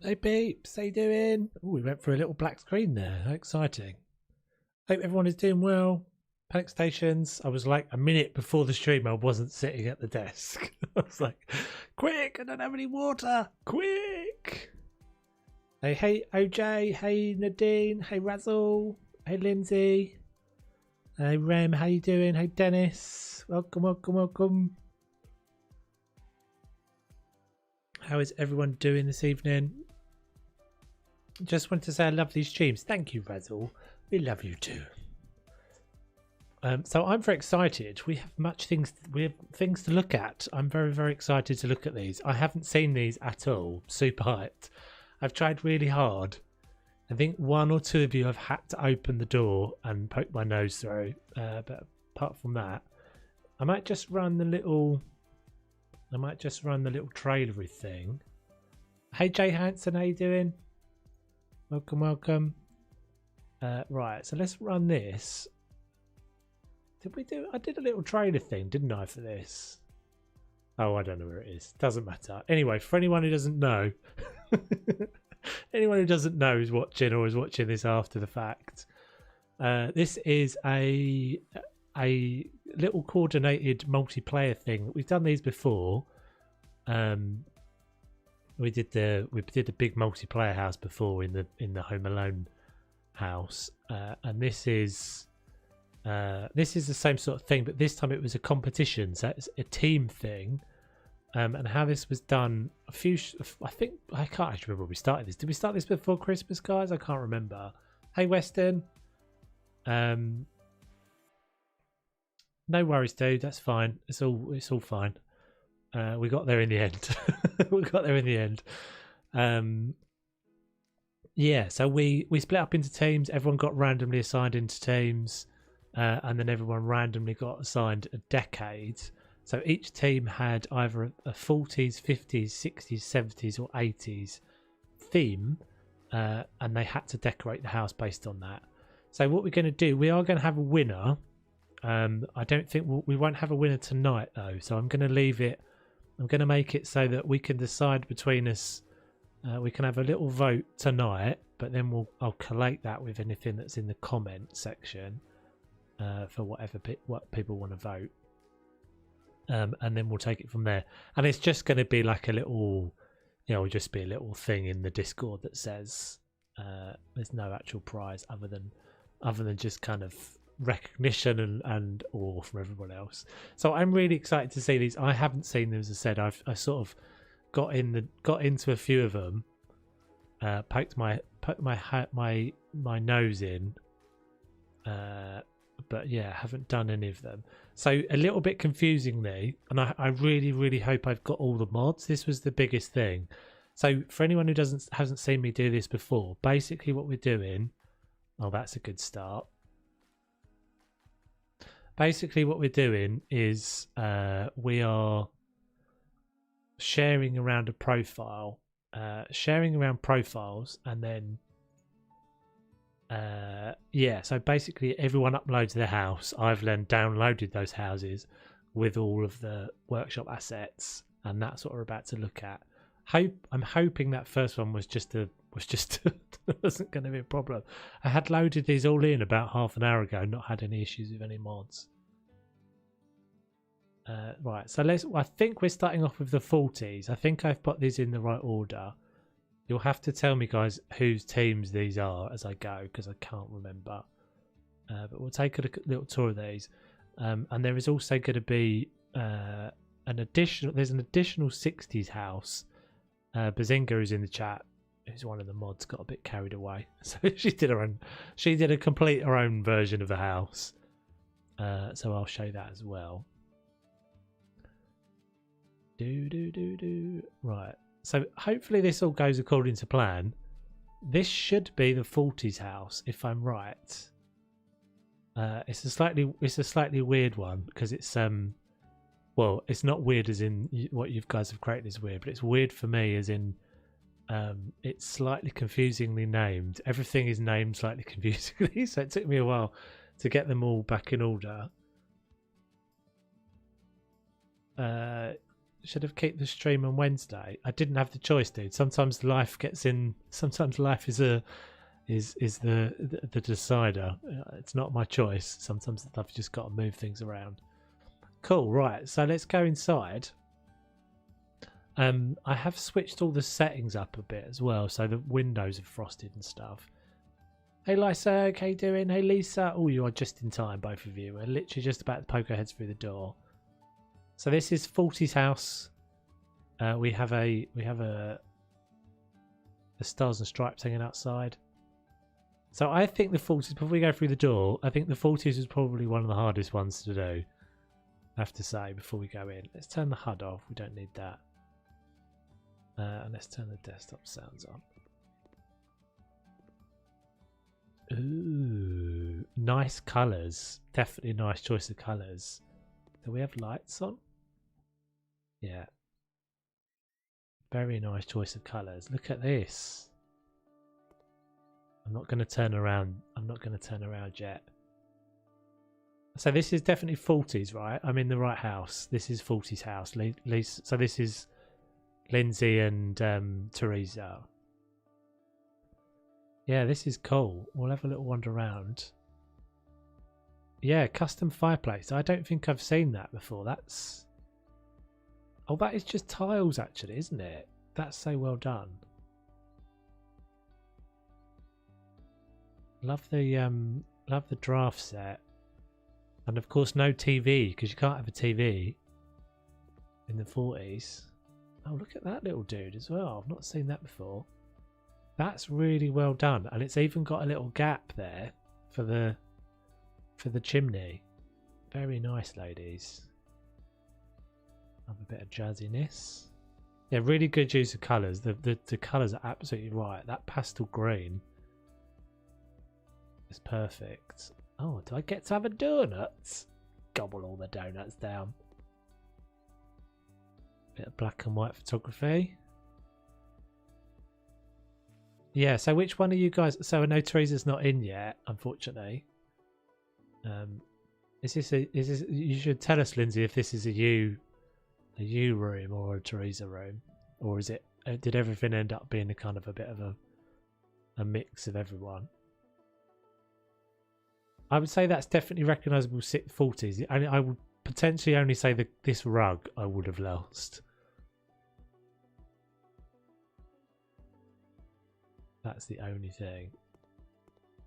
Hey peeps, how you doing? Oh, we went for a little black screen there. How exciting. Hope everyone is doing well. Panic stations. I was like a minute before the stream, I wasn't sitting at the desk. I was like, quick, I don't have any water. Quick. Hey OJ. Hey Nadine. Hey Razzle. Hey Lindsay. Hey Rem, how you doing? Hey Dennis. Welcome. How is everyone doing this evening? Just want to say I love these streams. Thank you, Razzle. We love you too. So I'm very excited. We have things to look at. I'm very excited to look at these. I haven't seen these at all. Super hyped. I've tried really hard. I think one or two of you have had to open the door and poke my nose through. But apart from that, I might just run the little trailery thing. Hey Jay Hanson, how you doing? Welcome. Right, so let's run this. I did a little trailer thing, didn't I, for this? Oh, I don't know where it is. Doesn't matter. Anyway, for anyone who doesn't know, who's watching or is watching this after the fact, this is a little coordinated multiplayer thing. We've done these before. We did the big multiplayer house before in the Home Alone house, and this is the same sort of thing, but this time it was a competition, so it's a team thing. And how this was done, I think I can't actually remember when we started this. Did we start this before Christmas, guys? I can't remember. Hey Weston, no worries, dude. That's fine. It's all fine. We got there in the end. Yeah, so we split up into teams. Everyone got randomly assigned into teams, and then everyone randomly got assigned a decade. So each team had either a 40s, 50s, 60s, 70s, or 80s theme, and they had to decorate the house based on that. So what we're going to do, we are going to have a winner. I don't think we won't have a winner tonight though, so I'm going to leave it. I'm going to make it so that we can decide between us. We can have a little vote tonight, but then I'll collate that with anything that's in the comment section for what people want to vote, and then we'll take it from there. And it's just going to be like a little, just be a little thing in the Discord that says there's no actual prize other than just kind of recognition and awe from everyone else. So I'm really excited to see these. I haven't seen them, as I said. I sort of got into a few of them, poked my nose in, but yeah, haven't done any of them. So a little bit confusingly, and I really hope I've got all the mods. This was the biggest thing. So for anyone who hasn't seen me do this before, basically what we're doing, that's a good start. Basically what we're doing is we are sharing around a profile, sharing around profiles, and then so basically everyone uploads their house. I've then downloaded those houses with all of the workshop assets, and that's what we're about to look at. I'm hoping that first one was just wasn't going to be a problem. I had loaded these all in about half an hour ago, not had any issues with any mods. Right, so I think we're starting off with the 40s. I think I've put these in the right order. You'll have to tell me, guys, whose teams these are as I go, because I can't remember. But we'll take a little tour of these. And there is also going to be there's an additional 60s house. Bazinga is in the chat, who's one of the mods, got a bit carried away. So she did her own version of the house. So I'll show that as well. Right, so hopefully this all goes according to plan. This should be the 40s house, if I'm right. It's a slightly weird one because it's well, it's not weird as in what you guys have created is weird, but it's weird for me as in it's slightly confusingly named. Everything is named slightly confusingly, so it took me a while to get them all back in order. kept the stream on Wednesday. I didn't have the choice, dude. Sometimes life gets in. Sometimes life is the decider. It's not my choice. Sometimes I've just got to move things around. Cool, right. So let's go inside. I have switched all the settings up a bit as well, so the windows are frosted and stuff. Hey Lisa, how you doing? Hey Lisa. Oh, you are just in time, both of you. We're literally just about to poke our heads through the door. So this is Forty's house. We have the stars and stripes hanging outside. So I think the 40s, before we go through the door, I think the 40s was probably one of the hardest ones to do, I have to say, before we go in. Let's turn the HUD off. We don't need that. And let's turn the desktop sounds on. Ooh, nice colours. Definitely a nice choice of colours. Do we have lights on? Yeah. Very nice choice of colours. Look at this. I'm not going to turn around. I'm not going to turn around yet. So this is definitely 40s, right? I'm in the right house. This is 40's house. So this is Lindsay and Teresa. Yeah, this is cool. We'll have a little wander around. Yeah, custom fireplace. I don't think I've seen that before. That's... Oh, that is just tiles actually, isn't it? That's so well done. Love the draft set. And of course no TV, because you can't have a TV in the 40s. Oh, look at that little dude as well. I've not seen that before. That's really well done. And it's even got a little gap there for the chimney. Very nice, ladies. Have a bit of jazziness. Yeah, really good use of colours. The colours are absolutely right. That pastel green is perfect. Oh, do I get to have a donut? Gobble all the donuts down. Bit of black and white photography. Yeah, so which one are you guys? So I know Teresa's not in yet, unfortunately. Is this you should tell us, Lindsay, if this is a you room or a Teresa room, or is it? Did everything end up being a kind of a bit of a mix of everyone? I would say that's definitely recognisable 40s. I would potentially only say that this rug I would have lost. That's the only thing.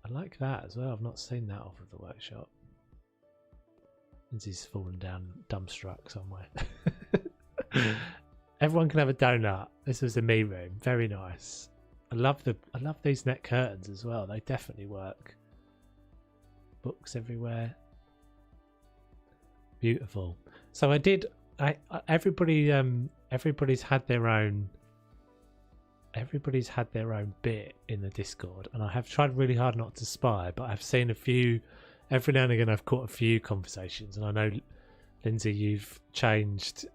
I like that as well. I've not seen that off of the workshop. Lindsay's fallen down dumbstruck somewhere. Everyone can have a donut. This was the me room. Very nice. I love these net curtains as well. They definitely work. Books everywhere. Beautiful. So everybody's had their own bit in the Discord, and I have tried really hard not to spy, but I've seen a few every now and again. I've caught a few conversations, and I know, Lindsay, you've changed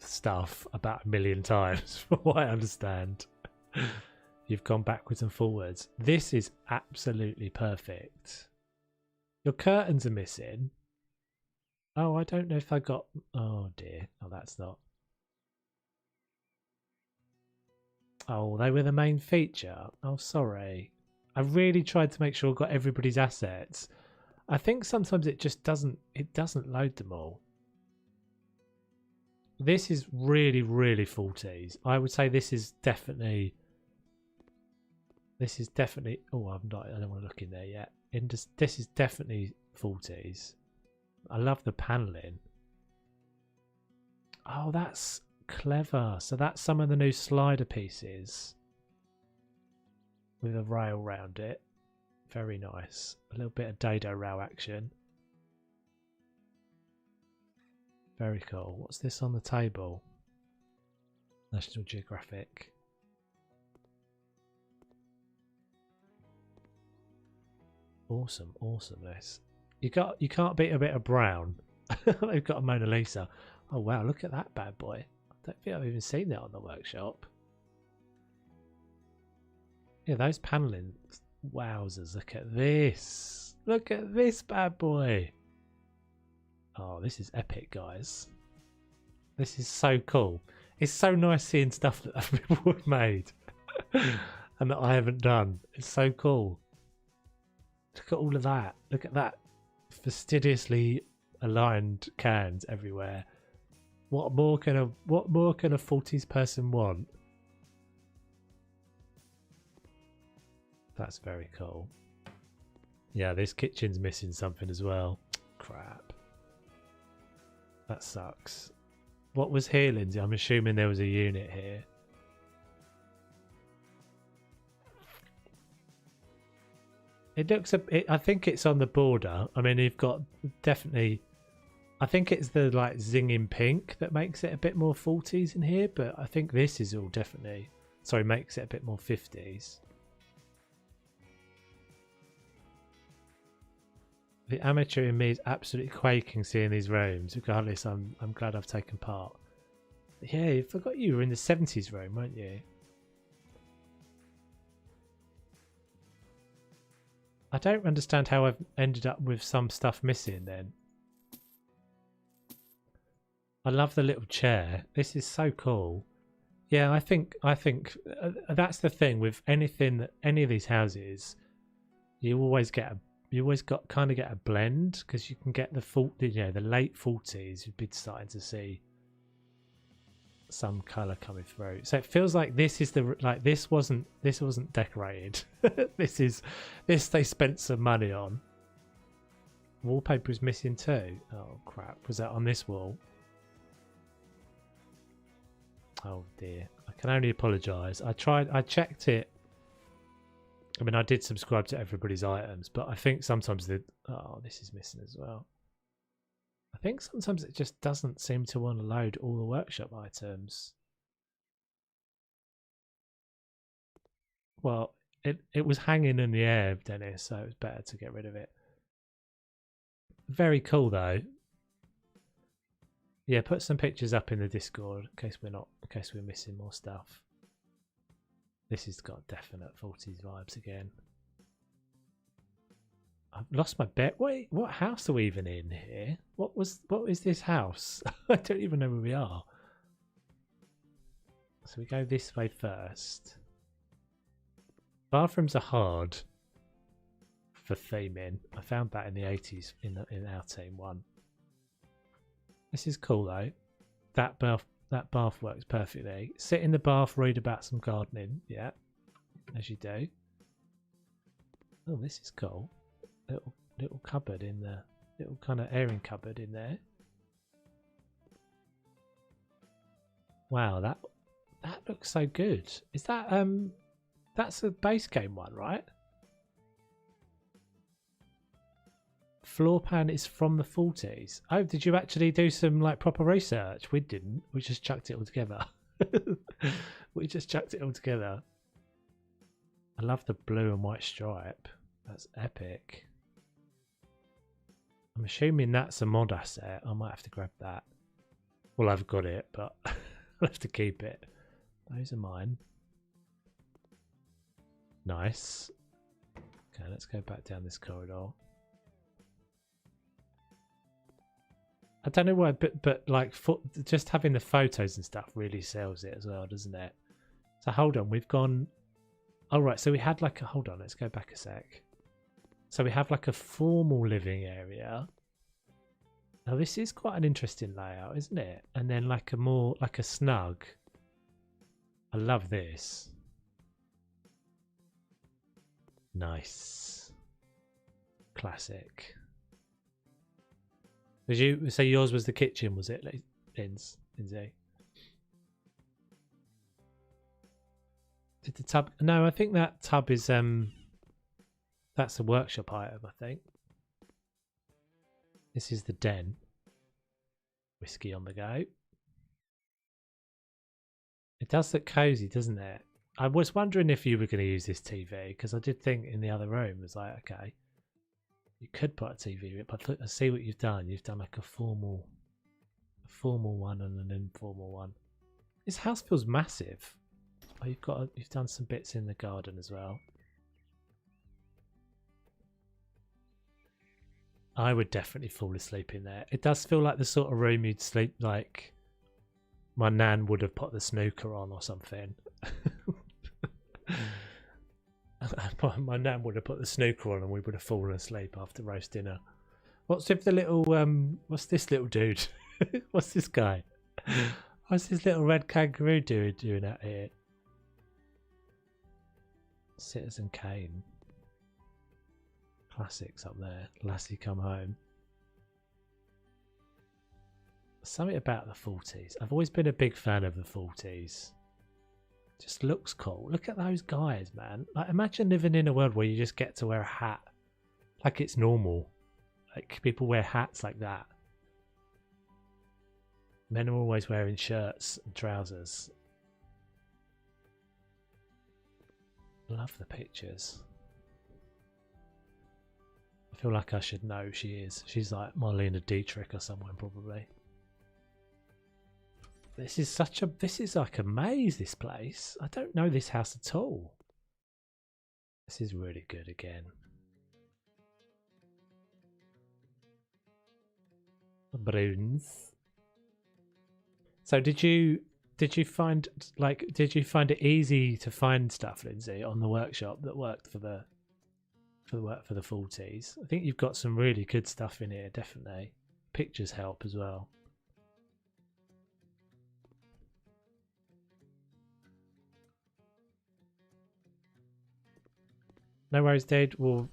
stuff about 1 million times from what I understand. You've gone backwards and forwards. This is absolutely perfect. Your curtains are missing. Oh, I don't know if I got... Oh dear. Oh, that's not... Oh, they were the main feature. Oh, sorry. I really tried to make sure I got everybody's assets. I think sometimes it just doesn't load them all. This is really, really 40s. I would say this is definitely... Oh, I don't want to look in there yet. This is definitely 40s. I love the paneling. Oh, that's clever. So that's some of the new slider pieces with a rail round it. Very nice. A little bit of dado rail action. Very cool. What's this on the table? National Geographic. Awesome, awesomeness. You can't beat a bit of brown. They've got a Mona Lisa. Oh wow, look at that bad boy. I don't think I've even seen that on the workshop. Yeah, those paneling, wowzers, look at this. Look at this bad boy. Oh, this is epic, guys. This is so cool. It's so nice seeing stuff that other people have made and that I haven't done. It's so cool. Look at all of that. Look at that fastidiously aligned cans everywhere. What more can a 40s person want? That's very cool. Yeah, this kitchen's missing something as well. Crap. That sucks. What was here, Lindsay? I'm assuming there was a unit here. It looks I think it's on the border. I mean, you've got definitely. I think it's the like zinging pink that makes it a bit more 40s in here, but I think this is all definitely. Sorry, makes it a bit more 50s. The amateur in me is absolutely quaking seeing these rooms. Regardless, I'm glad I've taken part. Yeah, I forgot you were in the 70s room, weren't you? I don't understand how I've ended up with some stuff missing then. I love the little chair. This is so cool. Yeah, I think that's the thing with anything, any of these houses, you always get kind of get a blend because you can get the late 40s. You've been starting to see some color coming through. So it feels like this is this wasn't decorated. this they spent some money on. Wallpaper is missing too. Oh crap! Was that on this wall? Oh dear. I can only apologise. I checked it. I mean, I did subscribe to everybody's items, but I think sometimes this is missing as well. I think sometimes it just doesn't seem to want to load all the workshop items. Well, it was hanging in the air, Dennis, so it was better to get rid of it. Very cool though. Yeah, put some pictures up in the Discord in case we're missing more stuff. This has got definite 40s vibes again. I've lost my bet. Wait, what house are we even in here? What is this house? I don't even know where we are. So we go this way first. Bathrooms are hard for theming. I found that in the 80s in our team one. This is cool though. That bath works perfectly. Sit in the bath, read about some gardening. Yeah, as you do. Oh, this is cool. Little cupboard in the little kind of airing cupboard in there. Wow, that looks so good. Is that that's a base game one, right? Floor pan is from the 40s. Oh, did you actually do some like proper research? We didn't. We just chucked it all together. We just chucked it all together. I love the blue and white stripe. That's epic. I'm assuming that's a mod asset. I might have to grab that. Well, I've got it, but I'll have to keep it. Those are mine. Nice. Okay, let's go back down this corridor. I don't know why, but like just having the photos and stuff really sells it as well, doesn't it? So hold on, we've gone. Oh right, so we had like a hold on. Let's go back a sec. So we have like a formal living area. Now this is quite an interesting layout, isn't it? And then like a more like a snug. I love this. Nice. Classic. Did you say yours was the kitchen, was it, Lindsay? Did the tub? No, I think that tub is that's a workshop item, I think. This is the den. Whiskey on the go. It does look cozy, doesn't it? I was wondering if you were going to use this TV because I did think in the other room, I was like, okay, you could put a TV, but I see what you've done. You've done like a formal one and an informal one. This house feels massive. Oh, you've done some bits in the garden as well. I would definitely fall asleep in there. It does feel like the sort of room you'd sleep like my nan would have put the snooker on or something. My nan would have put the snooker on and we would have fallen asleep after roast dinner. What's with the little what's this little dude? What's this guy? What's this little red kangaroo doing out here? Citizen Kane. Classics up there. Lassie Come Home. Something about the 40s. I've always been a big fan of the 40s. Just looks cool. Look at those guys, man. Like, imagine living in a world where you just get to wear a hat like it's normal. Like, people wear hats like that. Men are always wearing shirts and trousers. Love the pictures. I feel like I should know who she is. She's like Marlena Dietrich or someone probably. This is like a maze, this place. I don't know this house at all. This is really good again. Bruins. So did you find it easy to find stuff, Lindsay, on the workshop that worked for the 40s? I think you've got some really good stuff in here, definitely. Pictures help as well. No worries, Dad. We'll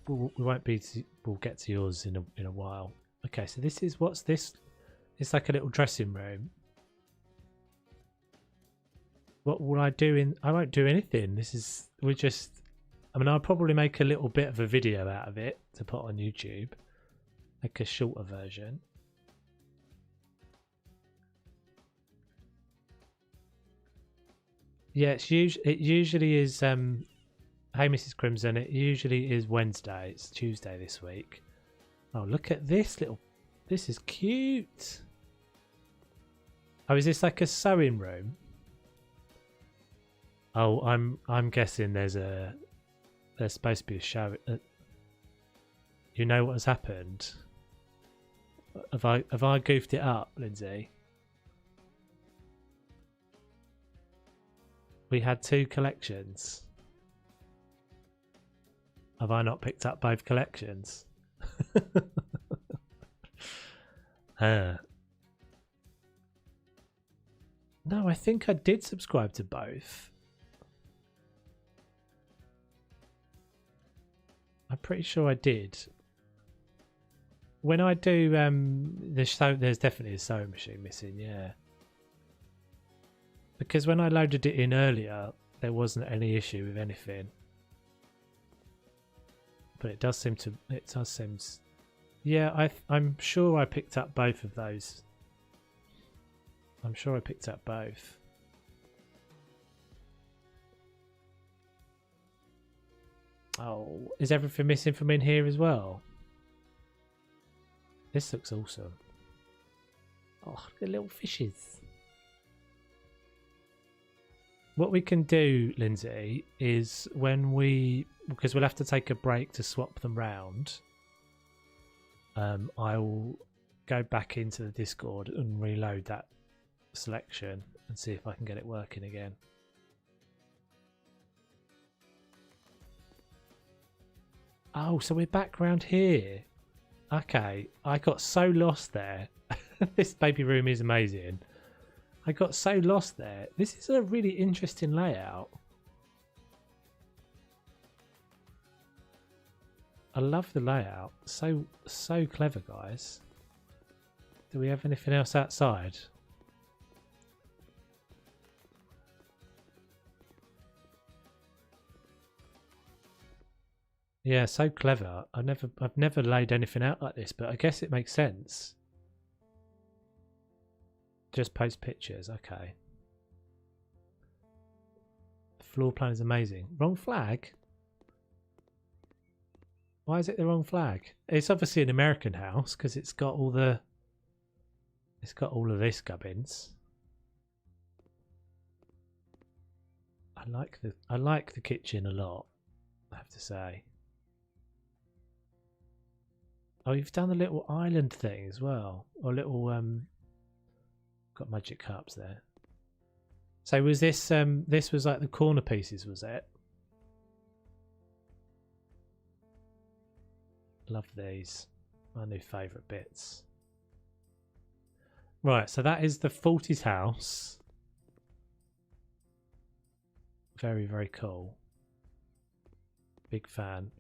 get to yours in a while. Okay, so what's this? It's like a little dressing room. What will I do I won't do anything. I'll probably make a little bit of a video out of it to put on YouTube. Like a shorter version. Yeah, it usually is hey Mrs. Crimson, it usually is Wednesday. It's Tuesday this week. Oh, look at this this is cute. Oh, is this like a sewing room? Oh, I'm guessing there's supposed to be a show. You know what has happened? Have I goofed it up, Lindsay? We had 2 collections. Have I not picked up both collections? No, I think I did subscribe to both. I'm pretty sure I did. When I do there's definitely a sewing machine missing, yeah. Because when I loaded it in earlier, there wasn't any issue with anything. But it does seem yeah, I'm sure I picked up both of those. I'm sure I picked up both. Oh, is everything missing from in here as well? This looks awesome. Oh, look at the little fishes. What we can do, Lindsay, is because we'll have to take a break to swap them round. I will go back into the Discord and reload that selection and see if I can get it working again. Oh, so we're back round here. Okay, I got so lost there. This baby room is amazing. I got so lost there. This is a really interesting layout. I love the layout. So clever, guys. Do we have anything else outside? Yeah, so clever. I've never laid anything out like this, but I guess it makes sense. Just post pictures, okay. The floor plan is amazing. Wrong flag? Why is it the wrong flag? It's obviously an American house because it's got all of this gubbins. I like the kitchen a lot, I have to say. Oh, you've done the little island thing as well. Or little got magic cups there. So was this this was like the corner pieces, was it? Love these. My new favourite bits. Right, so that is the 40s house. Very, very cool. Big fan.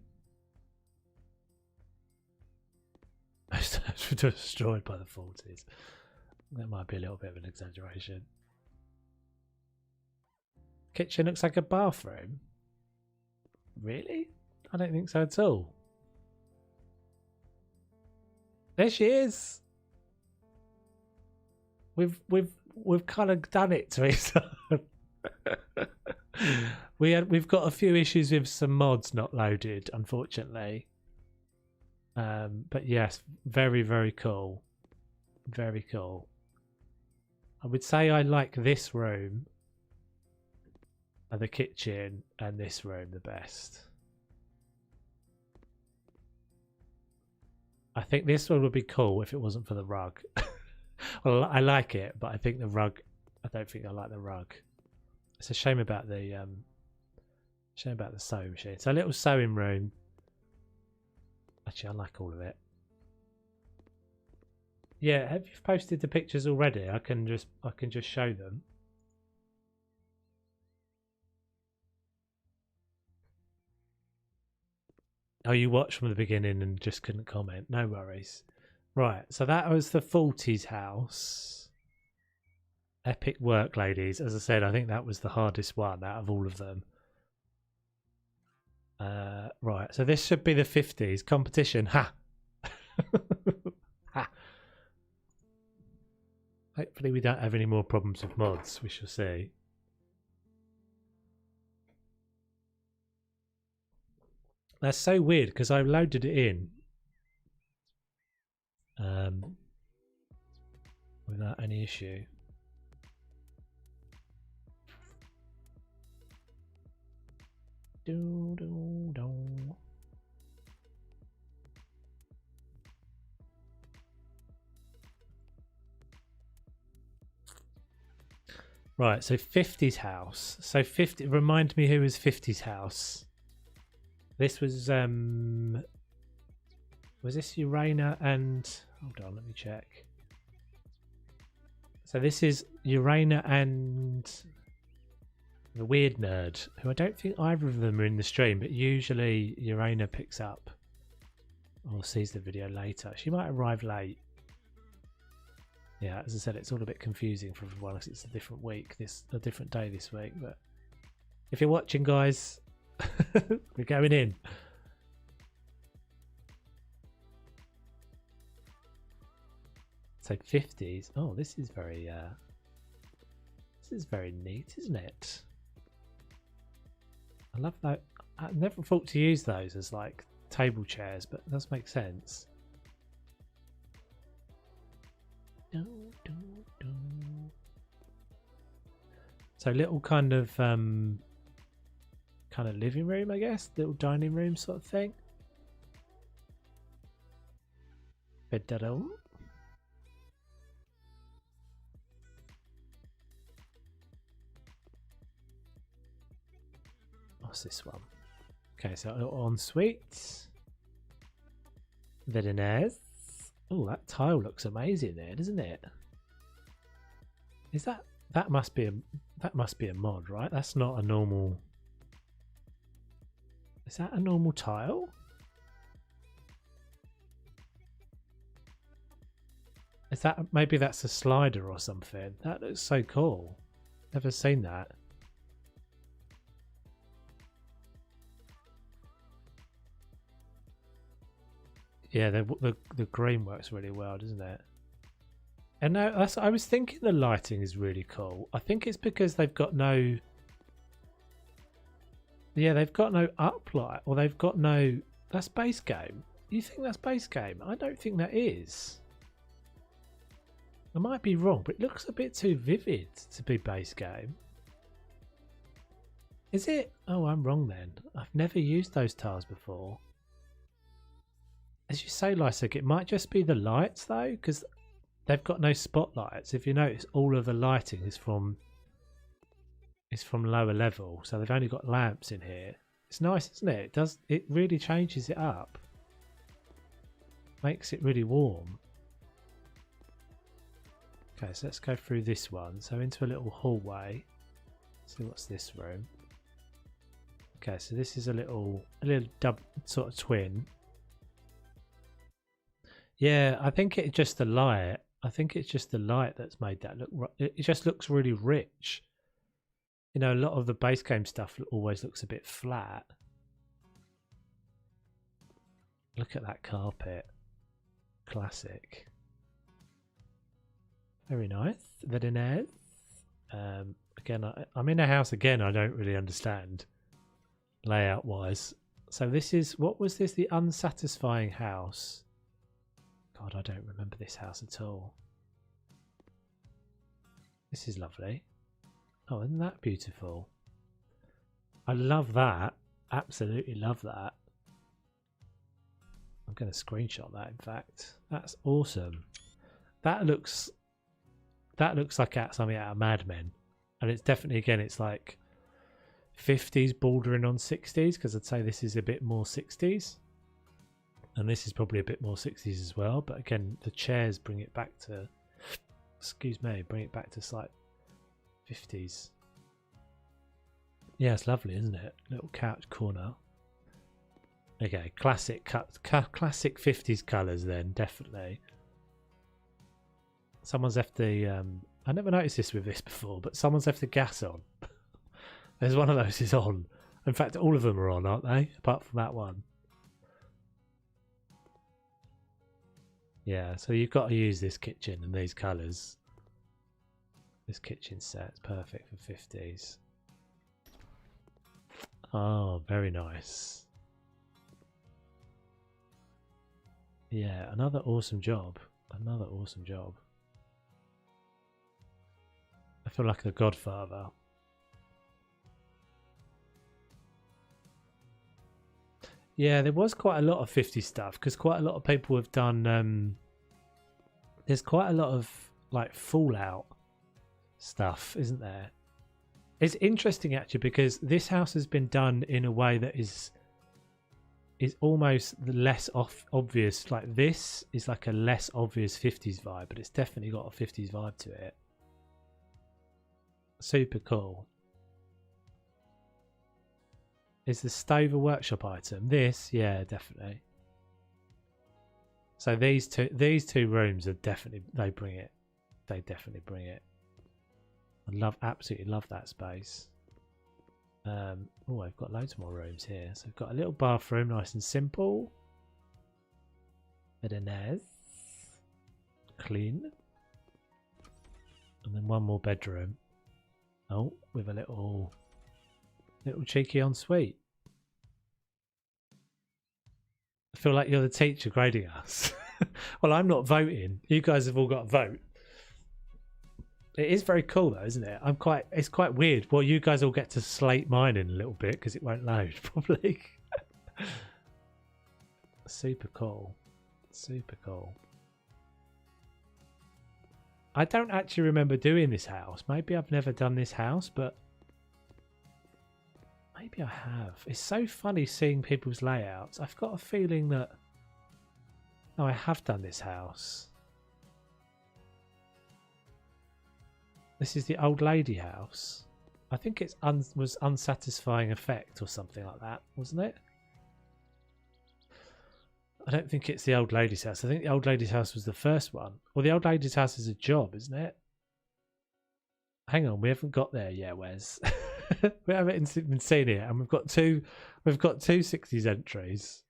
Destroyed by the 40s. That might be a little bit of an exaggeration. Kitchen looks like a bathroom. Really? I don't think so at all. There she is. We've kind of done it to each other. We've got a few issues with some mods not loaded, unfortunately. But yes, very, very cool. Very cool. I would say I like this room and the kitchen and this room the best. I think this one would be cool if it wasn't for the rug. Well, I like it, but I think the rug, I don't think I like the rug. It's a shame about the sewing machine. It's a little sewing room. Actually, I like all of it. Yeah, have you posted the pictures already? I can just show them. Oh, you watched from the beginning and just couldn't comment. No worries. Right, so that was the 40s house. Epic work, ladies. As I said, I think that was the hardest one out of all of them. Right, so this should be the 50s competition. Ha! Ha! Hopefully we don't have any more problems with mods. We shall see. That's so weird because I loaded it in without any issue. Do, do, do. Right, so 50s house. So 50. Remind me who was 50s house. This was this Urana and hold on, let me check. So this is Urana and the weird nerd, who I don't think either of them are in the stream, but usually Urana picks up or sees the video later. She might arrive late. Yeah, as I said, it's all a bit confusing for everyone because it's a different week, a different day this week. But if you're watching, guys, we're going in. So 50s. Oh, this is very neat, isn't it? I love that. I never thought to use those as like table chairs, but it does make sense. So little kind of living room, I guess, little dining room sort of thing. Bedroom. What's this one? Okay, so a little ensuite. Very nice. Oh, that tile looks amazing there, doesn't it? Is that must be a mod, right? That's not a normal. Is that a normal tile? Is that maybe that's a slider or something? That looks so cool. Never seen that. Yeah, the green works really well, doesn't it? And now I was thinking the lighting is really cool. I think it's because they've got no. Yeah, they've got no uplight, or they've got no. That's base game. You think that's base game? I don't think that is. I might be wrong, but it looks a bit too vivid to be base game. Is it? Oh, I'm wrong then. I've never used those tiles before. As you say, Lysik, it might just be the lights though, because they've got no spotlights. If you notice, all of the lighting is from is from lower level, so they've only got lamps in here. It's nice, isn't it? It really changes it up. Makes it really warm. Okay, so let's go through this one. So into a little hallway. See what's this room. Okay, so this is a little double sort of twin. Yeah, I think it's just the light. I think it's just the light that's made that look. It just looks really rich. You know, a lot of the base game stuff always looks a bit flat. Look at that carpet. Classic. Very nice. Very nice. Again, I'm in a house again I don't really understand layout wise. So this is, what was this? The unsatisfying house. God, I don't remember this house at all. This is lovely. Oh, isn't that beautiful? I love that. Absolutely love that. I'm going to screenshot that, in fact. That's awesome. That looks like something out of Mad Men. And it's definitely, again, it's like 50s bordering on 60s, because I'd say this is a bit more 60s. And this is probably a bit more 60s as well. But again, the chairs bring it back to, excuse me, bring it back to slight 50s. Yeah, it's lovely, isn't it? Little couch corner. Okay, classic 50s colours then, definitely. Someone's left the, I never noticed this with this before, but someone's left the gas on. There's one of those is on. In fact, all of them are on, aren't they? Apart from that one. Yeah, so you've got to use this kitchen and these colours. This kitchen set's perfect for 50s. Oh, very nice. Yeah, another awesome job. Another awesome job. I feel like the Godfather. Yeah, there was quite a lot of 50s stuff because quite a lot of people have done. There's quite a lot of like Fallout stuff, isn't there? It's interesting actually because this house has been done in a way that is almost the less obvious. Like this is like a less obvious 50s vibe, but it's definitely got a 50s vibe to it. Super cool. Is the stove a workshop item? This, yeah, definitely. So these two rooms are definitely, they bring it. They definitely bring it. I absolutely love that space. Oh, I've got loads more rooms here. So I've got a little bathroom, nice and simple. Very nice. Clean. And then one more bedroom. Oh, with a little cheeky ensuite. I feel like you're the teacher grading us. Well, I'm not voting. You guys have all got to vote. It is very cool though, isn't it? It's quite weird. Well, you guys all get to slate mine in a little bit because it won't load probably. Super cool. Super cool. I don't actually remember doing this house. Maybe I've never done this house, but maybe I have. It's so funny seeing people's layouts. I've got a feeling that I have done this house. This is the old lady house. I think it was unsatisfying effect or something like that, wasn't it? I don't think it's the old lady's house. I think the old lady's house was the first one. Well, the old lady's house is a job, isn't it? Hang on, we haven't got there yet, Wes. We haven't even seen it, and we've got two 60s entries.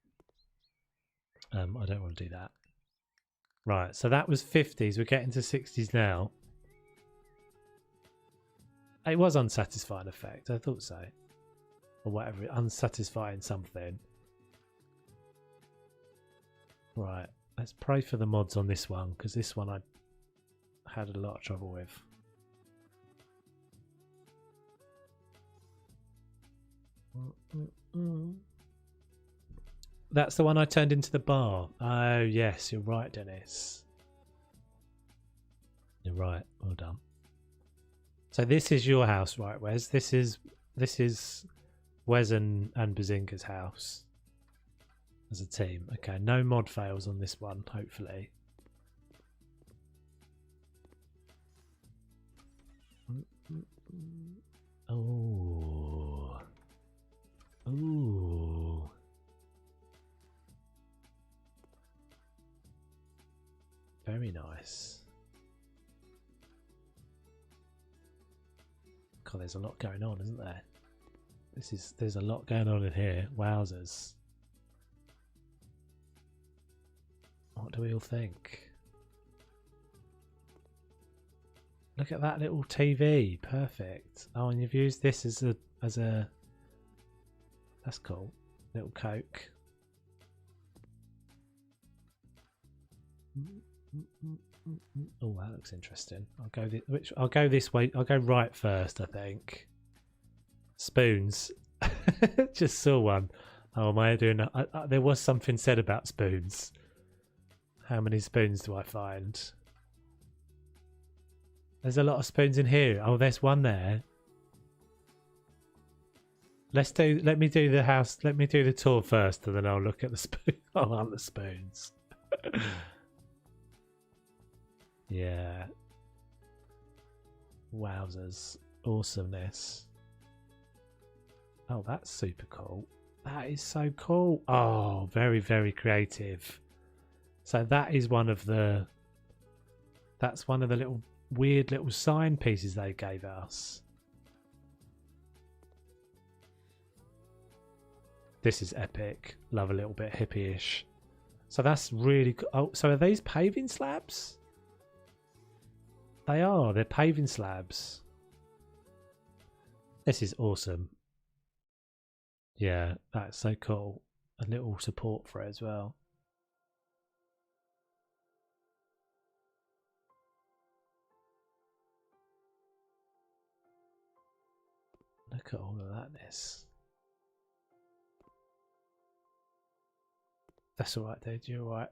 I don't want to do that. Right, so that was 50s. We're getting to 60s now. It was unsatisfying effect. I thought so, or whatever. Unsatisfying something. Right, let's pray for the mods on this one because this one I had a lot of trouble with. That's the one I turned into the bar. Oh yes, you're right, Dennis. You're right. Well done. So this is your house, right, Wes? This is Wes and Bazinga's house as a team. Okay, no mod fails on this one, hopefully. Oh. Ooh. Very nice. God, there's a lot going on, isn't there? There's a lot going on in here. Wowzers. What do we all think? Look at that little TV. Perfect. Oh, and you've used this as a that's cool. Little Coke. Oh, that looks interesting. I'll go this way. I'll go right first, I think. Spoons. Just saw one. Oh, am I doing? There was something said about spoons. How many spoons do I find? There's a lot of spoons in here. Oh, there's one there. Let me do the house. Let me do the tour first, and then I'll look at the spoon. I want the spoons. Yeah. Wowzers. Awesomeness. Oh, that's super cool. That is so cool. Oh, very, very creative. So that is one of the... That's one of the little weird little sign pieces they gave us. This is epic. Love a little bit hippie-ish. So that's really... Oh, so are these paving slabs? They are. They're paving slabs. This is awesome. Yeah, that's so cool. A little support for it as well. Look at all of thatness. That's alright, dude. You're alright.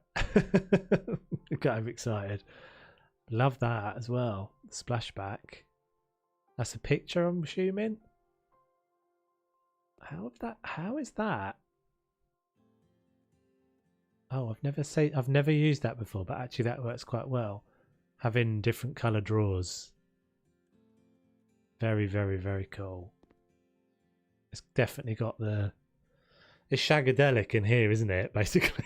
Got overexcited. Love that as well. Splashback. That's a picture, I'm assuming. How is that? Oh, I've never used that before, but actually that works quite well. Having different colour drawers. Very, very, very cool. It's definitely got the... It's shagadelic in here, isn't it? Basically.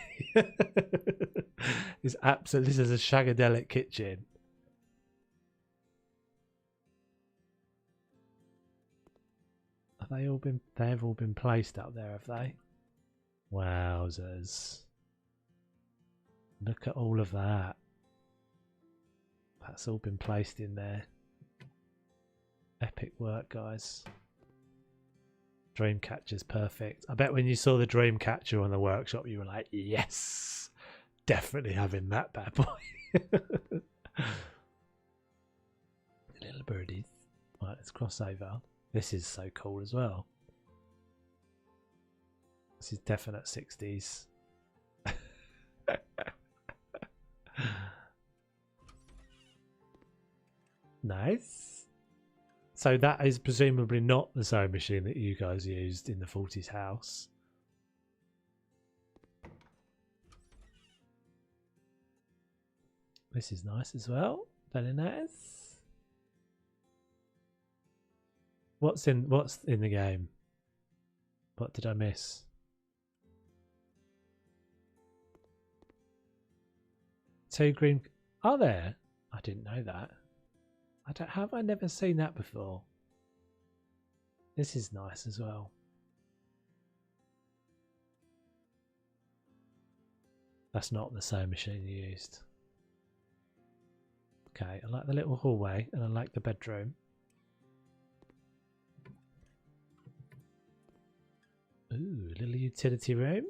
It's absolutely... This is a shagadelic kitchen. They've all been placed up there, have they? Wowzers. Look at all of that. That's all been placed in there. Epic work, guys. Dreamcatcher's perfect. I bet when you saw the Dreamcatcher on the workshop, you were like, yes, definitely having that bad boy. Little birdies. Right, let's cross over. This is so cool as well. This is definite 60s. Nice. So that is presumably not the sewing machine that you guys used in the 40s house. This is nice as well. Very nice. What's in the game? What did I miss? Two green... Are there? I didn't know that. Have I never seen that before? This is nice as well. That's not the sewing machine you used. Okay, I like the little hallway and I like the bedroom. Ooh, little utility room.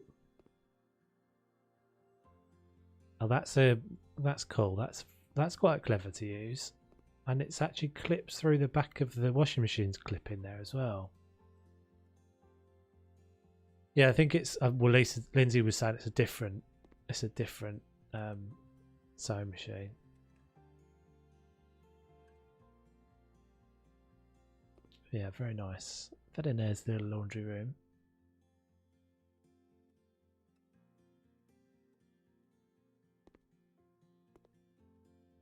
Oh, that's cool. That's quite clever to use. And it's actually clips through the back of the washing machine's clip in there as well. Yeah, I think it's well, Lindsay was saying it's a different sewing machine. Yeah, very nice. That in there's the little laundry room.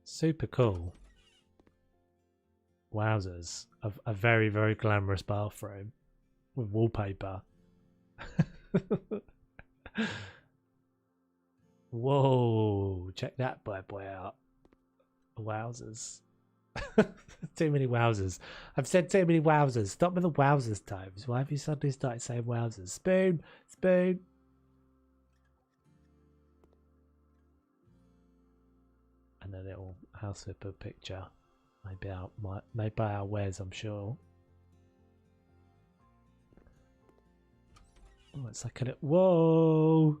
Super cool. Wowzers. A very, very glamorous bathroom with wallpaper. Whoa, check that bad boy out. Wowzers. Too many wowzers. I've said too many wowzers. Stop with the wowzers times. Why have you suddenly started saying wowzers? Spoon, spoon. And a little house flipper picture. Made by our wares, I'm sure. Oh, it's like a little... Whoa!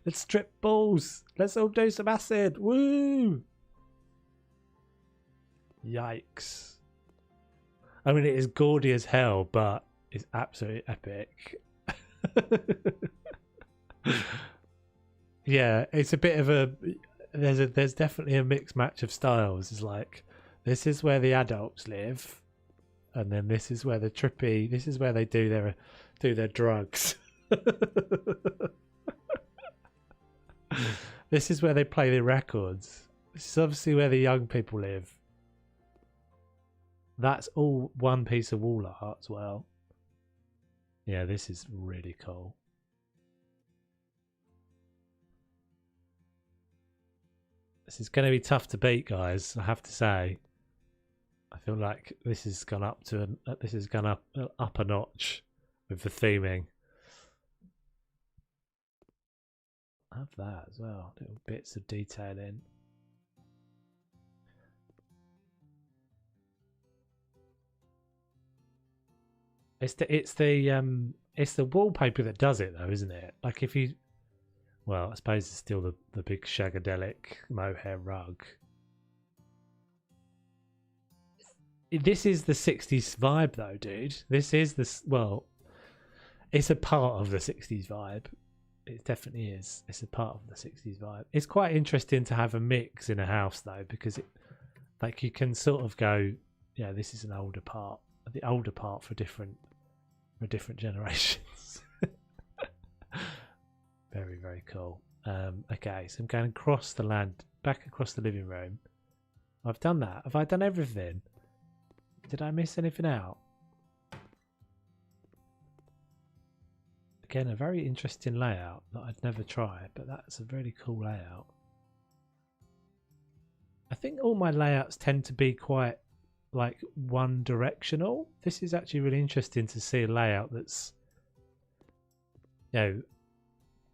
Let's strip balls. Let's all do some acid. Woo! Yikes. I mean, it is gaudy as hell, but it's absolutely epic. Yeah, it's a bit of a... There's definitely a mixed match of styles. It's like, this is where the adults live, and then this is where the trippy... This is where they do their drugs. This is where they play their records. This is obviously where the young people live. That's all one piece of wall art as well. Yeah, this is really cool. This is going to be tough to beat, guys. I have to say. I feel like this has gone up up a notch with the theming. I have that as well. Little bits of detail in. It's the wallpaper that does it though, isn't it? Like if you, well, I suppose it's still the big shagadelic mohair rug. This is the 60s vibe though, dude. This is well, it's a part of the 60s vibe. It definitely is. It's a part of the 60s vibe. It's quite interesting to have a mix in a house though, because it, like, you can sort of go, yeah, this is an older part, the older part for different generations. Very, very cool. Okay, so I'm going across the land, back across the living room. I've done that. Have I done everything? Did I miss anything out? Again, a very interesting layout that I'd never tried, but that's a really cool layout. I think all my layouts tend to be quite like one directional. This is actually really interesting to see a layout that's, you know,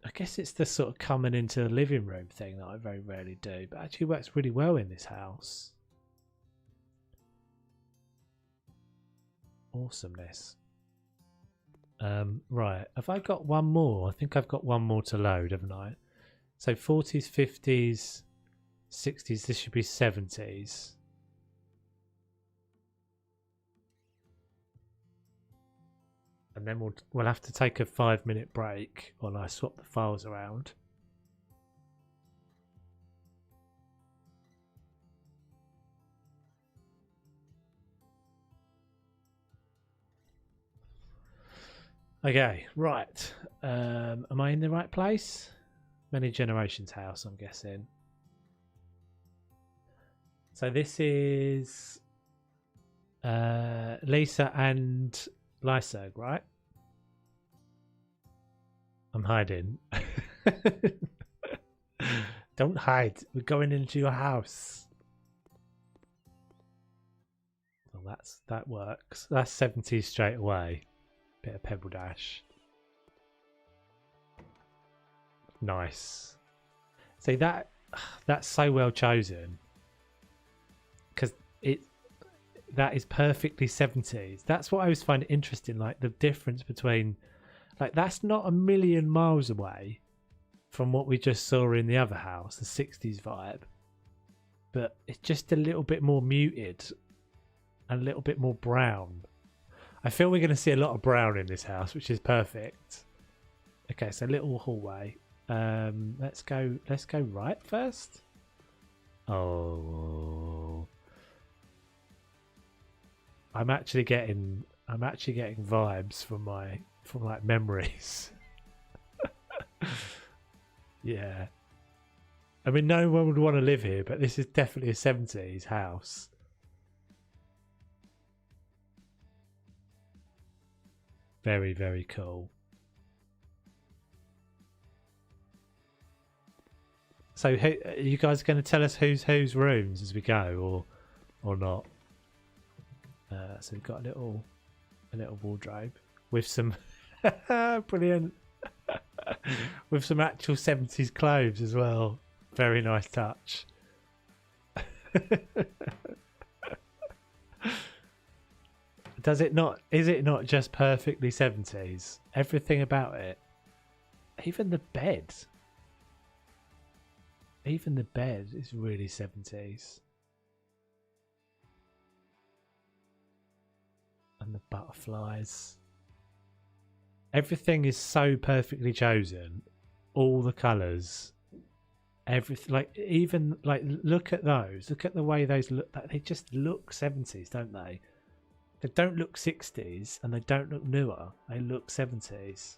I guess it's the sort of coming into the living room thing that I very rarely do, but actually works really well in this house. Awesomeness. Right, have I got one more? I think I've got one more to load, haven't I? So 40s, 50s, 60s, this should be 70s. And then we'll have to take a 5-minute break while I swap the files around. Okay, right. Am I in the right place? Many Generations house, I'm guessing. So this is Lisa and Lyserg, right? I'm hiding. Don't hide. We're going into your house. Well, that works. That's 70s straight away. Bit of Pebble Dash. Nice. See, that's so well chosen, because that is perfectly 70s. That's what I always find interesting, like the difference between, like, that's not a million miles away from what we just saw in the other house, the 60s vibe, but it's just a little bit more muted and a little bit more brown. I feel we're going to see a lot of brown in this house, which is perfect. Okay, so little hallway. Let's go right first. Oh, I'm actually getting vibes from like memories. Yeah. I mean, no one would want to live here, but this is definitely a 70s house. Very, very cool. So, are you guys going to tell us whose rooms as we go, or not? So we've got a little wardrobe with some brilliant with some actual 70s clothes as well. Very nice touch. Does it not? Is it not just perfectly 70s? Everything about it. Even the bed. Even the bed is really 70s. And the butterflies. Everything is so perfectly chosen. All the colours. Everything, like, even like, look at those. Look at the way those look. They just look 70s, don't they? They don't look 60s and they don't look newer. They look 70s.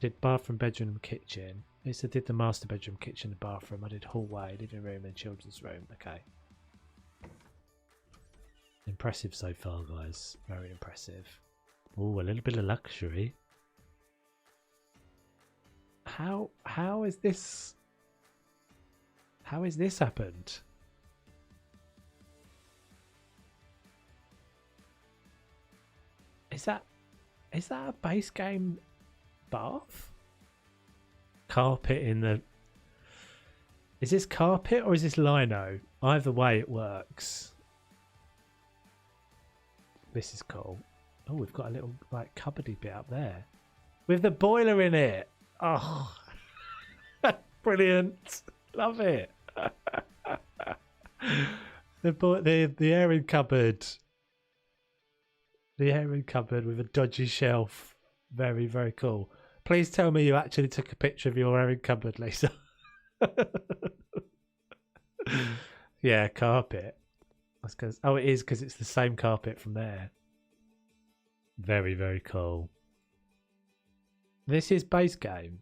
Did bathroom, bedroom, kitchen. I did the master bedroom, kitchen, the bathroom. I did hallway, living room, and children's room. Okay. Impressive so far, guys. Very impressive. Oh, a little bit of luxury. How is this? How has this happened? Is that a base game bath? Carpet in the... Is this carpet or is this lino? Either way it works. This is cool. Oh, we've got a little like cupboardy bit up there. With the boiler in it. Oh, brilliant. Love it. the airing cupboard. The airing cupboard with a dodgy shelf. Very, very cool. Please tell me you actually took a picture of your airing cupboard, Lisa. Yeah, carpet. That's because it is because it's the same carpet from there. Very, very cool. This is base game.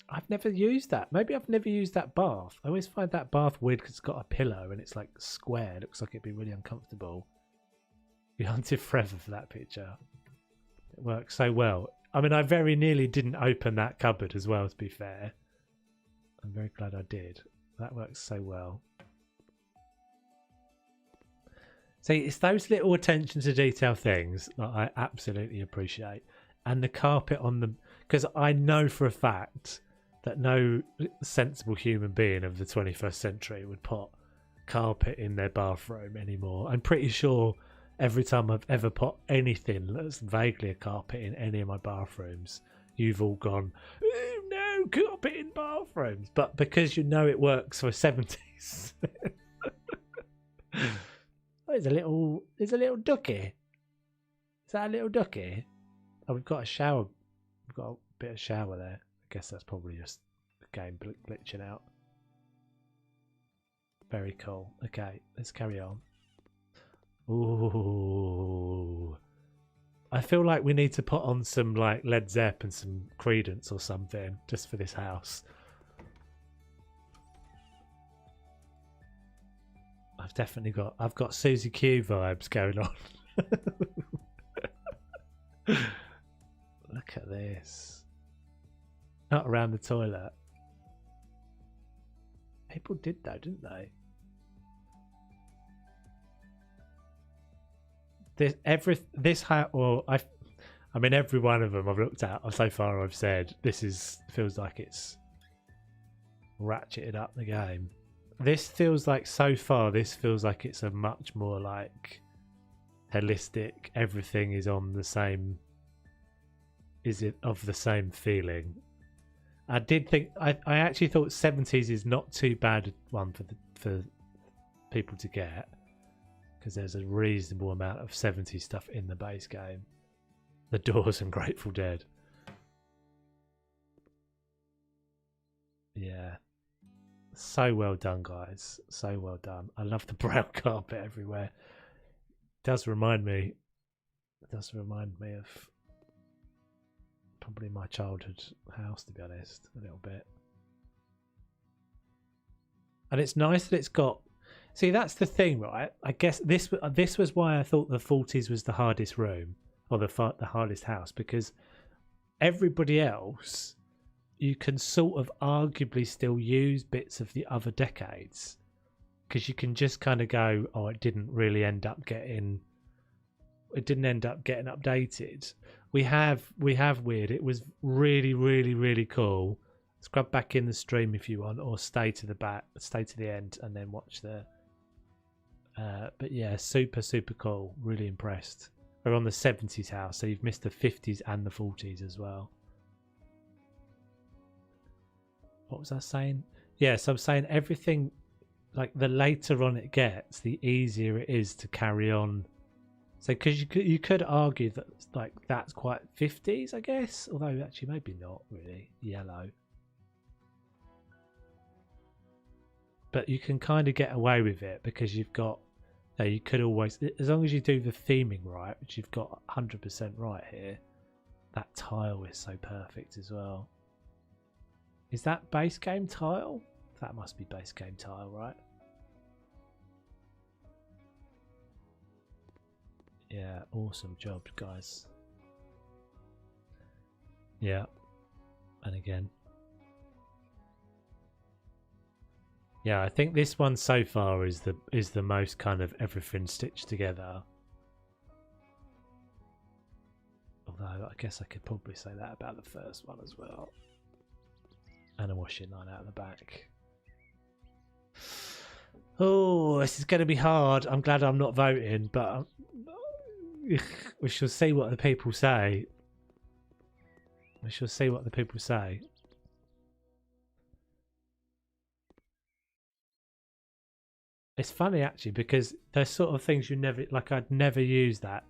I've never used that. Maybe I've never used that bath. I always find that bath weird because it's got a pillow and it's like square. It looks like it'd be really uncomfortable. Be hunted forever for that picture. It works so well. I mean, I very nearly didn't open that cupboard as well, to be fair. I'm very glad I did. That works so well. See, it's those little attention to detail things that I absolutely appreciate. And the carpet on them, because I know for a fact that no sensible human being of the 21st century would put carpet in their bathroom anymore. I'm pretty sure every time I've ever put anything that's vaguely a carpet in any of my bathrooms, you've all gone, oh, no, carpet in bathrooms. But because you know it works for 70s. Oh, there's a little ducky. Is that a little ducky? Oh, we've got a shower. We've got a bit of shower there. I guess that's probably just the game glitching out. Very cool. Okay, let's carry on. Ooh. I feel like we need to put on some like Led Zepp and some Credence or something just for this house. I've got Susie Q vibes going on. Look at this. Not around the toilet. People did though, didn't they? I mean every one of them I've looked at so far I've said feels like it's ratcheted up the game. This feels like it's a much more like holistic, everything is on the same, is it of the same feeling. I actually thought 70s is not too bad one for people to get, because there's a reasonable amount of 70s stuff in the base game. The Doors and Grateful Dead. Yeah. So well done, guys. So well done. I love the brown carpet everywhere. does remind me. It does remind me of probably my childhood house, to be honest, a little bit. And it's nice that it's got. See, that's the thing, right? I guess this was why I thought the 40s was the hardest room or the hardest house, because everybody else you can sort of arguably still use bits of the other decades, because you can just kind of go, oh, it didn't end up getting updated. We have weird. It was really, really, really cool. Scrub back in the stream if you want, or stay to the end and then watch the. But yeah, super, super cool. Really impressed. We're on the 70s house, so you've missed the 50s and the 40s as well. What was I saying? Yeah, so I'm saying everything, like the later on it gets, the easier it is to carry on. So, because you could argue that like that's quite 50s, I guess, although actually maybe not really yellow. But you can kind of get away with it because you've got, you could always, as long as you do the theming right, which you've got 100% right here, that tile is so perfect as well. Is that base game tile? That must be base game tile, right? Yeah, awesome job, guys. Yeah, and again. Yeah, I think this one so far is the most kind of everything stitched together. Although I guess I could probably say that about the first one as well. And a washing line out the back. Oh, this is going to be hard. I'm glad I'm not voting, but we shall see what the people say. We shall see what the people say. It's funny actually, because there's sort of things you never, like I'd never use that.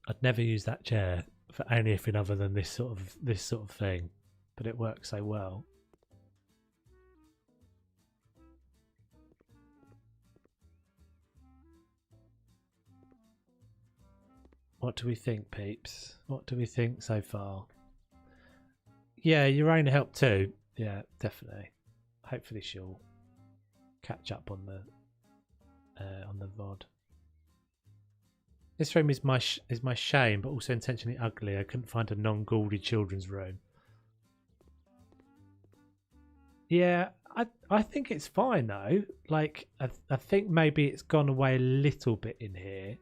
I'd never use that chair for anything other than this sort of thing, but it works so well. What do we think, peeps? What do we think so far? Yeah, Urania helped too. Yeah, definitely. Hopefully she'll catch up on the VOD. This room is my shame, but also intentionally ugly. I couldn't find a non-Gouldy children's room. Yeah, I think it's fine though. Like I think maybe it's gone away a little bit in here,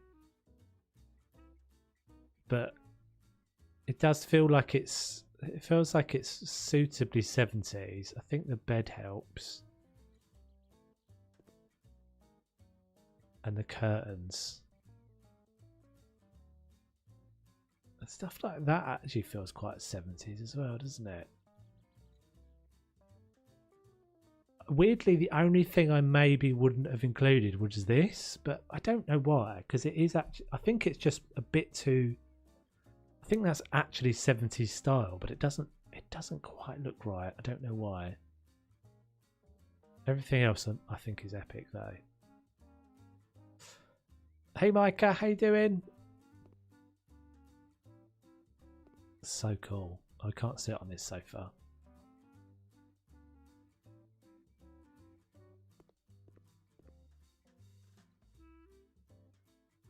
but it does feel like it feels like it's suitably 70s. I think the bed helps. And the curtains. And stuff like that actually feels quite 70s as well, doesn't it? Weirdly, the only thing I maybe wouldn't have included was this, but I don't know why, because it is actually, I think it's just a bit too, I think that's actually 70s style, but it doesn't quite look right. I don't know why. Everything else I think is epic though. Hey Micah, how you doing? So cool. I can't sit on this sofa.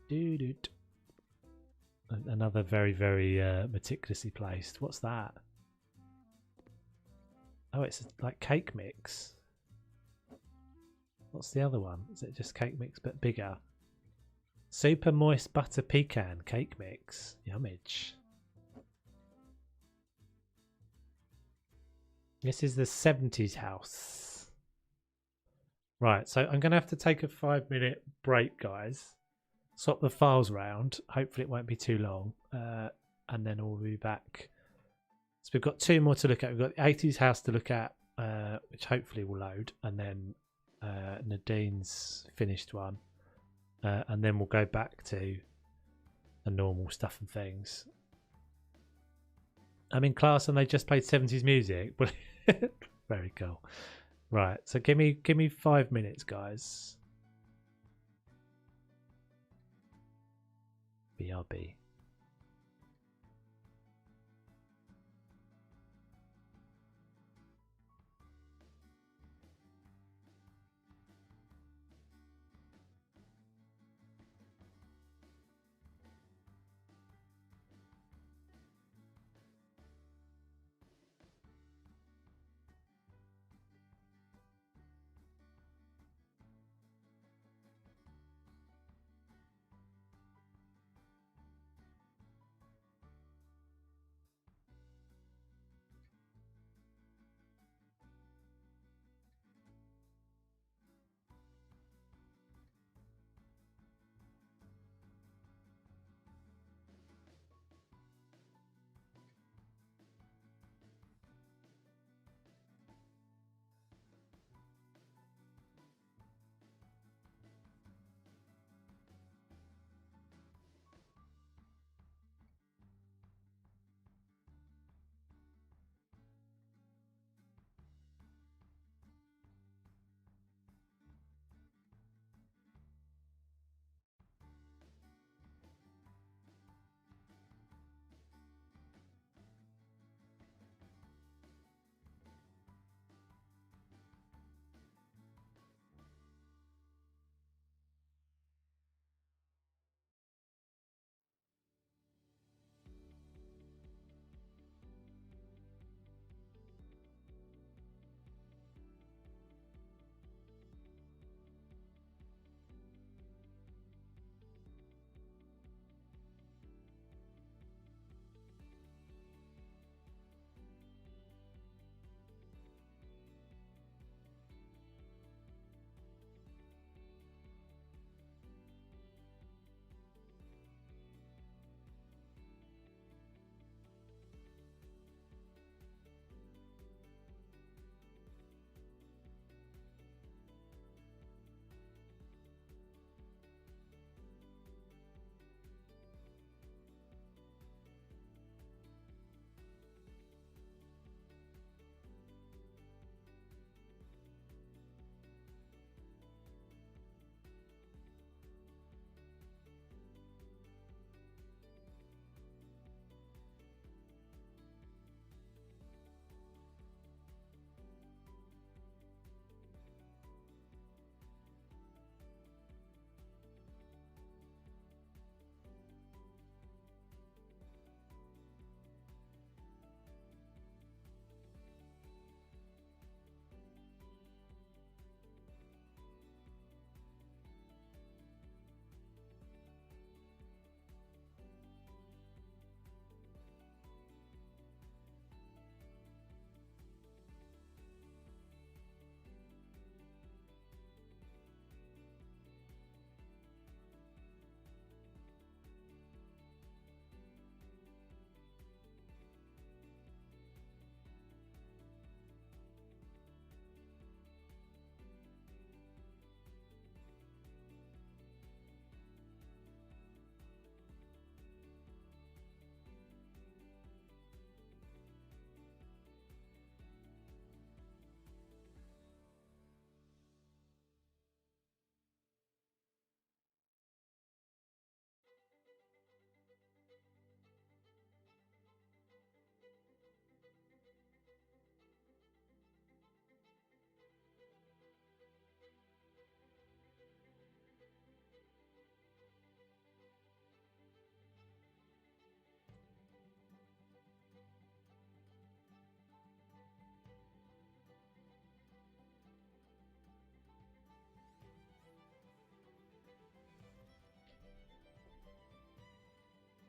Dude. Another very, very meticulously placed. What's that? Oh, it's like cake mix. What's the other one? Is it just cake mix but bigger? Super moist butter pecan cake mix. Yummage. This is the 70s house. Right, so I'm going to have to take a 5-minute break, guys. Swap the files around. Hopefully it won't be too long. And then we'll be back. So we've got 2 more to look at. We've got the 80s house to look at, which hopefully will load. And then Nadine's finished one. And then we'll go back to the normal stuff and things. I'm in class and they just played 70s music. Very cool. Right, so give me 5 minutes, guys. BRB.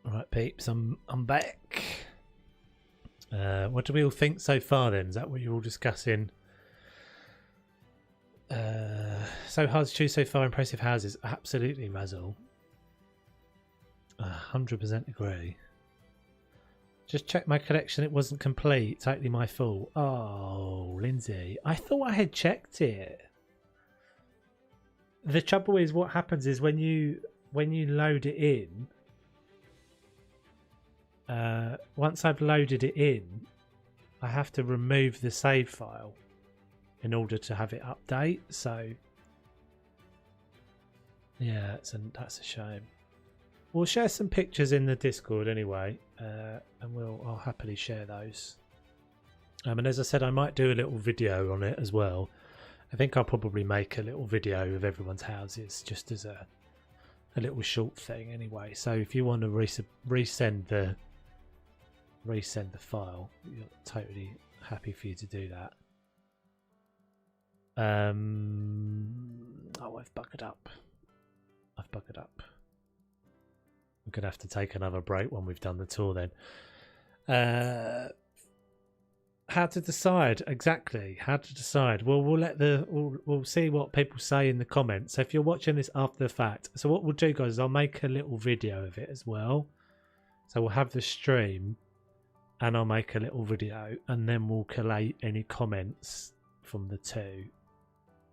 All right, peeps, I'm back. What do we all think so far then? Is that what you're all discussing? So hard to choose so far. Impressive houses. Absolutely, Razzle. 100% agree. Just checked my collection. It wasn't complete. Totally my fault. Oh, Lindsay. I thought I had checked it. The trouble is what happens is when you load it in, once I've loaded it in, I have to remove the save file in order to have it update. So yeah, that's a shame. we'll share some pictures in the Discord anyway, and I'll happily share those. And as I said, I might do a little video on it as well. I think I'll probably make a little video of everyone's houses just as a little short thing anyway. So if you want to resend the file, you're totally happy for you to do that. Oh, I've buggered up. We're gonna have to take another break when we've done the tour then. How to decide exactly? How to decide? Well, we'll see what people say in the comments. So if you're watching this after the fact, so what we'll do, guys, is I'll make a little video of it as well. So we'll have the stream, and I'll make a little video, and then we'll collate any comments from the two.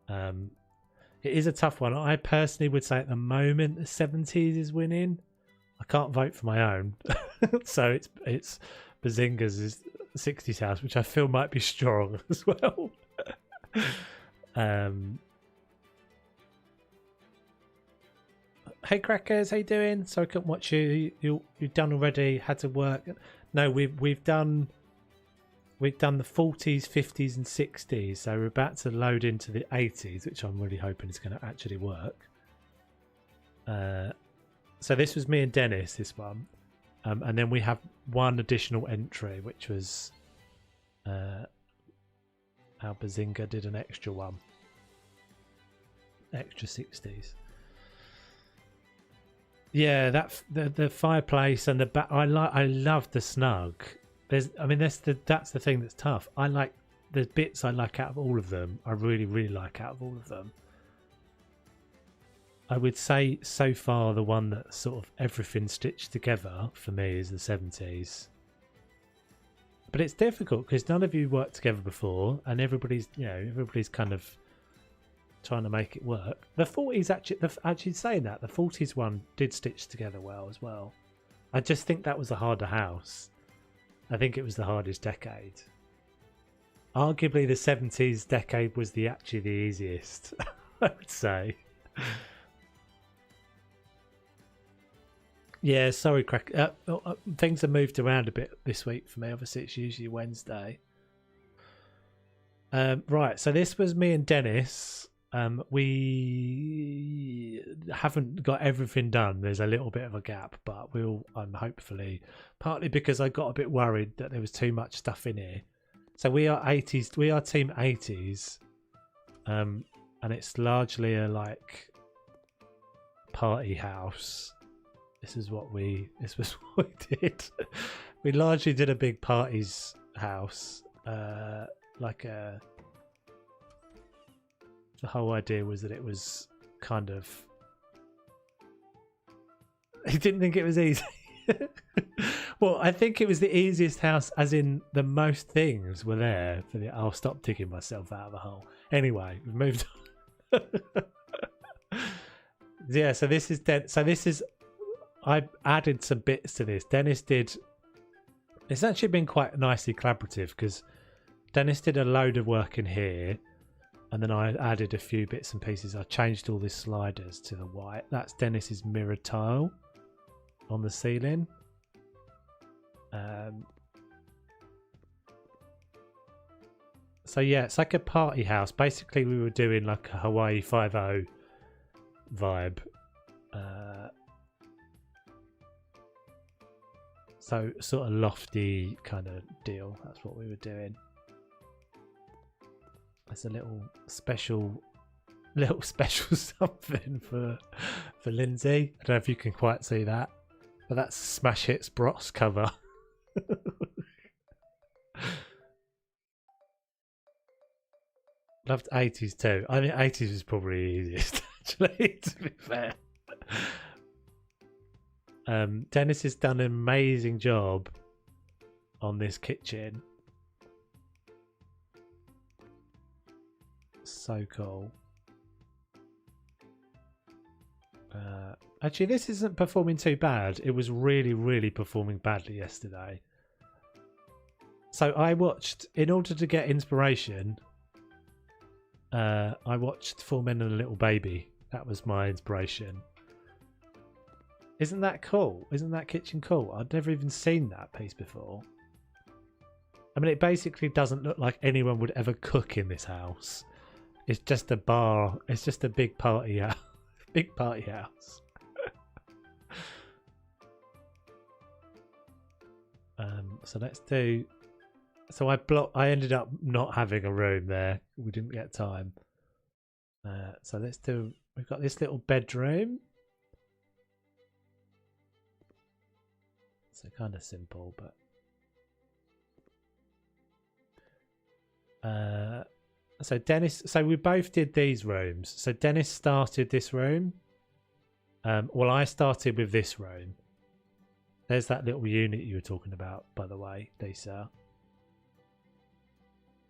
It is a tough one. I personally would say at the moment the 70s is winning. I can't vote for my own, so it's Bazinga's 60s house, which I feel might be strong as well. Hey crackers, how you doing? So I couldn't watch you. You've done already. Had to work. No, we've done the 40s, 50s, and 60s. So we're about to load into the 80s, which I'm really hoping is going to actually work. So this was me and Dennis, this one. And then we have one additional entry, which was our Bazinga did an extra one. Extra 60s. Yeah, the fireplace and the back. I love the snug. That's the thing that's tough. I like the bits I like out of all of them. I really like out of all of them. I would say so far the one that sort of everything stitched together for me is the 70s. But it's difficult because none of you worked together before, and everybody's kind of trying to make it work. The 40s actually saying that the 40s one did stitch together well as well. I just think that was a harder house. I think it was the hardest decade. Arguably, the 70s decade was actually the easiest. I would say. Yeah, sorry, crack. Things have moved around a bit this week for me. Obviously, it's usually Wednesday. Right, so this was me and Dennis. We haven't got everything done. There's a little bit of a gap, but I'm hopefully, partly because I got a bit worried that there was too much stuff in here. So we are 80s. We are team 80s, and it's largely a party house. This was what we did. We largely did a big parties house. The whole idea was that it was kind of. He didn't think it was easy. Well, I think it was the easiest house, as in the most things were there. I'll stop digging myself out of the hole. Anyway, we've moved on. Yeah, so this is. I added some bits to this. Dennis did. It's actually been quite nicely collaborative because Dennis did a load of work in here, and then I added a few bits and pieces. I changed all the sliders to the white. That's Dennis's mirror tile on the ceiling. So yeah, it's like a party house. Basically, we were doing like a Hawaii 5-0 vibe. So sort of lofty kind of deal. That's what we were doing. It's a little special something for Lindsay. I don't know if you can quite see that, but that's Smash Hits Bros cover. Loved 80s too. I think 80s was probably the easiest, actually, to be fair. Dennis has done an amazing job on this kitchen. So cool. Actually, this isn't performing too bad. It was really performing badly yesterday. So I watched, in order to get inspiration, I watched 4 Men and a Little Baby. That was my inspiration. Isn't that cool? Isn't that kitchen cool? I'd never even seen that piece before. I mean, it basically doesn't look like anyone would ever cook in this house. It's just a bar. It's just a big party house. Big party house. So let's do. So I ended up not having a room there. We didn't get time. So let's do. We've got this little bedroom. So kind of simple, but. So Dennis. So we both did these rooms. So Dennis started this room. Well, I started with this room. There's that little unit you were talking about, by the way, Lisa.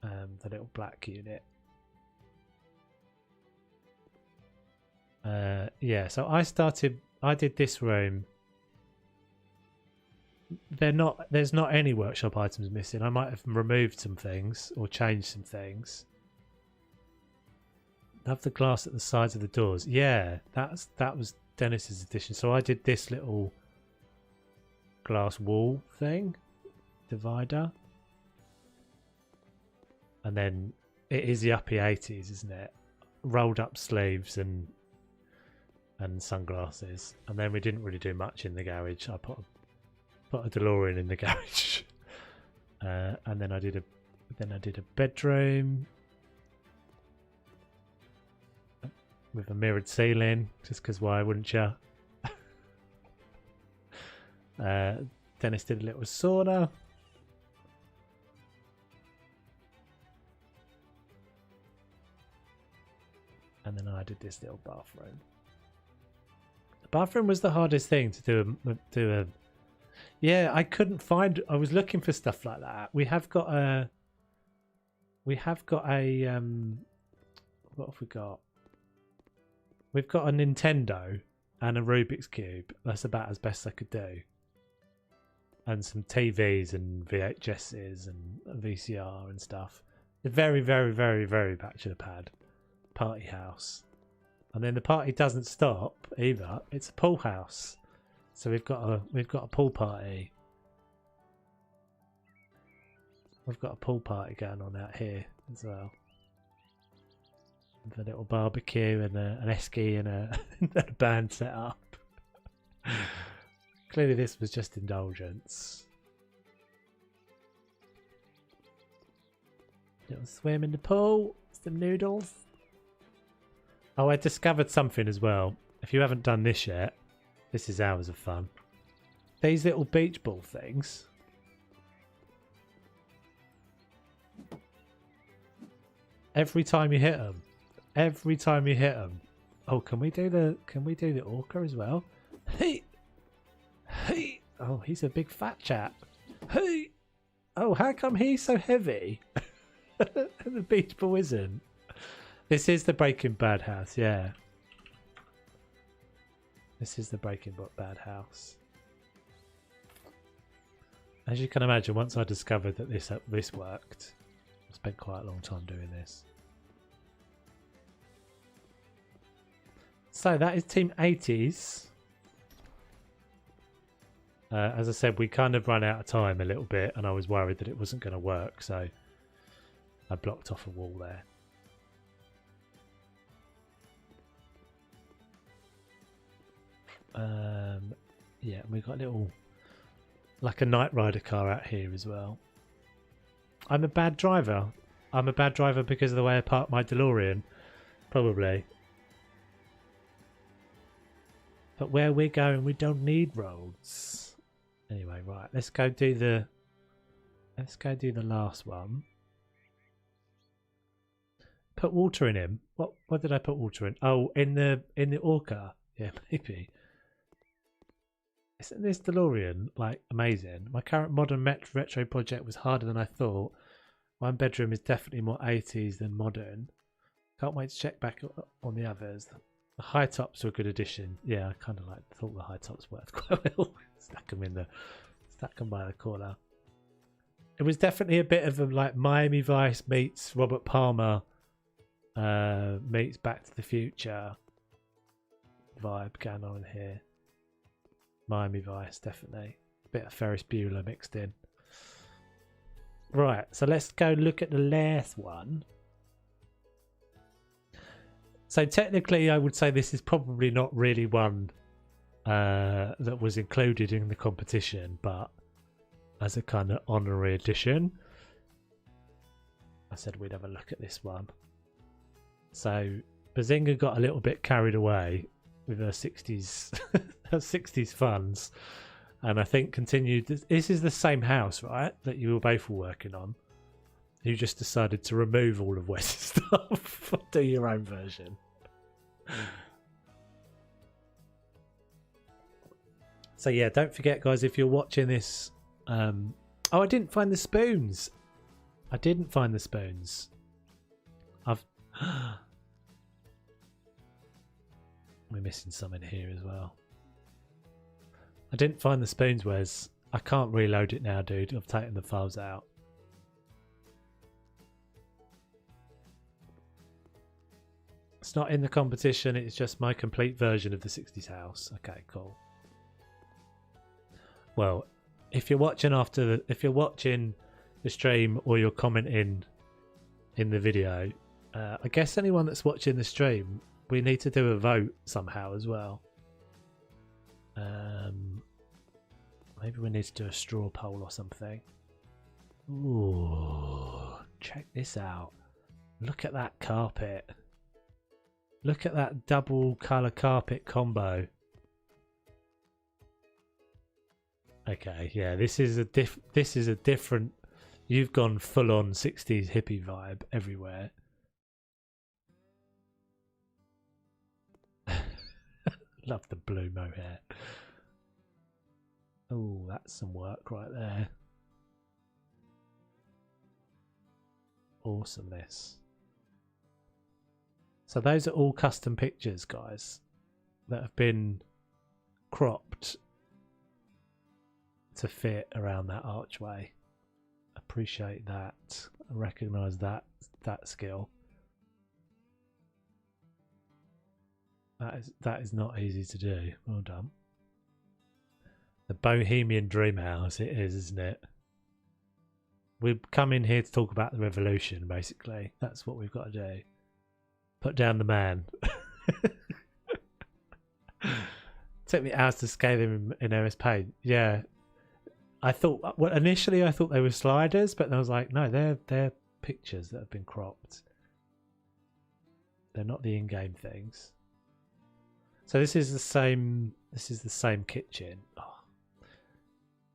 The little black unit. Yeah, so I did this room. There's not any workshop items missing. I might have removed some things or changed some things. Love the glass at the sides of the doors. Yeah, that was Dennis's addition. So I did this little glass wall thing, divider, and then it is the uppy 80s, isn't it? Rolled up sleeves and sunglasses, and then we didn't really do much in the garage. I put a DeLorean in the garage, and then I did a bedroom with a mirrored ceiling, just because why wouldn't you? Dennis did a little sauna. And then I did this little bathroom. The bathroom was the hardest thing to do a yeah, I couldn't find. I was looking for stuff like that. We have got a what have we got? We've got a Nintendo and a Rubik's Cube. That's about as best I could do. And some TVs and VHSs and VCR and stuff. A very, very, very, very bachelor pad party house. And then the party doesn't stop either. It's a pool house. So we've got a pool party. We've got a pool party going on out here as well. With a little barbecue and an esky and a band set up. Clearly this was just indulgence. Little swim in the pool, some noodles. Oh, I discovered something as well. If you haven't done this yet, this is hours of fun. These little beach ball things. Every time you hit them. Every time you hit them. Oh, can we do the orca as well? Hey! Hey! Oh, he's a big fat chap. Hey! Oh, how come he's so heavy? The beach ball isn't. This is the Breaking Bad house, yeah. This is the Breaking Bad house. As you can imagine, once I discovered that this worked, I spent quite a long time doing this. So that is Team 80s. As I said, we kind of ran out of time a little bit, and I was worried that it wasn't going to work, so I blocked off a wall there. Yeah, we got a little, like a Knight Rider car out here as well. I'm a bad driver. I'm a bad driver because of the way I parked my DeLorean, probably. But where we're going, we don't need roads. Anyway, right, let's go do the last one. Put water in him. What did I put water in? Oh, in the orca. Yeah, maybe. Isn't this DeLorean like amazing? My current modern retro project was harder than I thought. One bedroom is definitely more 80s than modern. Can't wait to check back on the others. The high tops were a good addition. Yeah, I kind of thought the high tops worked quite well. Stack them by the corner. It was definitely a bit of a like Miami Vice meets Robert Palmer meets Back to the Future vibe going on here. Miami Vice, definitely. A bit of Ferris Bueller mixed in. Right, so let's go look at the last one. So technically, I would say this is probably not really one that was included in the competition, but as a kind of honorary edition, I said we'd have a look at this one. So Bazinga got a little bit carried away with her 60s, her 60s funds, and I think continued. This is the same house, right, that you were both working on. You just decided to remove all of Wes's stuff, do your own version. So yeah, don't forget, guys, if you're watching this. Oh, I didn't find the spoons. We're missing some in here as well. I didn't find the spoons, Wes. I can't reload it now, dude. I've taken the files out. It's not in the competition. It's just my complete version of the 60s house. Okay, cool. Well, if you're watching if you're watching the stream or you're commenting in the video, I guess anyone that's watching the stream, we need to do a vote somehow as well. Maybe we need to do a straw poll or something. Ooh, check this out. Look at that carpet. Look at that double colour carpet combo. Okay, yeah, this is a different. You've gone full on 60s hippie vibe everywhere. Love the blue mohair. Oh, that's some work right there. Awesomeness. So those are all custom pictures, guys, that have been cropped to fit around that archway. Appreciate that. I recognise that skill. That is not easy to do. Well done. The Bohemian Dream House, it is, isn't it? We've come in here to talk about the revolution, basically. That's what we've got to do. Put down the man. Took me hours to scale them in MS Paint. Yeah. I thought, well, initially I thought they were sliders, but I was like, no, they're pictures that have been cropped. They're not the in-game things. So this is the same kitchen. Oh.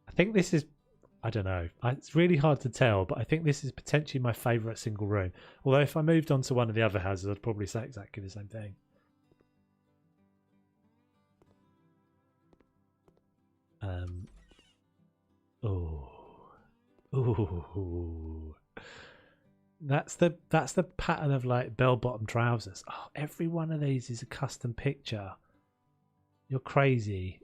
I think this is, I don't know. It's really hard to tell, but I think this is potentially my favourite single room. Although if I moved on to one of the other houses, I'd probably say exactly the same thing. Ooh. That's the pattern of like bell-bottom trousers. Oh, every one of these is a custom picture. You're crazy.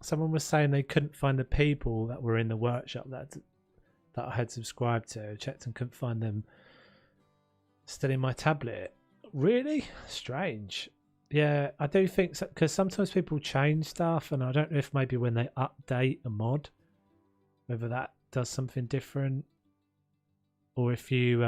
Someone was saying they couldn't find the people that were in the workshop that I had subscribed to. Checked and couldn't find them. Still in my tablet. Really? Strange. Yeah, I do think so, because sometimes people change stuff, and I don't know if maybe when they update a mod, whether that does something different, or if you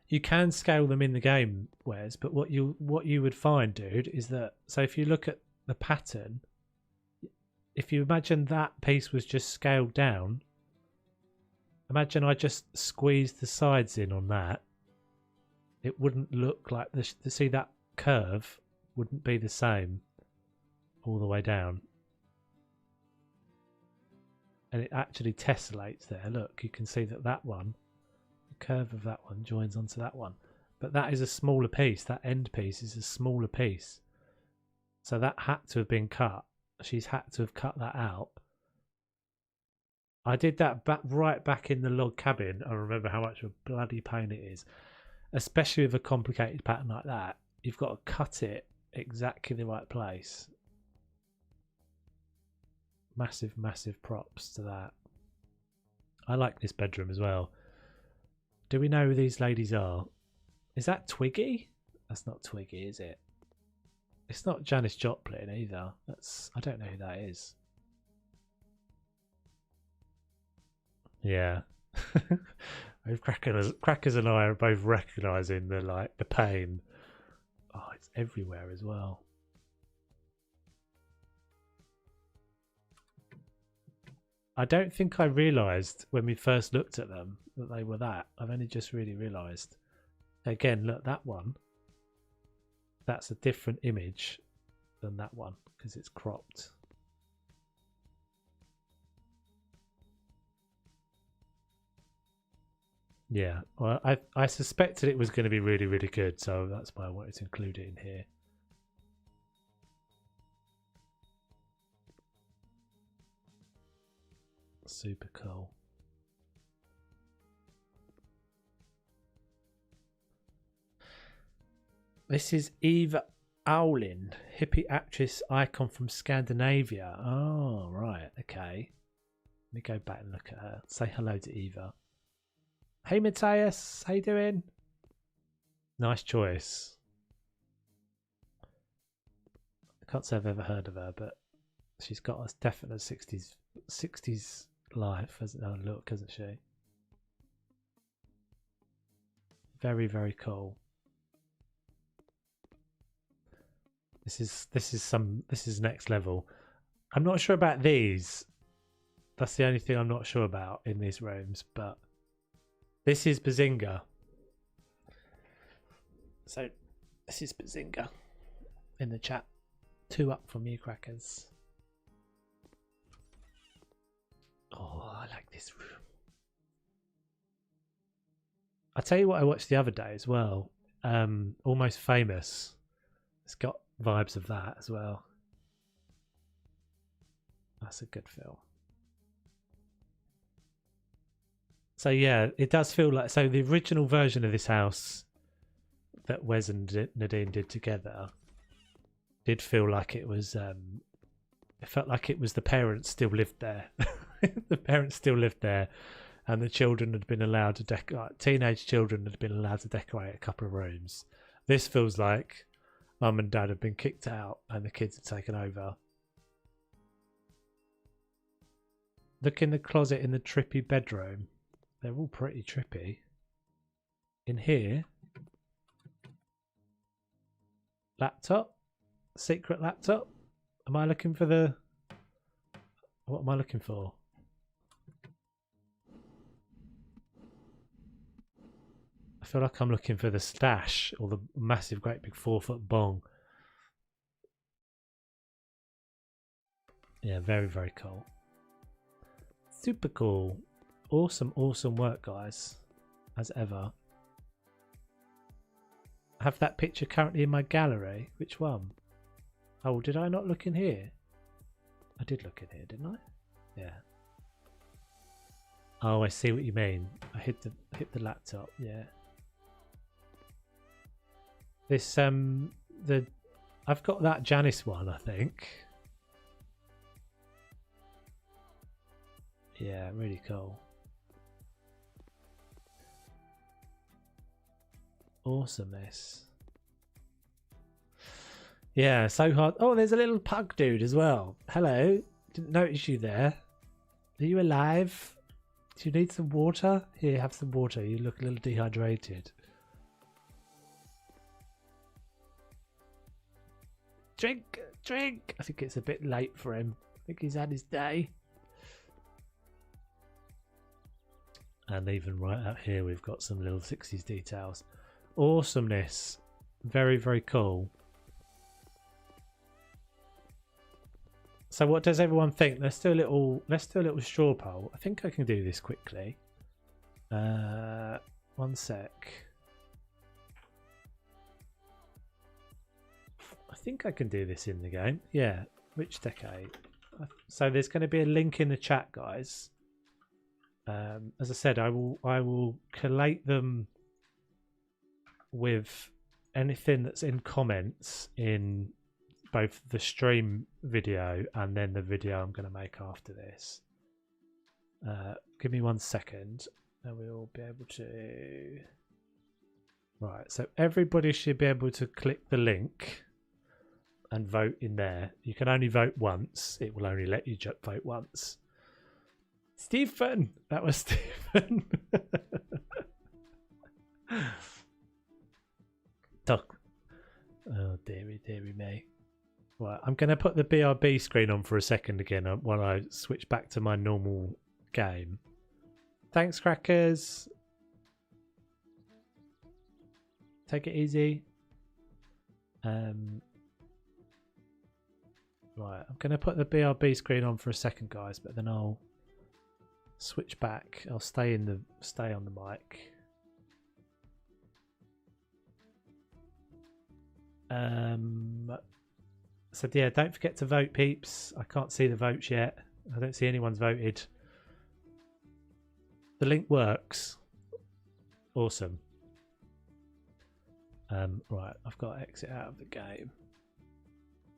you can scale them in the game, Wes. But what you would find, dude, is that so if you look at the pattern, if you imagine that piece was just scaled down, imagine I just squeezed the sides in on that. It wouldn't look like this. See, that curve wouldn't be the same all the way down. And it actually tessellates there. Look, you can see that one, the curve of that one joins onto that one. But that is a smaller piece. That end piece is a smaller piece. So that had to have been cut. She's had to have cut that out. I did that right back in the log cabin. I remember how much of a bloody pain it is. Especially with a complicated pattern like that, you've got to cut it exactly the right place. Massive, massive props to that. I like this bedroom as well. Do we know who these ladies are? Is that Twiggy? That's not Twiggy, is it? It's not Janis Joplin either. I don't know who that is. Yeah. Crackers and I are both recognising the pain. Oh, it's everywhere as well. I don't think I realised when we first looked at them that they were that. I've only just really realised. Again, look, that one. That's a different image than that one because it's cropped. Yeah, well, I suspected it was going to be really, really good, so that's why I wanted to include it in here. Super cool. This is Eva Owlin, hippie actress icon from Scandinavia. Oh, right, okay. Let me go back and look at her. Say hello to Eva. Hey Matthias, how you doing? Nice choice. I can't say I've ever heard of her, but she's got a definite 60s life, look, hasn't she? Very, very cool. This is next level. I'm not sure about these. That's the only thing I'm not sure about in these rooms, but this is Bazinga. So this is Bazinga in the chat. 2 up from you, Crackers. Oh, I like this room. I'll tell you what I watched the other day as well. Almost Famous. It's got vibes of that as well. That's a good film. So yeah, it does feel like, so the original version of this house that Wes and Nadine did together did feel like it was it felt like it was the parents still lived there. The parents still lived there, and the children had been allowed to decorate. Teenage children had been allowed to decorate a couple of rooms. This feels like Mum and Dad have been kicked out and the kids have taken over. Look in the closet in the trippy bedroom. They're all pretty trippy. In here, laptop, secret laptop. Am I looking for the? What am I looking for? I feel like I'm looking for the stash or the massive, great big 4-foot bong. Yeah, very, very cool. Super cool. Awesome, awesome work, guys. As ever. I have that picture currently in my gallery. Which one? Oh, did I not look in here? I did look in here, didn't I? Yeah. Oh, I see what you mean. I hit the laptop. Yeah. This I've got that Janice one, I think. Yeah, really cool. Awesomeness. Yeah, so hard. Oh, there's a little pug dude as well. Hello. Didn't notice you there. Are you alive? Do you need some water? Here, have some water. You look a little dehydrated. Drink, drink. I think it's a bit late for him. I think he's had his day. And even right out here, we've got some little 60s details. Awesomeness. Very, very cool. So what does everyone think? Let's do a little straw poll. I think I can do this quickly. 1 sec. I think I can do this in the game. Yeah. Which decade? So there's going to be a link in the chat, guys. As I said, I will collate them with anything that's in comments in both the stream video and then the video I'm going to make after this. Give me 1 second and we'll be able to Right, so everybody should be able to click the link and vote in there. You can only vote once. It will only let you vote once. Stephen! That was Stephen. Duck. Oh, dearie me. Right, I'm going to put the BRB screen on for a second again while I switch back to my normal game. Thanks, Crackers. Take it easy. Right, I'm going to put the BRB screen on for a second, guys, but then I'll switch back. I'll stay on the mic. So yeah, don't forget to vote, peeps. I can't see the votes yet. I don't see anyone's voted. The link works. Awesome. Right, I've got to exit out of the game.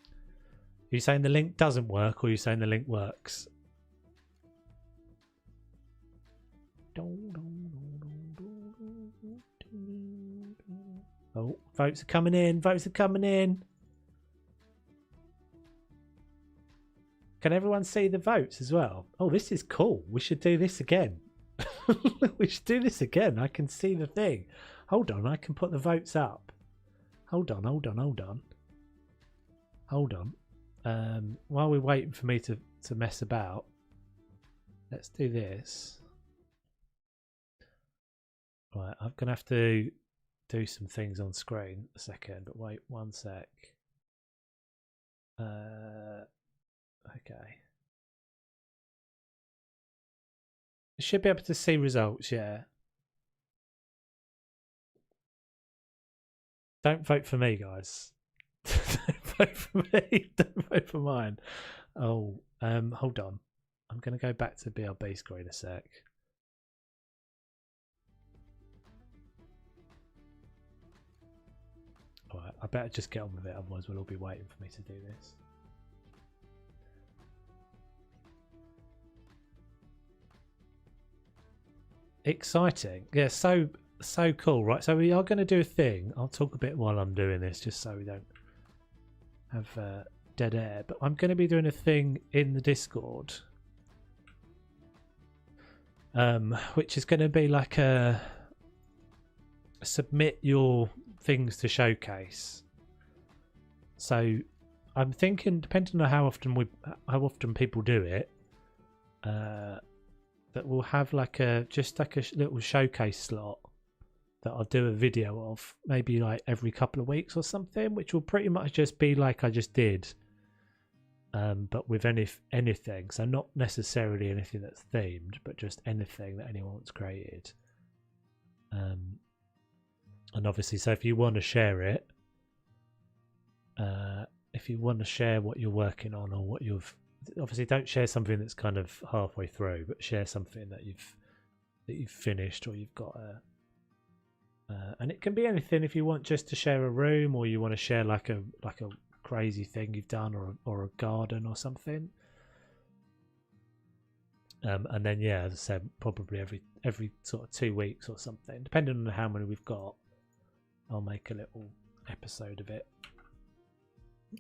Are you saying the link doesn't work, or are you saying the link works? Oh, votes are coming in. Votes are coming in. Can everyone see the votes as well? Oh, this is cool. We should do this again. We should do this again. I can see the thing. Hold on, I can put the votes up. Hold on. While we're waiting for me to mess about, let's do this. Right, I'm going to have to do some things on screen a second, but wait one sec. Okay. You should be able to see results, yeah. Don't vote for me, guys. Don't vote for me. Don't vote for mine. Oh, hold on. I'm going to go back to BRB screen a sec. Alright, I better just get on with it, otherwise we'll all be waiting for me to do this. Exciting. Yeah, so cool, right? So we are going to do a thing. I'll talk a bit while I'm doing this, just so we don't have dead air. But I'm going to be doing a thing in the Discord, which is going to be like a submit your things to showcase. So I'm thinking, depending on how often people do it, that we'll have like just a little showcase slot that I'll do a video of, maybe like every couple of weeks or something, which will pretty much just be like I just did, but with anything. So not necessarily anything that's themed, but just anything that anyone's created. And obviously, so if you want to share it, if you want to share what you're working on or what you've, obviously don't share something that's kind of halfway through, but share something that you've finished or you've got and it can be anything. If you want just to share a room, or you want to share like a crazy thing you've done, or a garden or something, and then yeah, as I said, probably every sort of 2 weeks or something, depending on how many we've got, I'll make a little episode of it,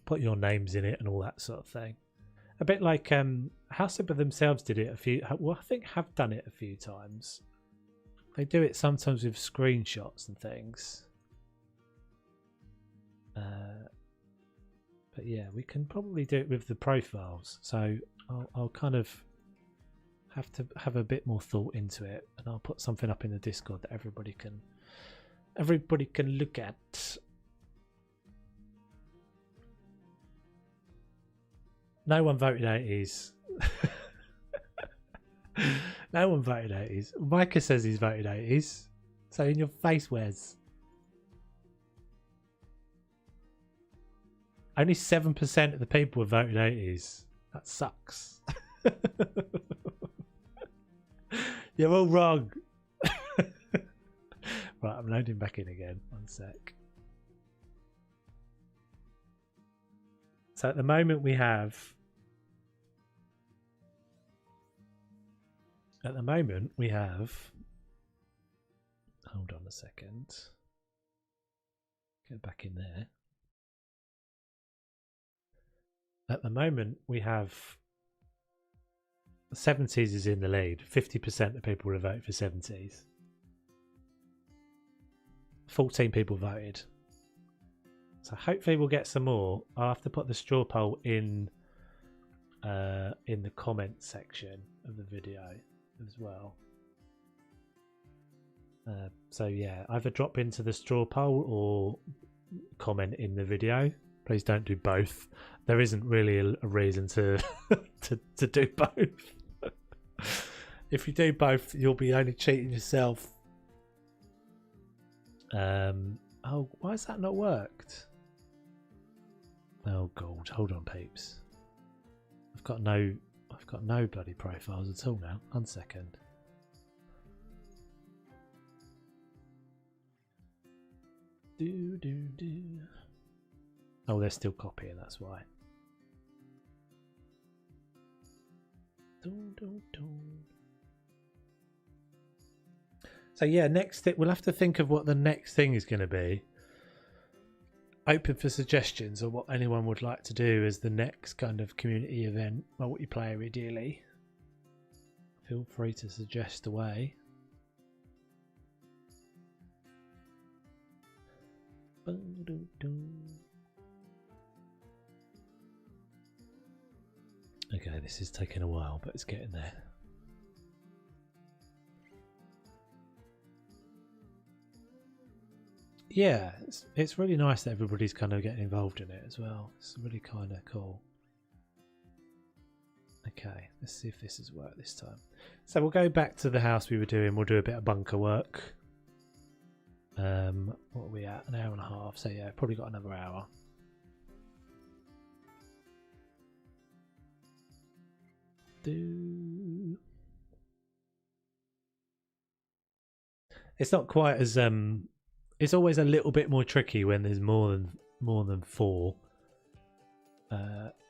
put your names in it and all that sort of thing. A bit like House Super themselves did it I think have done it a few times. They do it sometimes with screenshots and things. But yeah, we can probably do it with the profiles. So I'll kind of have to have a bit more thought into it, and I'll put something up in the Discord that everybody can look at. No one voted 80s. No one voted 80s. Micah says he's voted 80s. So in your face, Wes. Only 7% of the people have voted 80s. That sucks. You're all wrong. Right, I'm loading back in again. One sec. So at the moment we have... Hold on a second. Get back in there. At the moment, we have 70s is in the lead. 50% of people will vote for 70s. 14 people voted. So hopefully we'll get some more. I'll have to put the straw poll in the comment section of the video as well. So yeah, either drop into the straw poll or comment in the video. Please don't do both. There isn't really a reason to to do both. If you do both, you'll be only cheating yourself. Oh, why has that not worked? Oh god, hold on, peeps. I've got no bloody profiles at all now. 1 second. Do. Oh, they're still copying. That's why. So yeah, we'll have to think of what the next thing is going to be. Open for suggestions or what anyone would like to do as the next kind of community event or what you play ideally. Feel free to suggest away. Okay, this is taking a while, but it's getting there. Yeah, it's really nice that everybody's kind of getting involved in it as well. It's really kind of cool. Okay, let's see if this has worked this time. So we'll go back to the house we were doing. We'll do a bit of bunker work. What are we at? An hour and a half. So yeah, probably got another hour. It's not quite as it's always a little bit more tricky when there's more than 4,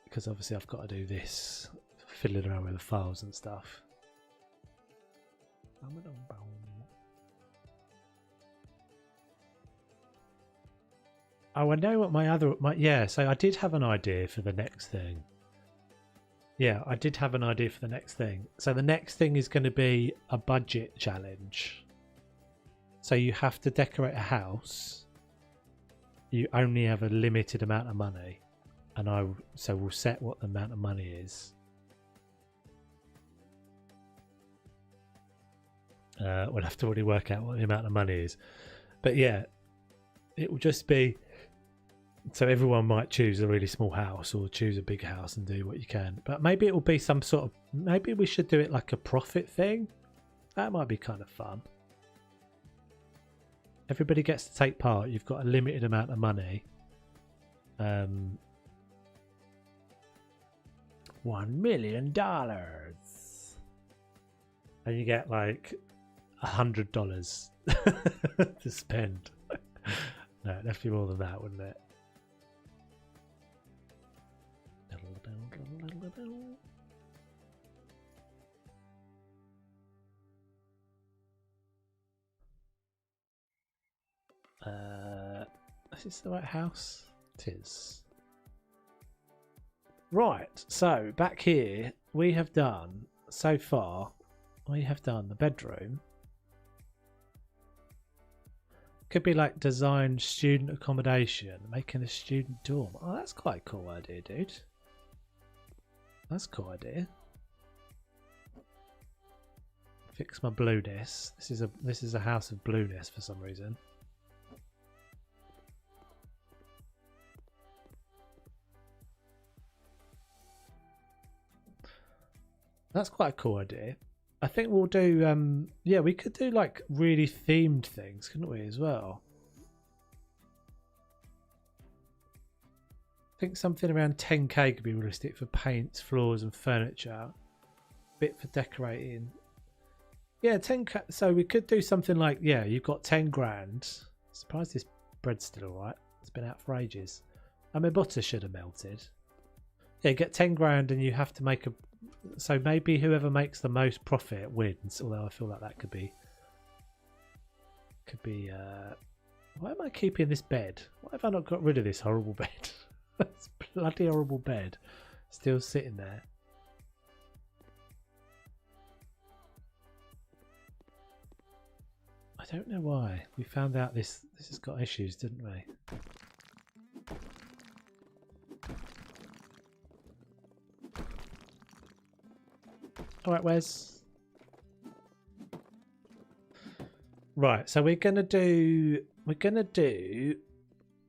because obviously I've got to do this, fiddling around with the files and stuff. Oh, I know what yeah. So I did have an idea for the next thing. Yeah, I did have an idea for the next thing. So the next thing is going to be a budget challenge. So you have to decorate a house. You only have a limited amount of money, and so we'll set what the amount of money is. We'll have to really work out what the amount of money is, but yeah, it will just be. So everyone might choose a really small house or choose a big house and do what you can. But maybe it will be some sort of. Maybe we should do it like a profit thing. That might be kind of fun. Everybody gets to take part. You've got a limited amount of money. $1 million. And you get like $100 to spend. No, it'd have to be more than that, wouldn't it? Is this the right house? It is. Right, so back here we have done so far. We have done the bedroom. Could be like design student accommodation, making a student dorm. Oh, that's quite a cool idea, dude. That's a cool idea. Fix my blueness. This is a house of blueness for some reason. That's quite a cool idea. I think we'll do yeah, we could do like really themed things, couldn't we, as well? I think something around 10k could be realistic for paints, floors and furniture. Bit for decorating. Yeah, 10k. So we could do something like, yeah, you've got 10 grand. Surprised this bread's still alright. It's been out for ages. And my butter should have melted. Yeah, you get 10 grand and you have to make a. So maybe whoever makes the most profit wins. Although I feel like that could be Why am I keeping this bed? Why have I not got rid of this horrible bed? This bloody horrible bed still sitting there. I don't know why. We found out this has got issues, didn't we? Alright, Wes. Right, so we're gonna do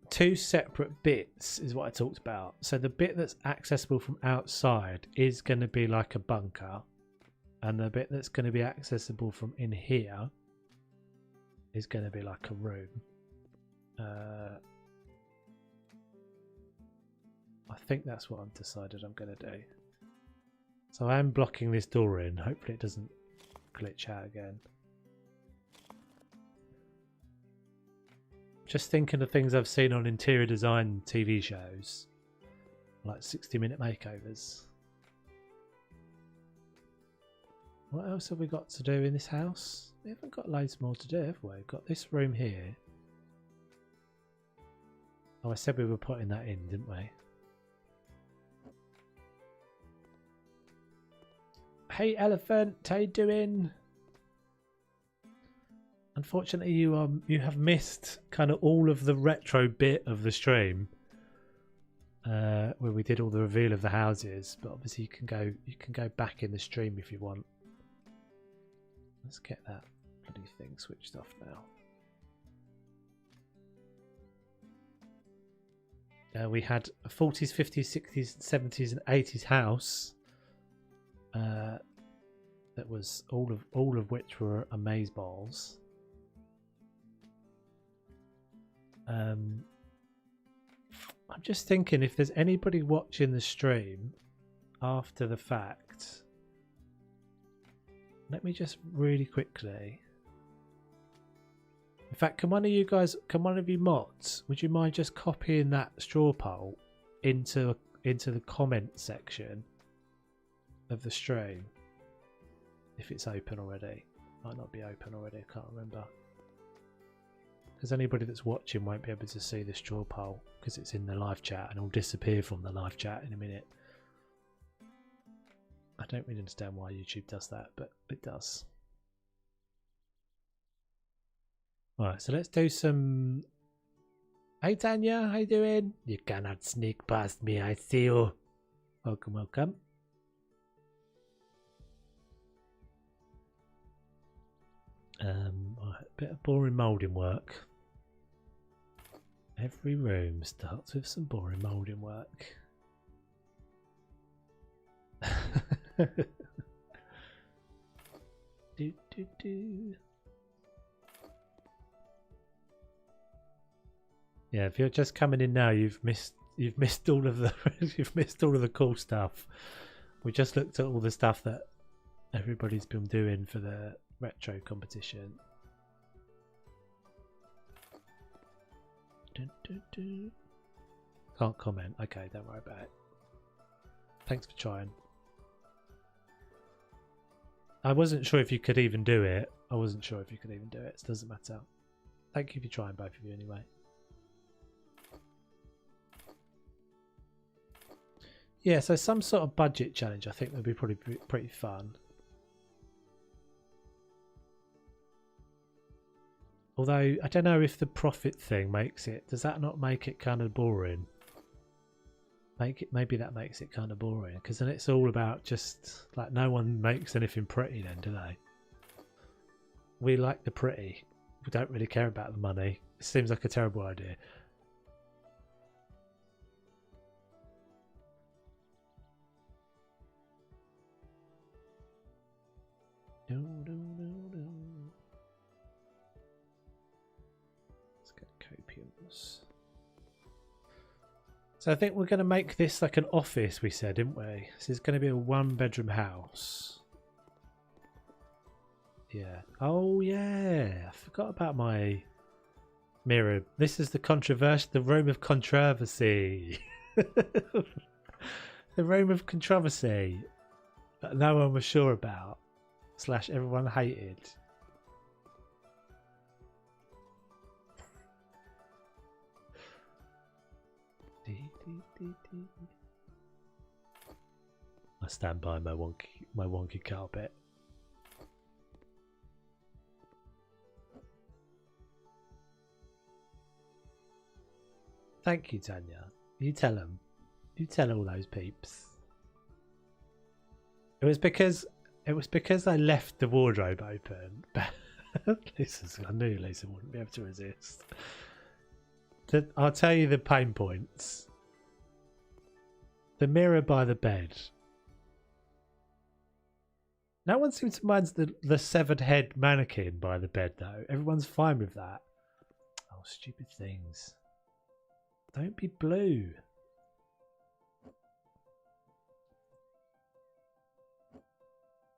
two separate bits is what I talked about. So the bit that's accessible from outside is gonna be like a bunker, and the bit that's gonna be accessible from in here is gonna be like a room. I think that's what I've decided I'm gonna do. So I am blocking this door in. Hopefully it doesn't glitch out again. Just thinking of things I've seen on interior design TV shows, like 60-minute makeovers. What else have we got to do in this house? We haven't got loads more to do, have we? We've got this room here. Oh, I said we were putting that in, didn't we? Hey Elephant, how you doing? Unfortunately, you have missed kind of all of the retro bit of the stream, where we did all the reveal of the houses. But obviously, you can go back in the stream if you want. Let's get that bloody thing switched off now. We had a 40s, 50s, 60s, 70s, and 80s house. That was all of which were amazeballs. I'm just thinking if there's anybody watching the stream after the fact. Let me just really quickly. In fact, can one of you mods, would you mind just copying that straw poll into the comment section of the stream? If it's open already. Might not be open already, I can't remember. Because anybody that's watching won't be able to see the straw poll because it's in the live chat and it'll disappear from the live chat in a minute. I don't really understand why YouTube does that, but it does. Alright, so let's do some... Hey Tanya, how you doing? You cannot sneak past me, I see you. Welcome, welcome. Right, a bit of boring moulding work. Every room starts with some boring moulding work. do, do, do. Yeah, if you're just coming in now, you've missed all of the you've missed all of the cool stuff. We just looked at all the stuff that everybody's been doing for the retro competition. Dun, dun, dun. Can't comment. Okay, don't worry about it. Thanks for trying. I wasn't sure if you could even do it. So it doesn't matter. Thank you for trying, both of you, anyway. Yeah, so some sort of budget challenge I think would be probably pretty fun. Although, I don't know if the profit thing makes it... Does that not make it kind of boring? Maybe that makes it kind of boring. Because then it's all about just... Like, no one makes anything pretty then, do they? We like the pretty. We don't really care about the money. It seems like a terrible idea. No. Let's get copiums. So I think we're going to make this like an office, we said, didn't we? This is going to be a 1-bedroom house. Yeah. Oh, yeah. I forgot about my mirror. This is the room of controversy. The room of controversy that no one was sure about. / everyone hated. I stand by my wonky carpet. Thank you, Tanya. You tell them. You tell all those peeps. It was because I left the wardrobe open. I knew Lisa wouldn't be able to resist. I'll tell you the pain points. The mirror by the bed. No one seems to mind the severed head mannequin by the bed, though. Everyone's fine with that. Oh, stupid things. Don't be blue.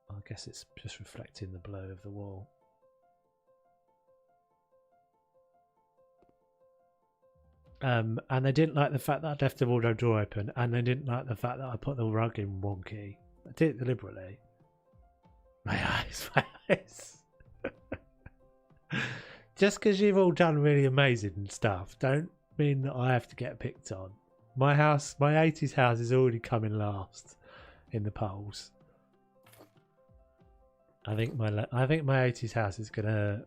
I guess it's just reflecting the blue of the wall. And they didn't like the fact that I left the wardrobe door open, and they didn't like the fact that I put the rug in wonky. I did it deliberately. My eyes. Just because you've all done really amazing stuff, don't mean that I have to get picked on. My 80s house is already coming last in the polls. I think my 80s house is gonna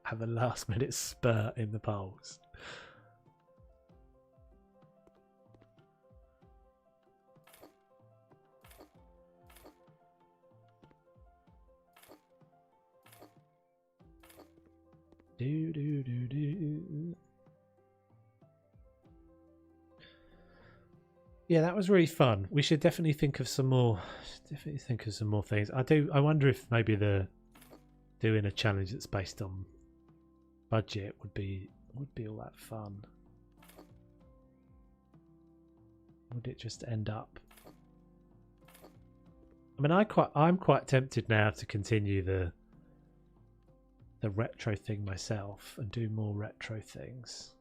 have a last minute spurt in the polls. Yeah, that was really fun. We should definitely think of some more. Things. I wonder if maybe doing a challenge that's based on budget would be all that fun. Would it just end up? I mean, I'm quite tempted now to continue the retro thing myself and do more retro things.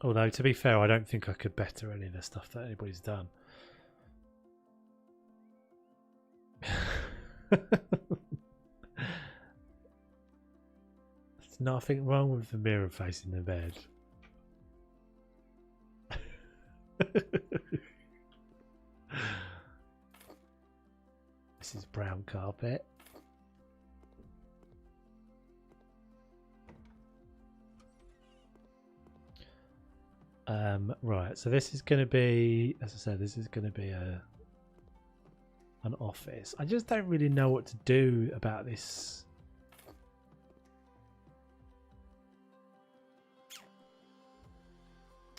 Although, to be fair, I don't think I could better any of the stuff that anybody's done. There's nothing wrong with the mirror facing the bed. This is brown carpet. Right, so this is going to be, as I said, this is going to be an office. I just don't really know what to do about this.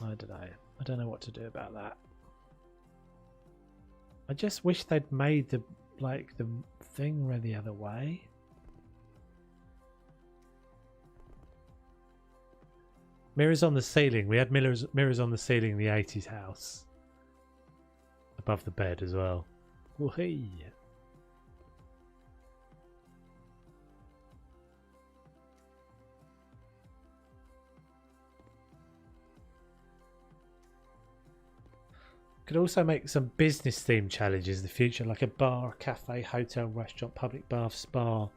I don't know. I don't know what to do about that. I just wish they'd made the thing run the other way. Mirrors on the ceiling. We had mirrors on the ceiling in the 80s house. Above the bed as well. Whee! Could also make some business themed challenges in the future, like a bar, cafe, hotel, restaurant, public bath, spa.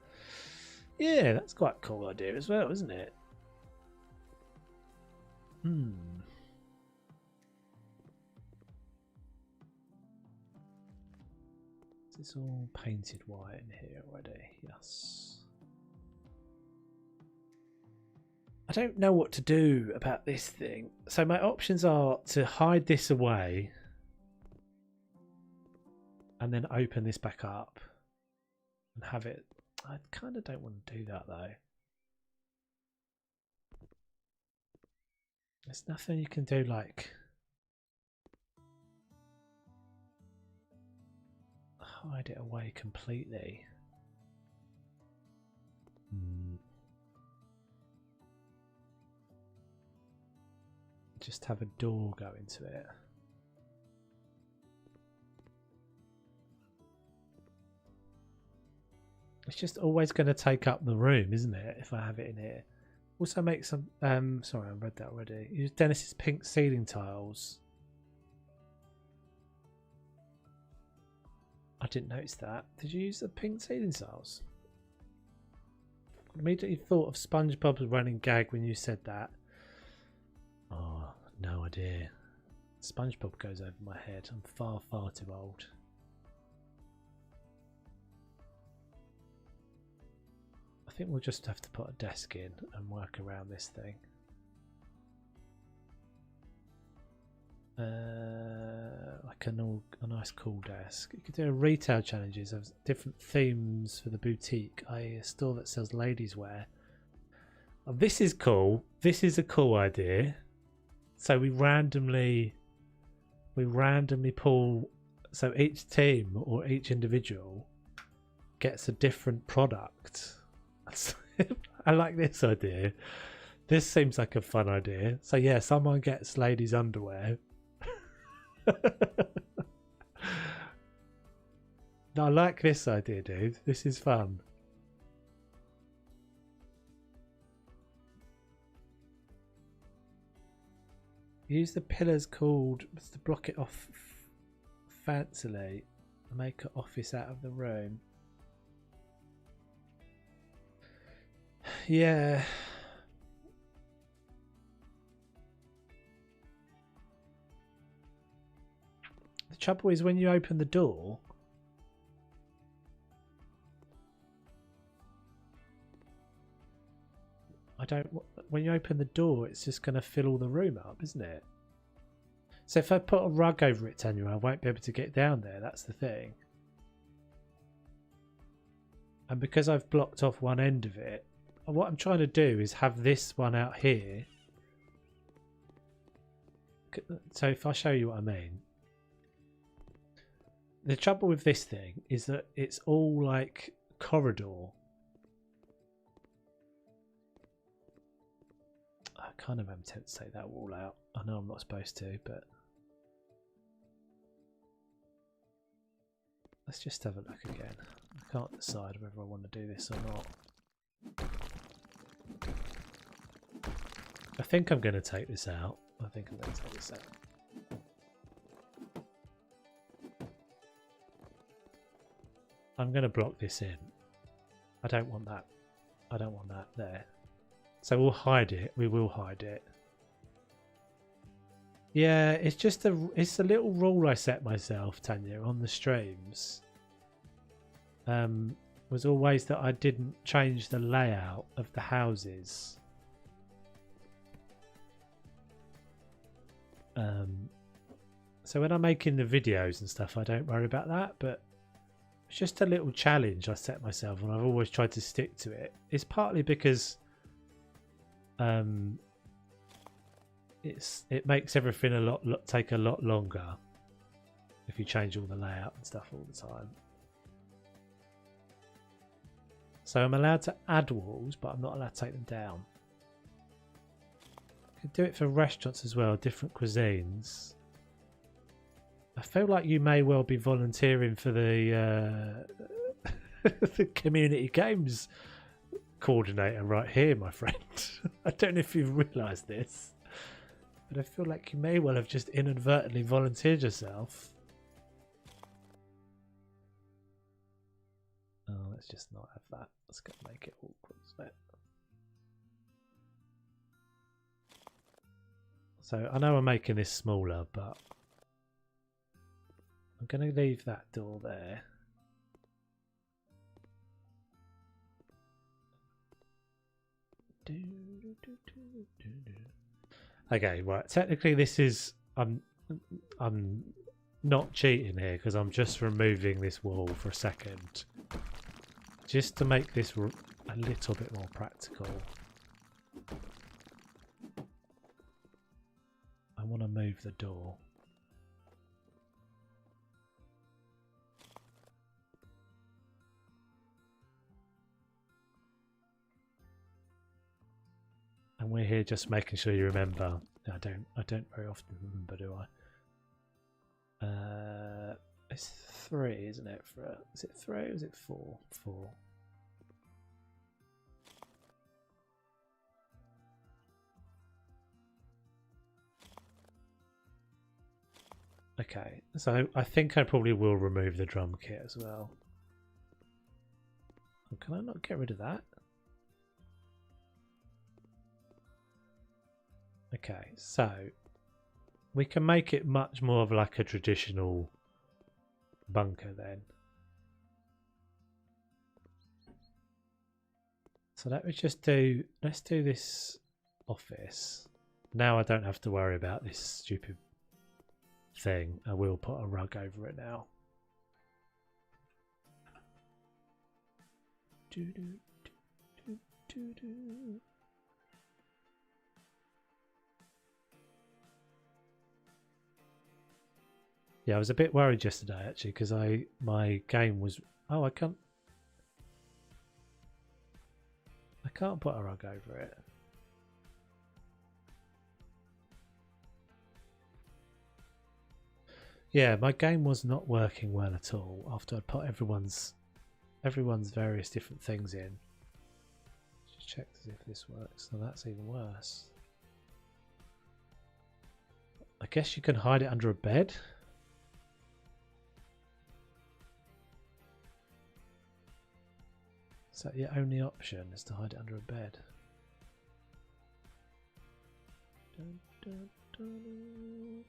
Yeah, that's quite a cool idea as well, isn't it? It's all painted white in here already. Yes. I don't know what to do about this thing. So my options are to hide this away and then open this back up and have it. I kind of don't want to do that though. There's nothing you can do like hide it away completely. Just have a door go into it. It's just always going to take up the room, isn't it, if I have it in here? Also make some, sorry, I read that already. Use Dennis's pink ceiling tiles. I didn't notice that. Did you use the pink ceiling tiles? I immediately thought of SpongeBob's running gag when you said that. Oh, no idea. SpongeBob goes over my head. I'm far, far too old. I think we'll just have to put a desk in and work around this thing. Like a nice cool desk. You could do a retail challenges of different themes for the boutique, i.e. a store that sells ladies wear. Oh, this is cool. This is a cool idea. So we randomly pull, so each team or each individual gets a different product. I like this idea. This seems like a fun idea. So yeah, someone gets ladies underwear. No, I like this idea, dude. This is fun. Use the pillars called to block it off fancily. Make an office out of the room. Yeah. The trouble is when you open the door, when you open the door, it's just going to fill all the room up, isn't it? So if I put a rug over it, Tanya, I won't be able to get down there. That's the thing. And because I've blocked off one end of it, what I'm trying to do is have this one out here. So if I show you what I mean. The trouble with this thing is that it's all like corridor. I kind of am tempted to take that wall out. I know I'm not supposed to, but let's just have a look again. I can't decide whether I want to do this or not. I think I'm going to take this out. I think I'm going to take this out. I'm going to block this in. I don't want that. I don't want that there. So we'll hide it. We will hide it. Yeah, it's just a little rule I set myself, Tanya, on the streams. Was always that I didn't change the layout of the houses. So when I'm making the videos and stuff, I don't worry about that, but it's just a little challenge I set myself, and I've always tried to stick to it. It's partly because it makes everything take a lot longer if you change all the layout and stuff all the time. So I'm allowed to add walls, but I'm not allowed to take them down. You could do it for restaurants as well, different cuisines. I feel like you may well be volunteering for the the community games coordinator right here, my friend. I don't know if you've realised this, but I feel like you may well have just inadvertently volunteered yourself. Oh, let's just not have that. Let's go make it awkward, isn't it? So I know I'm making this smaller, but I'm going to leave that door there. Okay, right. Technically, this is I'm not cheating here because I'm just removing this wall for a second, just to make this a little bit more practical. I want to move the door. And we're here just making sure you remember. I don't very often remember, do I? It's 3, isn't it? Is it 3 or is it 4? 4. Okay, so I think I probably will remove the drum kit as well. Oh, can I not get rid of that? Okay, so we can make it much more of like a traditional bunker then. So let's do this office. Now I don't have to worry about this stupid thing. I will put a rug over it now. Yeah, I was a bit worried yesterday actually because my game was I can't put a rug over it. Yeah, my game was not working well at all after I put everyone's various different things in. Just check to see if this works. So that's even worse. I guess you can hide it under a bed. Is that your only option, is to hide it under a bed? Dun, dun, dun.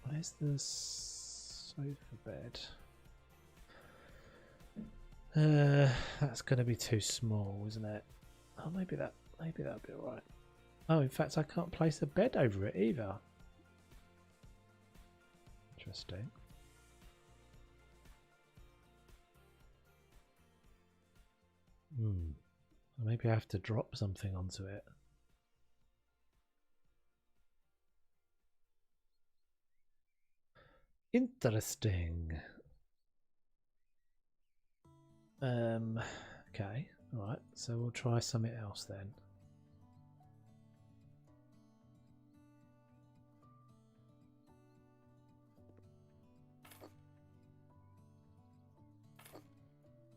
Where's the sofa bed? That's going to be too small, isn't it? Oh, maybe that'll be alright. Oh, in fact, I can't place a bed over it either. Interesting. Maybe I have to drop something onto it. Interesting. Okay, alright, so we'll try something else then.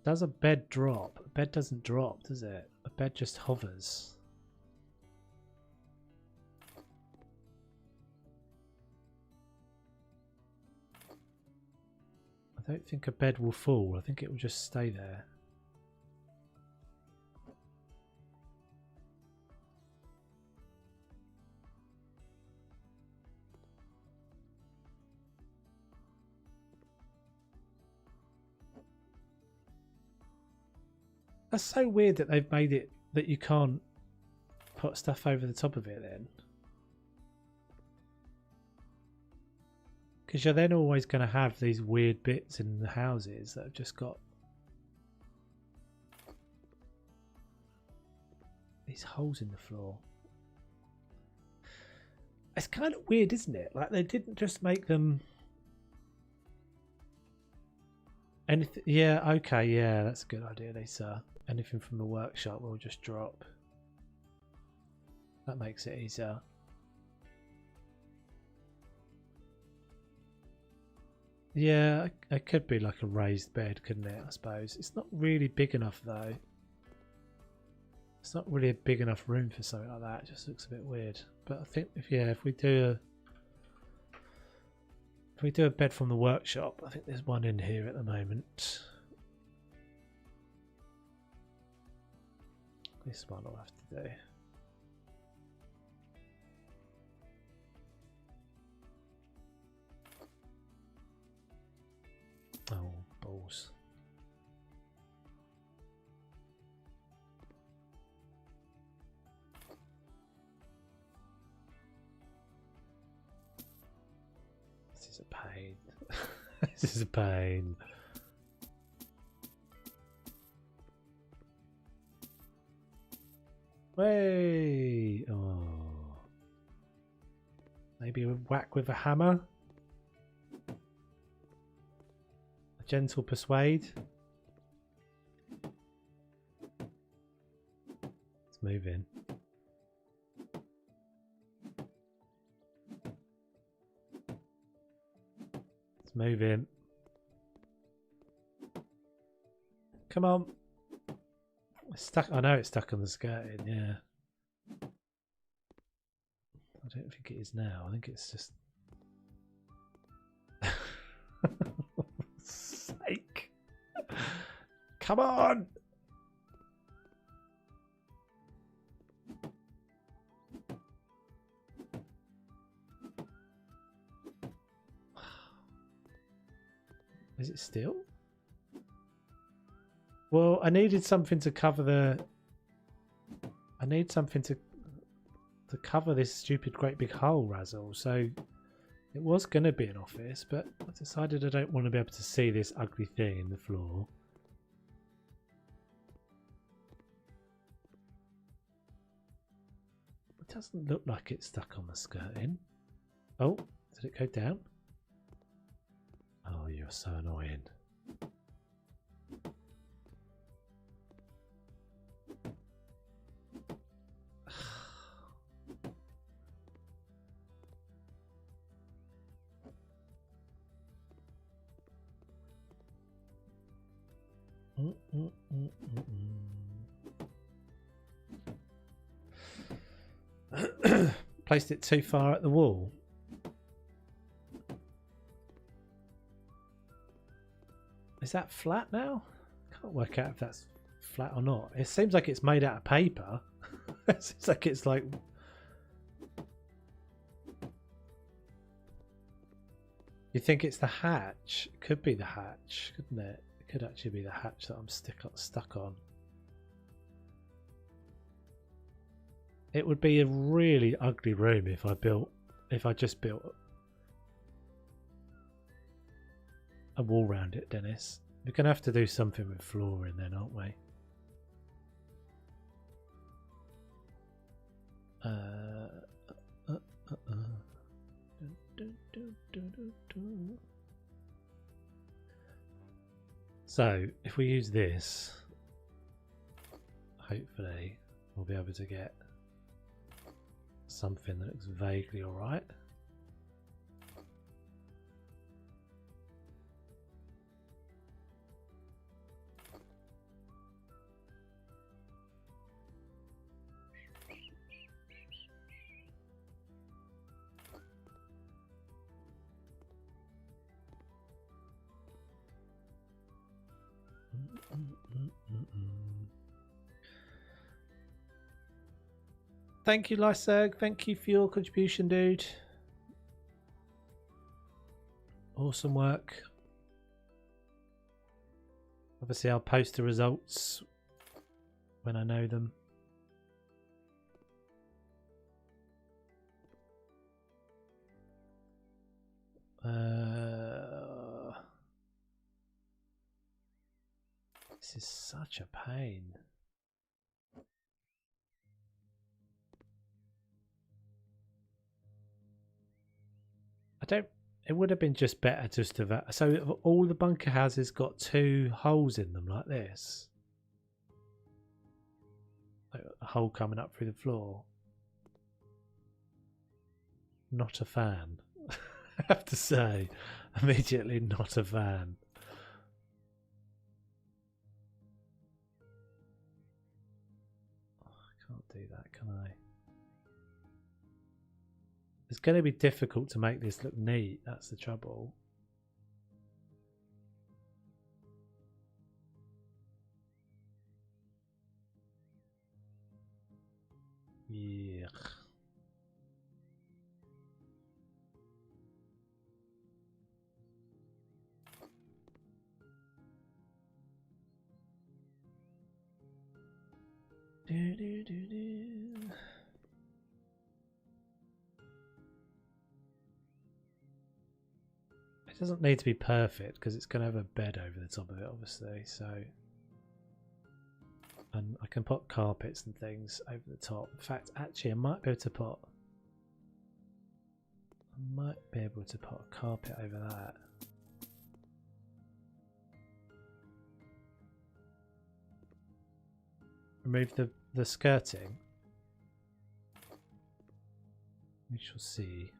Does a bed drop? A bed doesn't drop, does it? A bed just hovers. I don't think a bed will fall. I think it will just stay there. That's so weird that they've made it that you can't put stuff over the top of it then. Because you're then always going to have these weird bits in the houses that have just got these holes in the floor. It's kind of weird, isn't it? Like they didn't just make them anything. Yeah, okay, yeah, that's a good idea, Lisa. Anything from the workshop will just drop. That makes it easier. Yeah, it could be like a raised bed, couldn't it? I suppose it's not really big enough though. It's not really a big enough room for something like that. It just looks a bit weird. But I think if we do a bed from the workshop, I think there's one in here at the moment. This one I'll have to do. Oh, balls. This is a pain. This is a pain. Way! Oh. Maybe a whack with a hammer? A gentle persuade? It's moving. It's moving. Come on. It's stuck. I know it's stuck on the skirting, yeah. I don't think it is now. I think it's just Come on! Is it still? Well, I needed something to cover the... I need something to cover this stupid great big hole, Razzle. So it was going to be an office, but I decided I don't want to be able to see this ugly thing in the floor. It doesn't look like it's stuck on the skirting. Oh, did it go down? Oh, you're so annoying. Placed it too far at the wall. Is that flat now? Can't work out if that's flat or not. It seems like it's made out of paper. It seems like it's like... You think it's the hatch? It could be the hatch, couldn't it? It could actually be the hatch that I'm stuck on. It would be a really ugly room if I just built a wall around it, Dennis. We're going to have to do something with flooring then, aren't we? So, if we use this, hopefully we'll be able to get something that looks vaguely alright. Thank you, Lyserg. Thank you for your contribution, dude. Awesome work. Obviously, I'll post the results when I know them. This is such a pain. It would have been just better just to that. So all the bunker houses got 2 holes in them like this. Like a hole coming up through the floor. Not a fan. I have to say, immediately not a fan. Oh, I can't do that, can I? It's going to be difficult to make this look neat. That's the trouble. Yeah. It doesn't need to be perfect because it's going to have a bed over the top of it, obviously. So, and I can put carpets and things over the top. In fact, actually, I might be able to put a carpet over that. Remove the skirting. We shall see.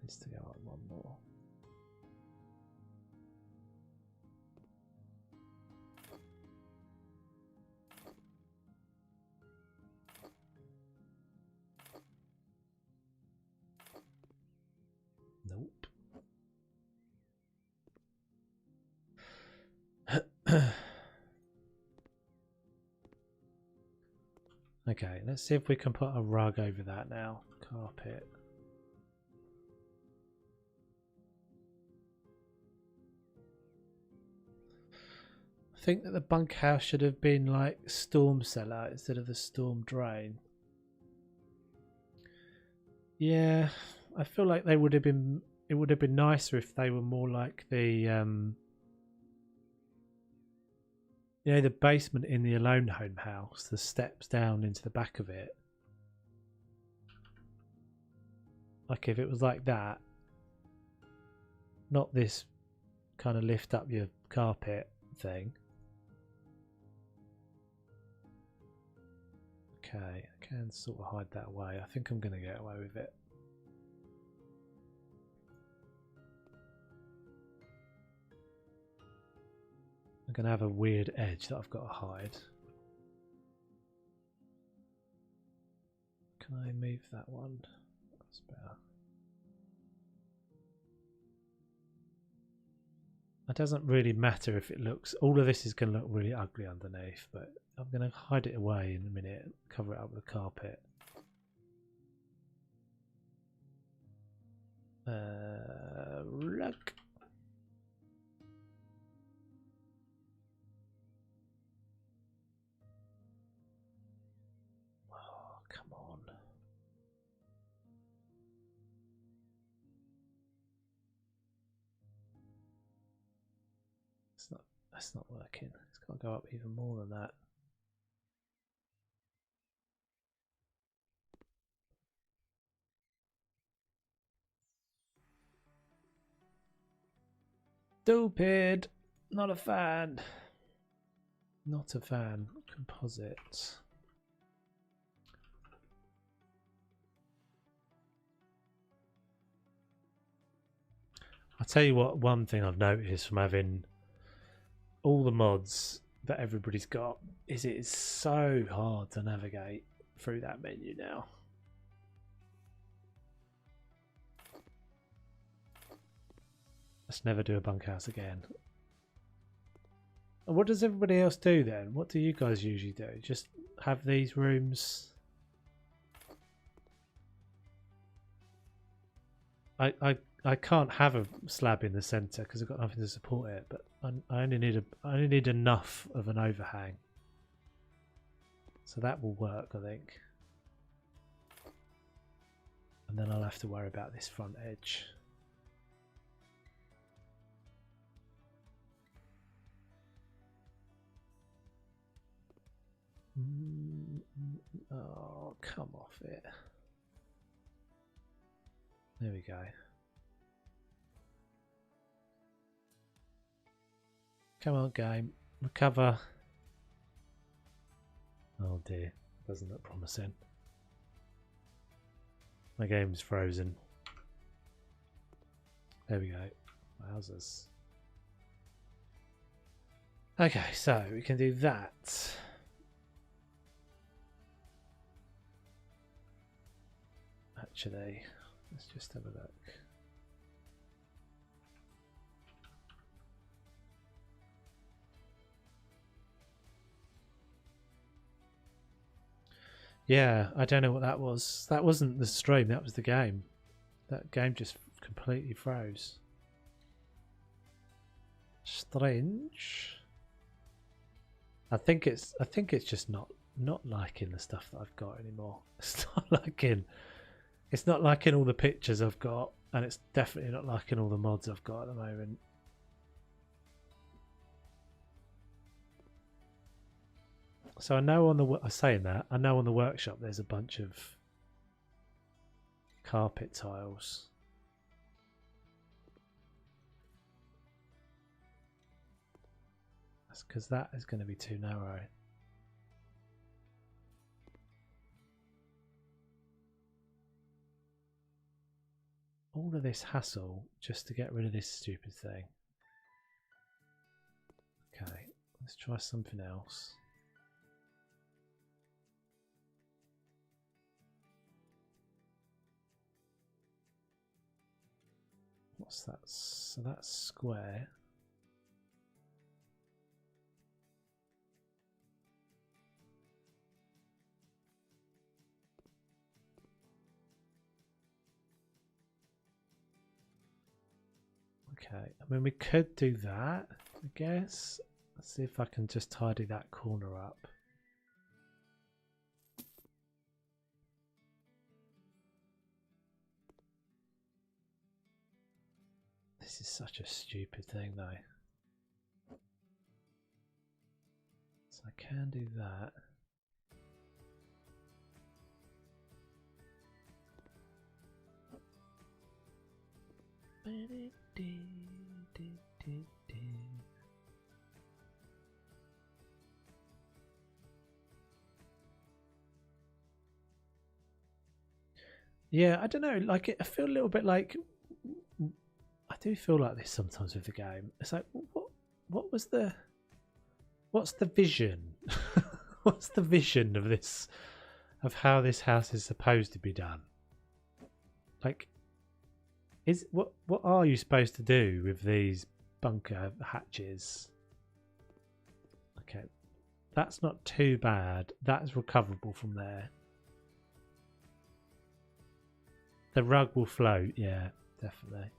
Needs to go up one more. Nope. Okay, let's see if we can put a rug over that now. Carpet. I think that the bunkhouse should have been like storm cellar instead of the storm drain. Yeah, I feel like they would have been. It would have been nicer if they were more like the, the basement in the Alone Home house, the steps down into the back of it. Like if it was like that, not this kind of lift up your carpet thing. Okay, I can sort of hide that away. I think I'm going to get away with it. I'm going to have a weird edge that I've got to hide. Can I move that one? That's better. It doesn't really matter if it looks... All of this is going to look really ugly underneath, but I'm going to hide it away in a minute, cover it up with a carpet. Look. Oh, come on. That's not working. It's got to go up even more than that. Stupid. Not a fan. Not a fan. Composite. I'll tell you what, one thing I've noticed from having all the mods that everybody's got is it is so hard to navigate through that menu now. Let's never do a bunkhouse again. And what does everybody else do then? What do you guys usually do? Just have these rooms? I can't have a slab in the centre because I've got nothing to support it, but I only need enough of an overhang. So that will work, I think. And then I'll have to worry about this front edge. Oh, come off it. There we go. Come on, game. Recover. Oh dear. Doesn't look promising. My game's frozen. There we go. Wowzers. Okay, so we can do that. Actually, let's just have a look. Yeah, I don't know what that was. That wasn't the stream, that was the game. That game just completely froze. Strange. I think it's just not liking the stuff that I've got anymore. It's not liking all the pictures I've got, and it's definitely not liking all the mods I've got at the moment. So I know on the I know on the workshop there's a bunch of carpet tiles. That's because that is going to be too narrow. All of this hassle just to get rid of this stupid thing. Okay, let's try something else. What's that? So that's square. Okay, I mean we could do that, I guess. Let's see if I can just tidy that corner up. This is such a stupid thing though. So I can do that. Yeah, I don't know. Like, I feel a little bit like I do feel like this sometimes with the game. It's like, what was what's the vision? What's the vision of this, of how this house is supposed to be done? Like, what are you supposed to do with these bunker hatches? Okay, that's not too bad. That's recoverable from there. The rug will float, yeah, definitely.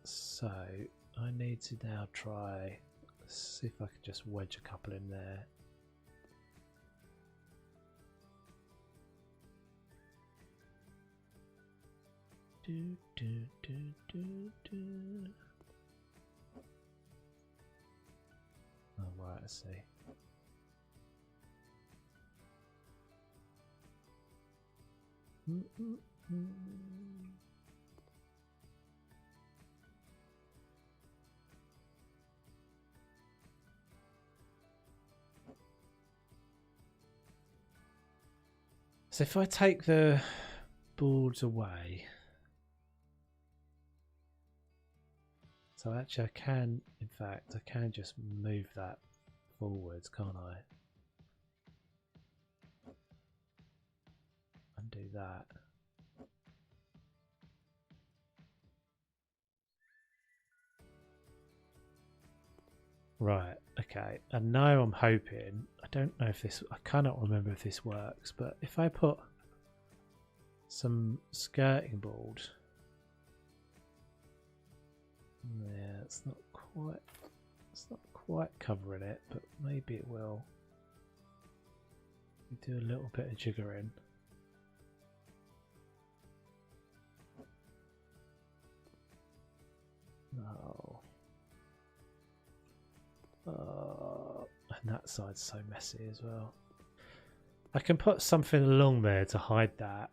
So I need to now try, see if I can just wedge a couple in there. Oh right, I see. So if I take the boards away, so actually I can, in fact, I can just move that forwards, can't I? Undo that. Right, okay. And now I'm hoping, I don't know if this, I cannot remember if this works, but if I put some skirting board, yeah, it's not quite covering it, but maybe it will. We do a little bit of jiggering. No. And that side's so messy as well. I can put something along there to hide that.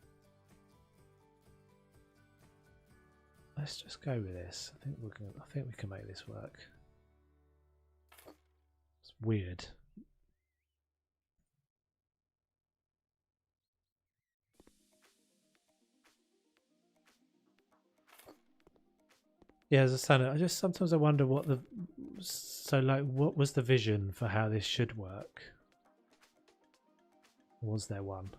Let's just go with this. I think we can make this work. It's weird. Yeah, as I said, I just sometimes I wonder what what was the vision for how this should work? Was there one?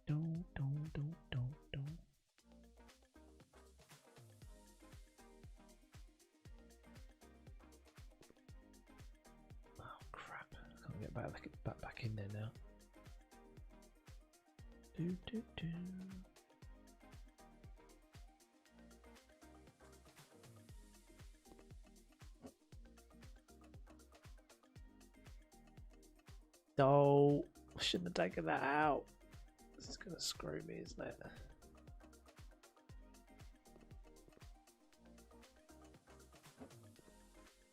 Don't. Oh crap! I can't get back in there now. Do. Oh, I shouldn't have taken that out. This is going to screw me, isn't it?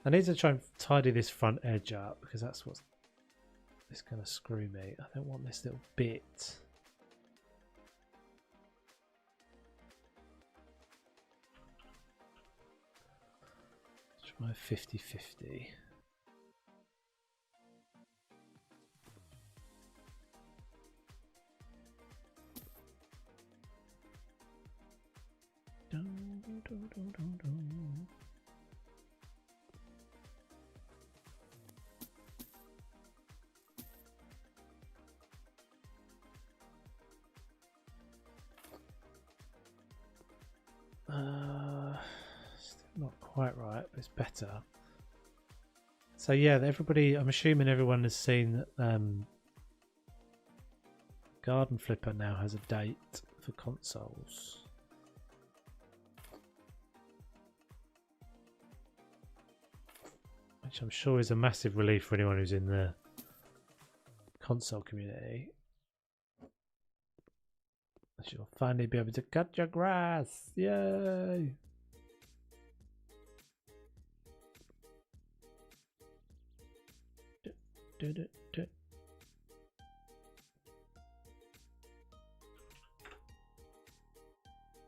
I need to try and tidy this front edge up because that's what's going to screw me. I don't want this little bit. Try 50-50. not quite right, but it's better. So yeah, everybody, I'm assuming everyone has seen Garden Flipper now has a date for consoles. Which I'm sure is a massive relief for anyone who's in the console community. You'll finally be able to cut your grass. Yay!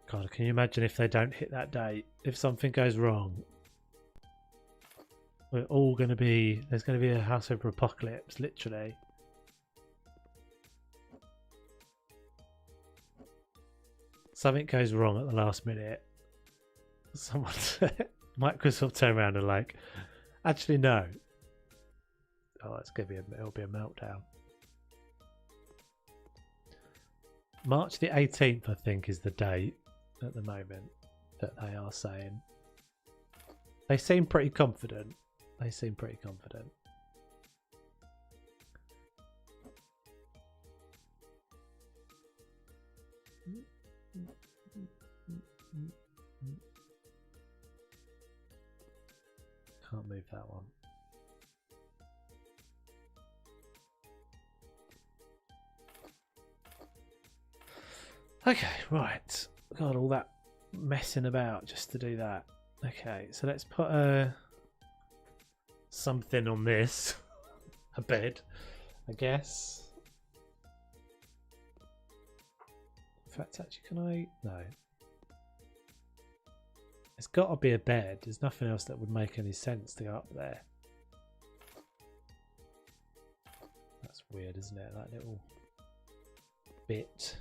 God, can you imagine if they don't hit that date? If something goes wrong, we're all going to be... There's going to be a house over apocalypse, literally. Something goes wrong at the last minute. Someone... Microsoft turn around and like... Actually, no. Oh, it's going to be it'll be a meltdown. March the 18th, I think, is the date at the moment that they are saying. They seem pretty confident. They seem pretty confident. Can't move that one. Okay, right. Got all that messing about just to do that. Okay, so let's put something on this. A bed, I guess. In fact, actually, can I? No. It's got to be a bed. There's nothing else that would make any sense to go up there. That's weird, isn't it? That little bit.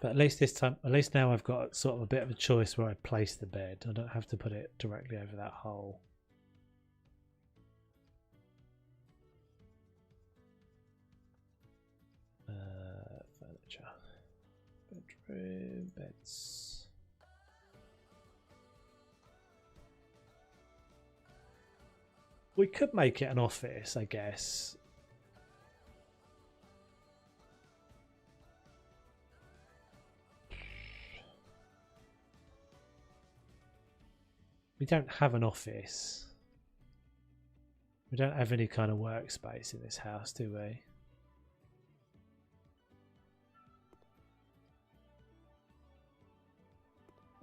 But at least this time, at least now I've got sort of a bit of a choice where I place the bed. I don't have to put it directly over that hole. Furniture. Bedroom, beds. We could make it an office, I guess. We don't have an office. We don't have any kind of workspace in this house, do we?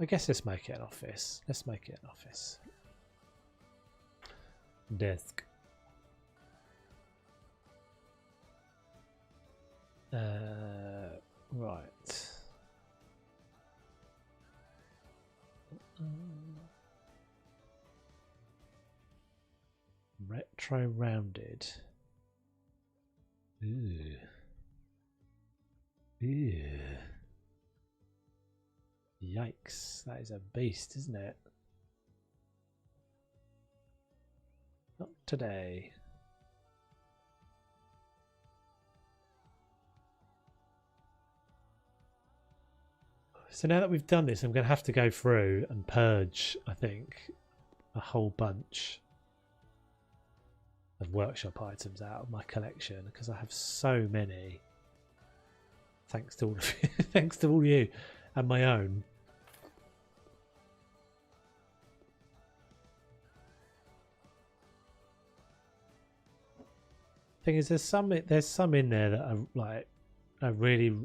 I guess let's make it an office. Let's make it an office. Desk. Right. Retro rounded. Ooh. Ew. Yikes, that is a beast, isn't it? Not today. So now that we've done this, I'm going to have to go through and purge, I think, a whole bunch of workshop items out of my collection because I have so many. Thanks to all of you, thanks to all you and my own. Thing is, there's some in there that are like are really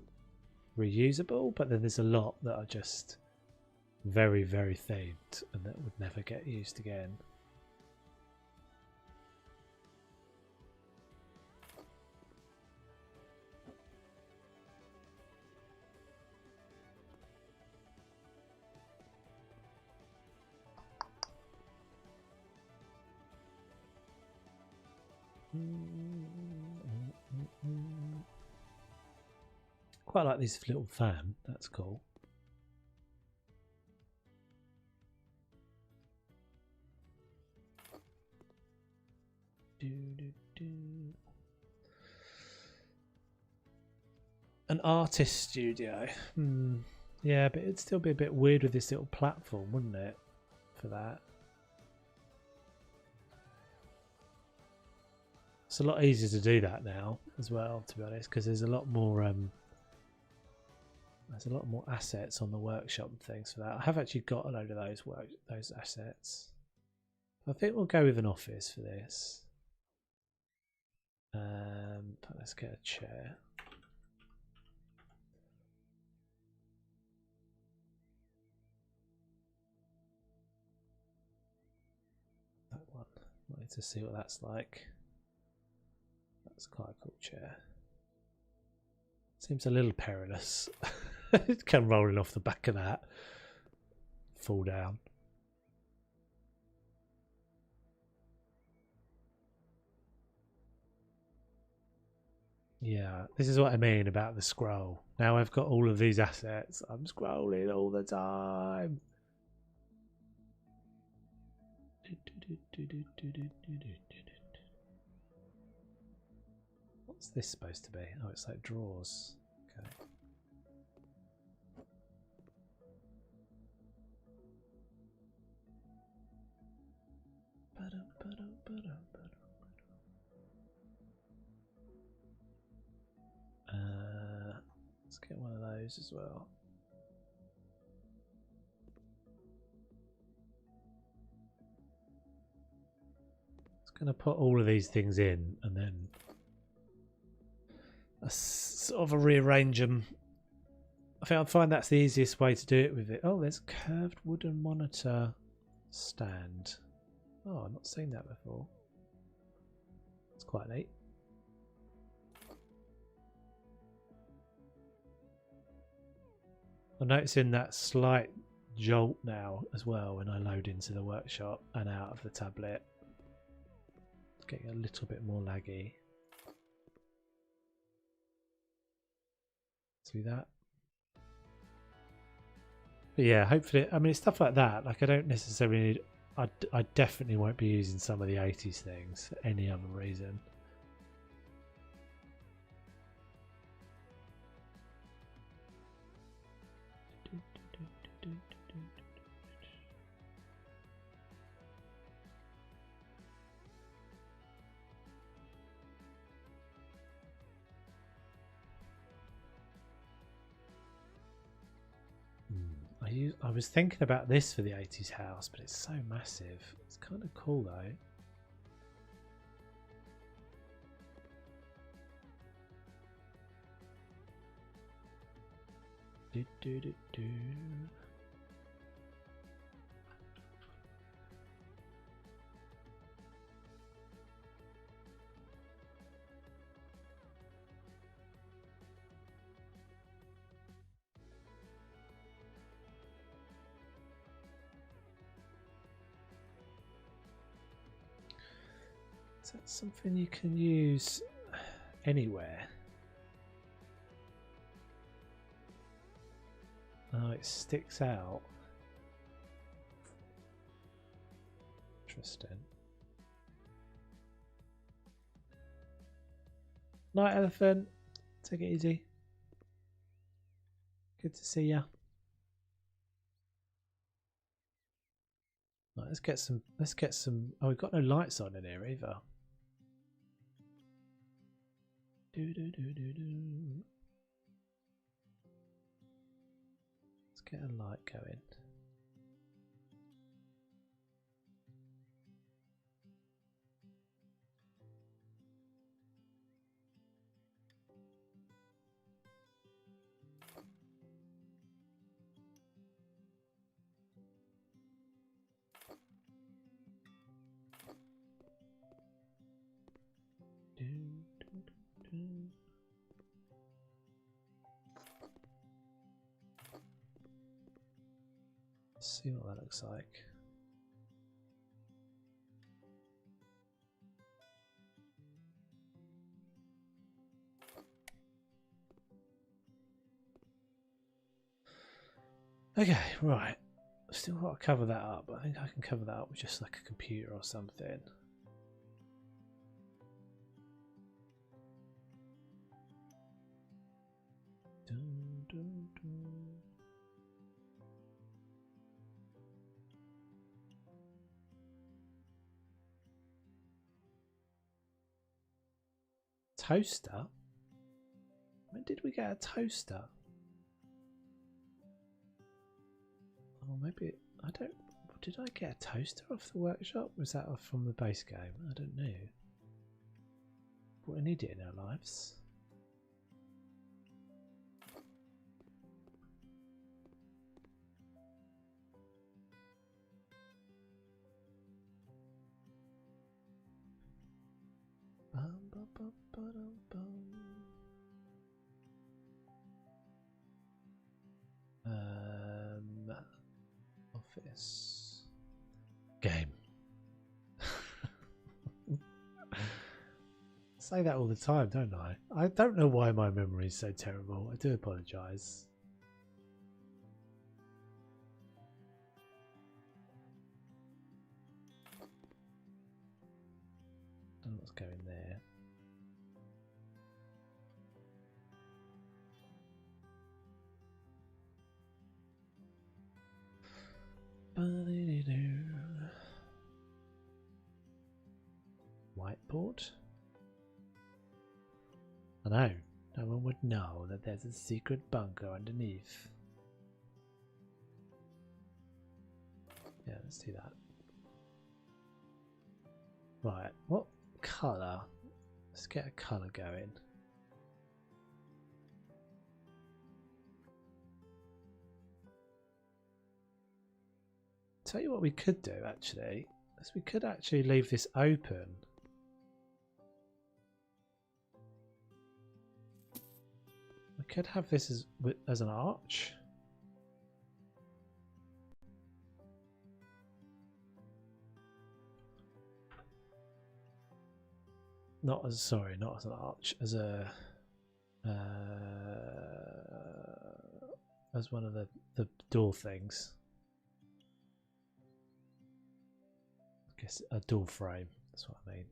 reusable, but then there's a lot that are just very, very themed and that would never get used again. Quite like this little fan, that's cool. An artist studio. Yeah, but it'd still be a bit weird with this little platform, wouldn't it? For that. It's a lot easier to do that now as well, to be honest, because there's a lot more assets on the workshop and things for that. I have actually got a load of those assets. I think we'll go with an office for this. But let's get a chair. That one. Wanted to see what that's like. That's quite a cool chair. Seems a little perilous. It come rolling off the back of that. Fall down. Yeah, this is what I mean about the scroll. Now I've got all of these assets. I'm scrolling all the time. What's this supposed to be? Oh, it's like drawers. Okay. Let's get one of those as well. It's going to put all of these things in and then sort of rearrange them. I think I find that's the easiest way to do it with it. Oh, there's a curved wooden monitor stand. Oh, I've not seen that before. It's quite neat. I'm noticing that slight jolt now as well when I load into the workshop and out of the tablet. It's getting a little bit more laggy. See that? But yeah, hopefully, I mean, stuff like that. Like, I don't necessarily need. I definitely won't be using some of the 80s things for any other reason. I was thinking about this for the 80s house, but it's so massive. It's kind of cool though. Do, do, do, do. Is that something you can use anywhere? Oh, it sticks out. Interesting. Night, elephant. Take it easy. Good to see ya. Right, let's get some. Oh, we've got no lights on in here either. Do do do do do. Let's get a light going. Let's see what that looks like. Okay, right. Still got to cover that up. I think I can cover that up with just like a computer or something. Dun, dun, dun. Toaster? When did we get a toaster? Oh, maybe I don't. Did I get a toaster off the workshop? Was that off from the base game? I don't know. But we need it in our lives. Bum, bum, bum, ba-dum, bum. Office game. Say that all the time, don't I? I don't know why my memory is so terrible. I do apologise. Don't know what's going there. Whiteboard? I know. No one would know that there's a secret bunker underneath. Yeah, let's do that. Right, what colour? Let's get a colour going. Tell you what we could do actually, is we could actually leave this open. We could have this as an arch. Not as an arch, as a as one of the door things. I guess a door frame, that's what I mean.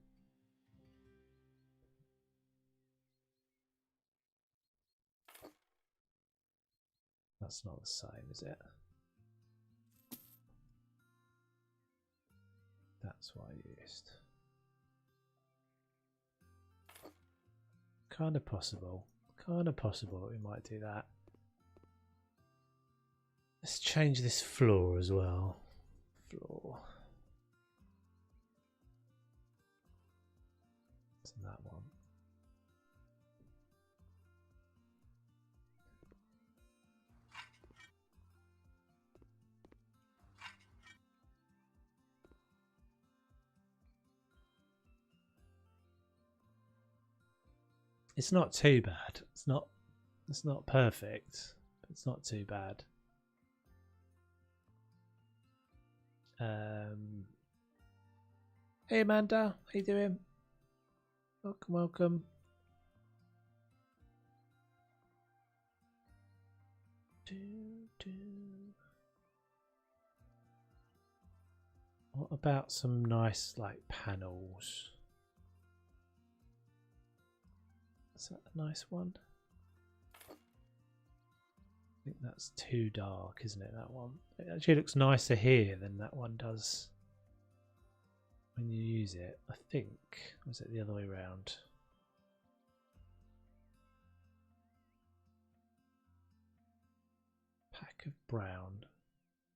That's not the same, is it? That's what I used. Kind of possible we might do that. Let's change this floor as well. Floor. It's that one. It's not too bad. It's not perfect. But it's not too bad. Hey Amanda, how you doing? Welcome, welcome. What about some nice like panels? Is that a nice one? I think that's too dark, isn't it, that one? It actually looks nicer here than that one does when you use it, I think. Or is it the other way around? Pack of brown.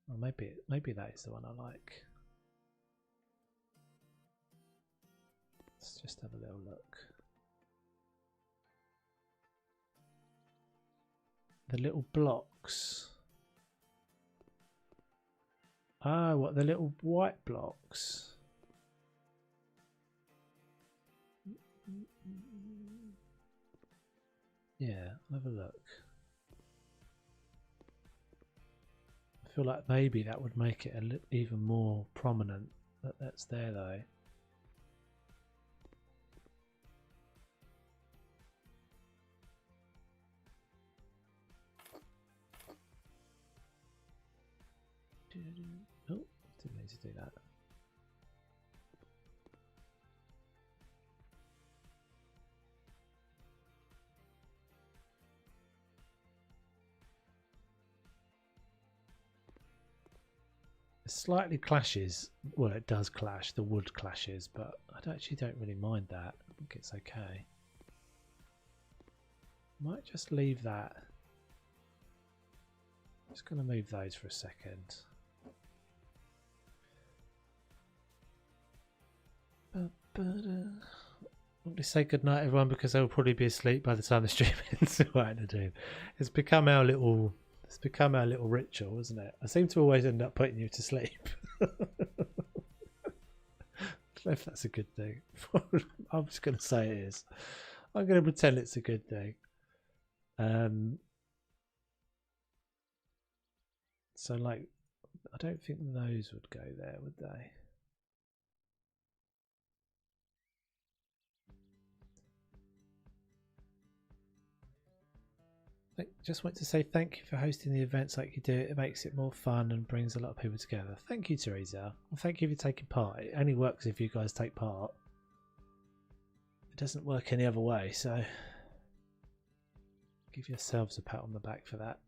Or maybe that is the one I like. Let's just have a little look. The little blocks. Ah, what, the little white blocks? Yeah, have a look. I feel like maybe that would make it even more prominent that that's there though. Oh, didn't need to do that. It slightly clashes. Well, it does clash. The wood clashes, but I actually don't really mind that. I think it's okay. Might just leave that. Just going to move those for a second. Want to say good night, everyone, because they'll probably be asleep by the time the stream ends. Right, I do. It's become our little ritual, isn't it? I seem to always end up putting you to sleep. I don't know if that's a good thing. I'm just going to say it is. I'm going to pretend it's a good thing. So, like, I don't think those would go there, would they? Just want to say thank you for hosting the events like you do. It makes it more fun and brings a lot of people together. Thank you, Teresa. And thank you for taking part. It only works if you guys take part. It doesn't work any other way, so give yourselves a pat on the back for that.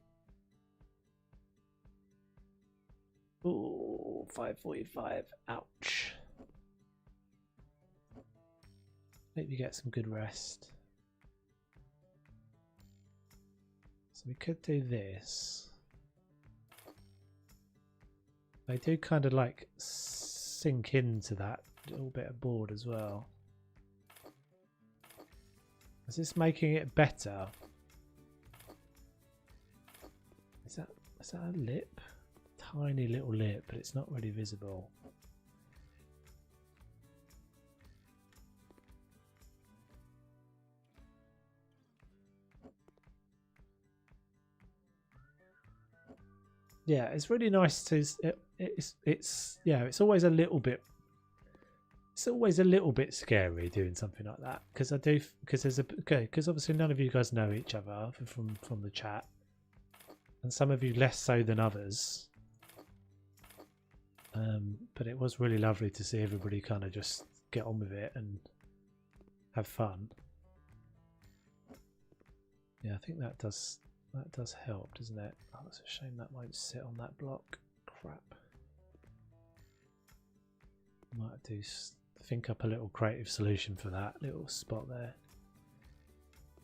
Ooh, 5:45. Ouch. Hope you get some good rest. So we could do this. They do kind of like sink into that little bit of board as well. Is this making it better? Is that a lip? Tiny little lip, but it's not really visible. Yeah, it's really nice to. It's yeah, it's always a little bit. It's always a little bit scary doing something like that because because obviously none of you guys know each other from the chat, and some of you less so than others. But it was really lovely to see everybody kind of just get on with it and have fun. Yeah, I think that does help, doesn't it? Oh, it's a shame that won't sit on that block. Crap. Might have to think up a little creative solution for that little spot there.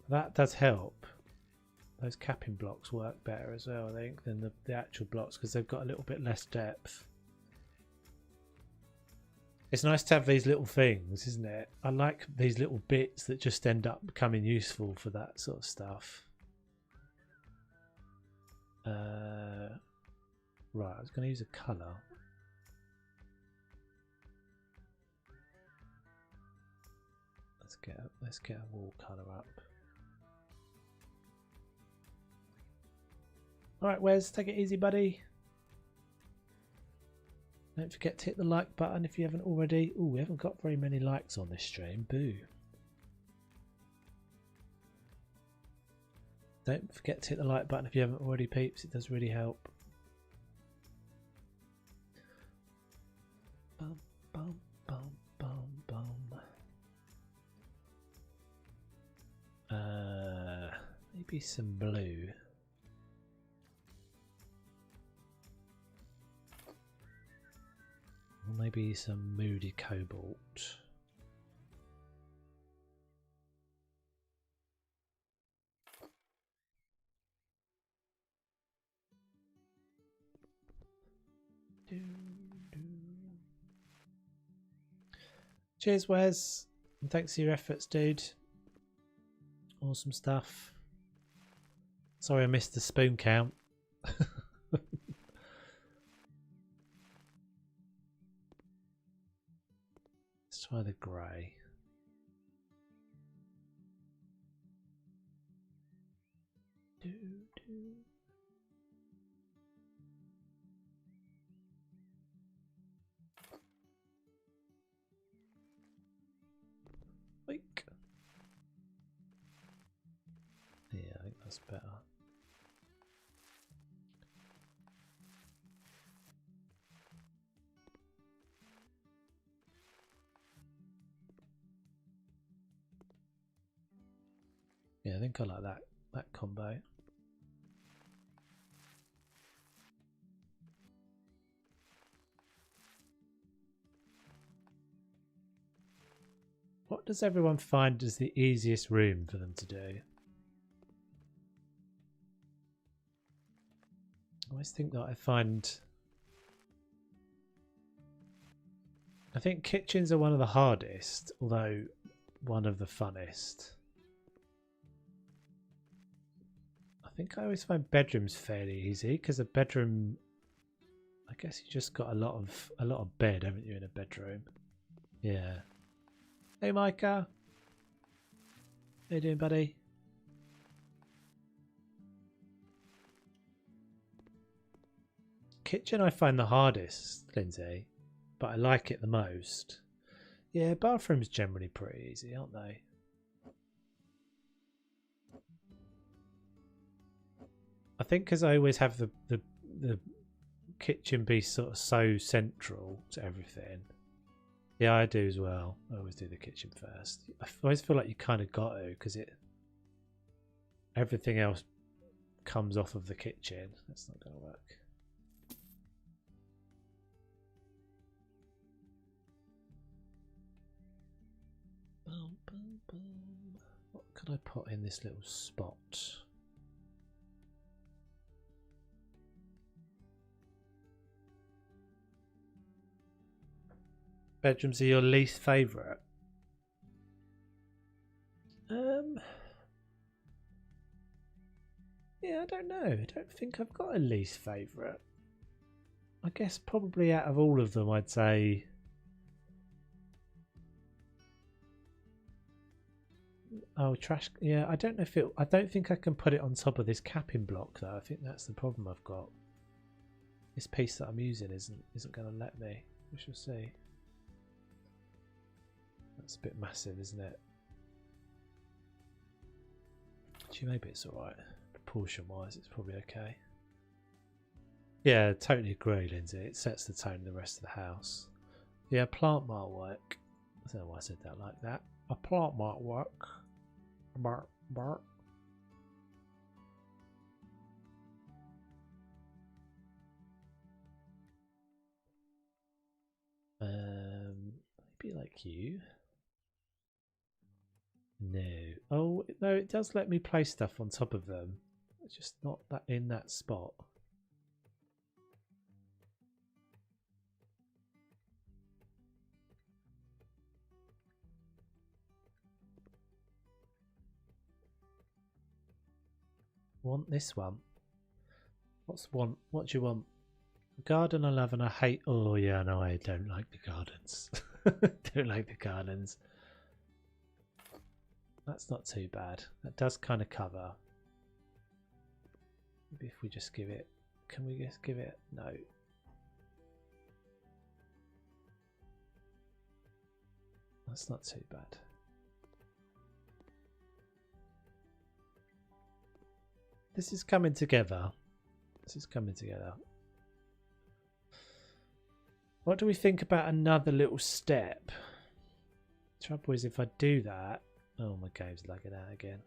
That does help. Those capping blocks work better as well, I think, than the actual blocks because they've got a little bit less depth. It's nice to have these little things, isn't it? I like these little bits that just end up becoming useful for that sort of stuff. Right, I was going to use a colour. Let's get a wall colour up. All right, Wes, take it easy, buddy. Don't forget to hit the like button if you haven't already. Oh, we haven't got very many likes on this stream. Boo. Don't forget to hit the like button if you haven't already, peeps. It does really help. Bum, bum, bum, bum, bum. Maybe some blue. Or maybe some moody cobalt. Cheers, Wes, and thanks for your efforts, dude. Awesome stuff. Sorry I missed the spoon count. Let's try the grey. Weak. Yeah, I think that's better. Yeah, I think I like that combo. What does everyone find is the easiest room for them to do? I always think that I think kitchens are one of the hardest, although one of the funnest. I think I always find bedrooms fairly easy because a bedroom, I guess you just got a lot of bed, haven't you, in a bedroom? Yeah. Hey, Micah. How you doing, buddy? Kitchen I find the hardest, Lindsay, but I like it the most. Yeah, bathrooms generally pretty easy, aren't they? I think because I always have the kitchen be sort of so central to everything. Yeah, I do as well. I always do the kitchen first. I always feel like you kind of got to because everything else comes off of the kitchen. That's not going to work. What could I put in this little spot? Bedrooms are your least favourite? Yeah, I don't know. I don't think I've got a least favourite. I guess probably out of all of them, I'd say. Oh, trash. Yeah, I don't know if it. I don't think I can put it on top of this capping block though. I think that's the problem I've got. This piece that I'm using isn't going to let me. We shall see. That's a bit massive, isn't it? Actually, maybe it's alright. Proportion wise, it's probably okay. Yeah, totally agree, Lindsay. It sets the tone of the rest of the house. Yeah, plant might work. I don't know why I said that like that. A plant might work. Bark, bark. Maybe like you. No. Oh, no, it does let me place stuff on top of them. It's just not that in that spot. Want this one? What's one? What do you want? Garden I love and I hate. Oh yeah, no, I don't like the gardens. Don't like the gardens. That's not too bad. That does kind of cover. Maybe if we just give it. Can we just give it? No. That's not too bad. This is coming together. This is coming together. What do we think about another little step? Trouble is if I do that... Oh, my game's lagging out again.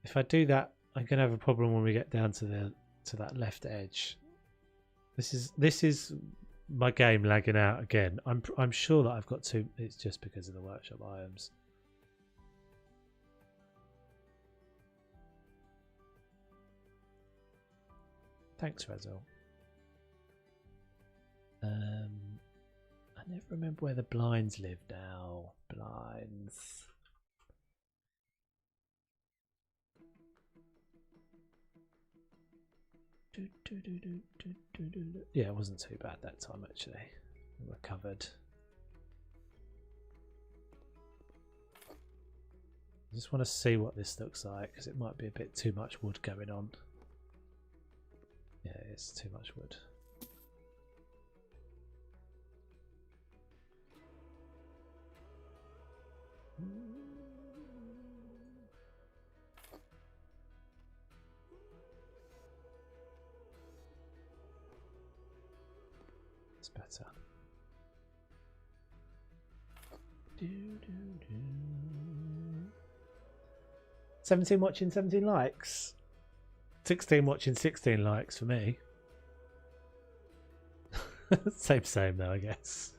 If I do that, I'm going to have a problem when we get down to that left edge. This is my game lagging out again. I'm sure that I've got two... It's just because of the workshop items. Thanks, Rezel. I never remember where the blinds live now. Blinds. Yeah, it wasn't too bad that time actually. We were covered. I just want to see what this looks like because it might be a bit too much wood going on. Yeah, it's too much wood. It's better. 17 watching, 17 likes. 16 watching, 16 likes for me. Same though, I guess.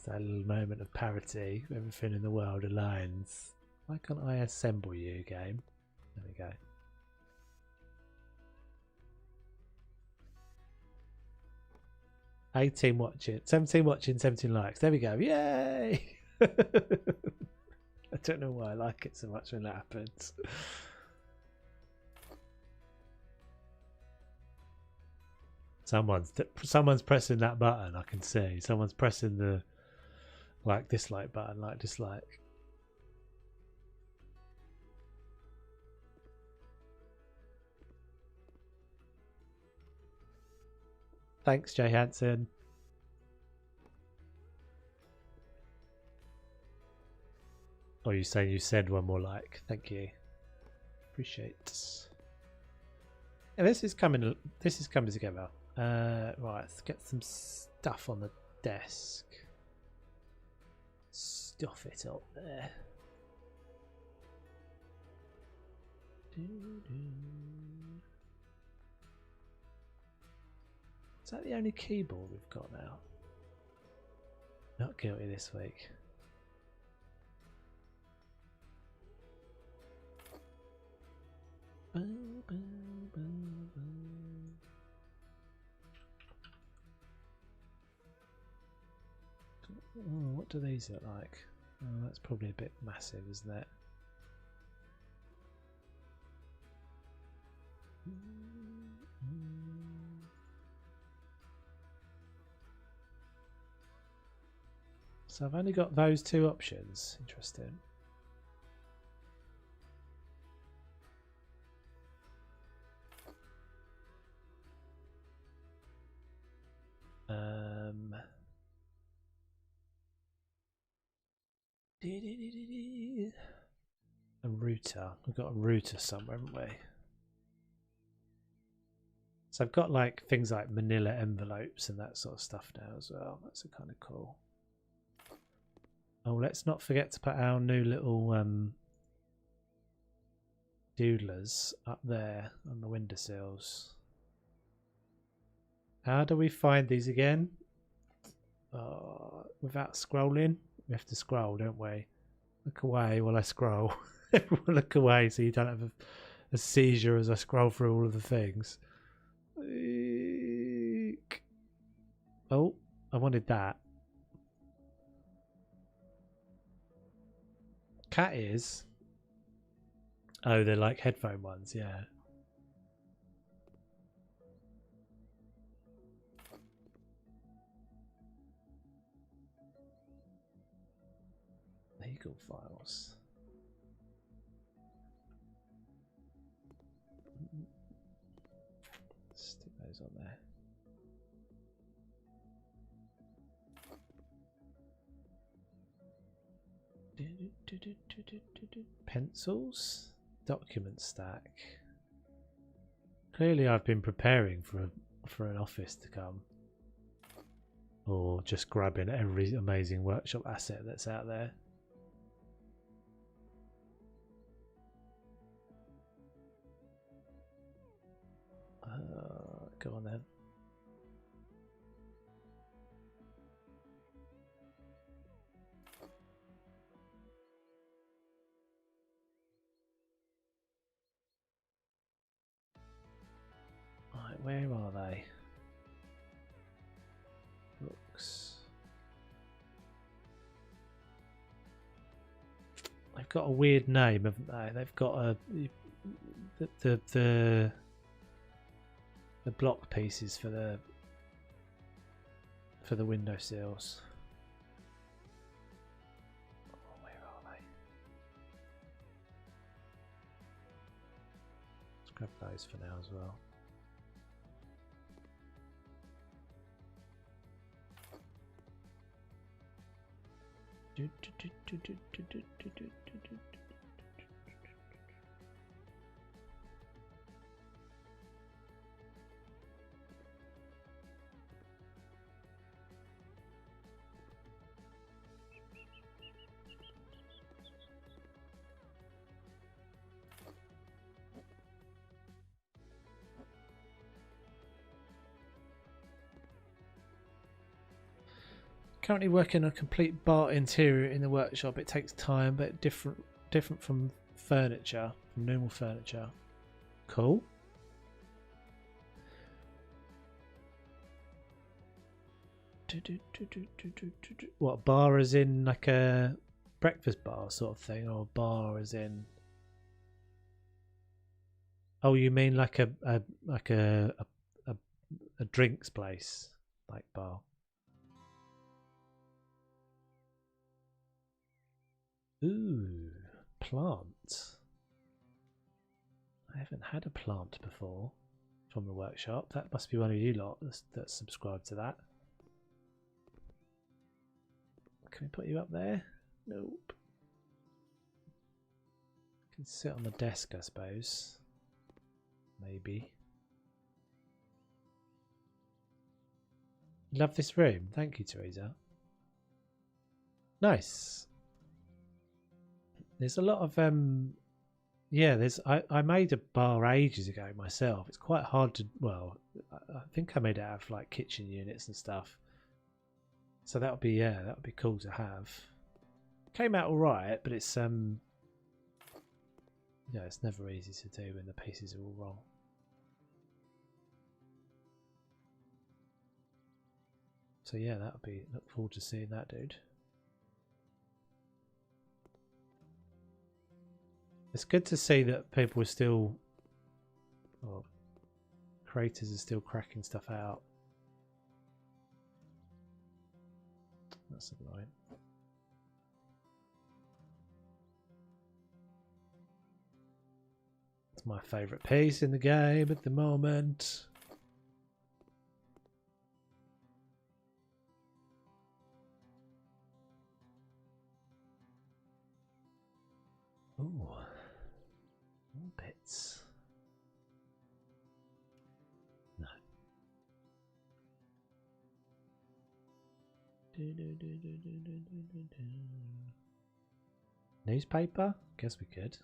That little moment of parity, everything in the world aligns. Why can't I assemble you, game? There we go. $18 watching, 17 watching, 17 likes. There we go. Yay! I don't know why I like it so much when that happens. Someone's pressing that button. I can see someone's pressing the dislike button, dislike. Thanks, Jay Hansen. Oh, you saying you said one more like? Thank you. Appreciate. Yeah, this is coming together. Right, let's get some stuff on the desk. Stuff it up there. Is that the only keyboard we've got now? Not guilty this week. Oh, what do these look like? Oh, that's probably a bit massive, isn't it? So I've only got those two options. Interesting. A router. We've got a router somewhere, haven't we? So I've got things like manila envelopes and that sort of stuff now as well. That's kind of cool. Oh, let's not forget to put our new little doodlers up there on the windowsills. How do we find these again? Without scrolling? We have to scroll, don't we? Look away while I scroll. Everyone look away so you don't have a seizure as I scroll through all of the things. Oh, I wanted that. Cat ears. Oh, they're like headphone ones, yeah. Legal files. Stick those on there. Pencils, document stack. Clearly, I've been preparing for an office to come, or just grabbing every amazing workshop asset that's out there. Go on then. Right, where are they? Books. They've got a weird name, haven't they? They've got a the block pieces for the windowsills. Oh, where are they? Let's grab those for now as well. Currently working on a complete bar interior in the workshop. It takes time, but different from furniture, from normal furniture. Cool. What, bar as in like a breakfast bar sort of thing, or bar as in? Oh, you mean like a drinks place, like bar? Ooh, plant. I haven't had a plant before from the workshop. That must be one of you lot that's subscribed to that. Can we put you up there? Nope. Can sit on the desk, I suppose. Maybe. Love this room. Thank you, Teresa. Nice. There's a lot of yeah, I made a bar ages ago myself. It's quite hard to, well, I think I made it out of like kitchen units and stuff. So that would be, yeah, that would be cool to have. Came out all right, but it's yeah, it's never easy to do when the pieces are all wrong. So yeah, that would be, look forward to seeing that, dude. It's good to see that people are still, well, creators are still cracking stuff out. That's annoying. It's my favourite piece in the game at the moment. Ooh, more bits. No. Newspaper? Guess we could. I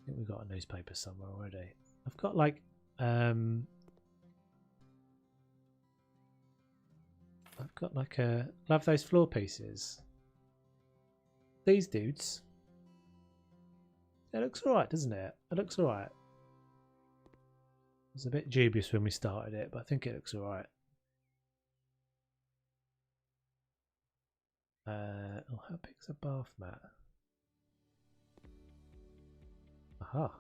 think we've got a newspaper somewhere already. I've got like a, love those floor pieces. These dudes. It looks alright, doesn't it? It looks alright. It was a bit dubious when we started it, but I think it looks alright. Oh, how big's a bath mat? Aha.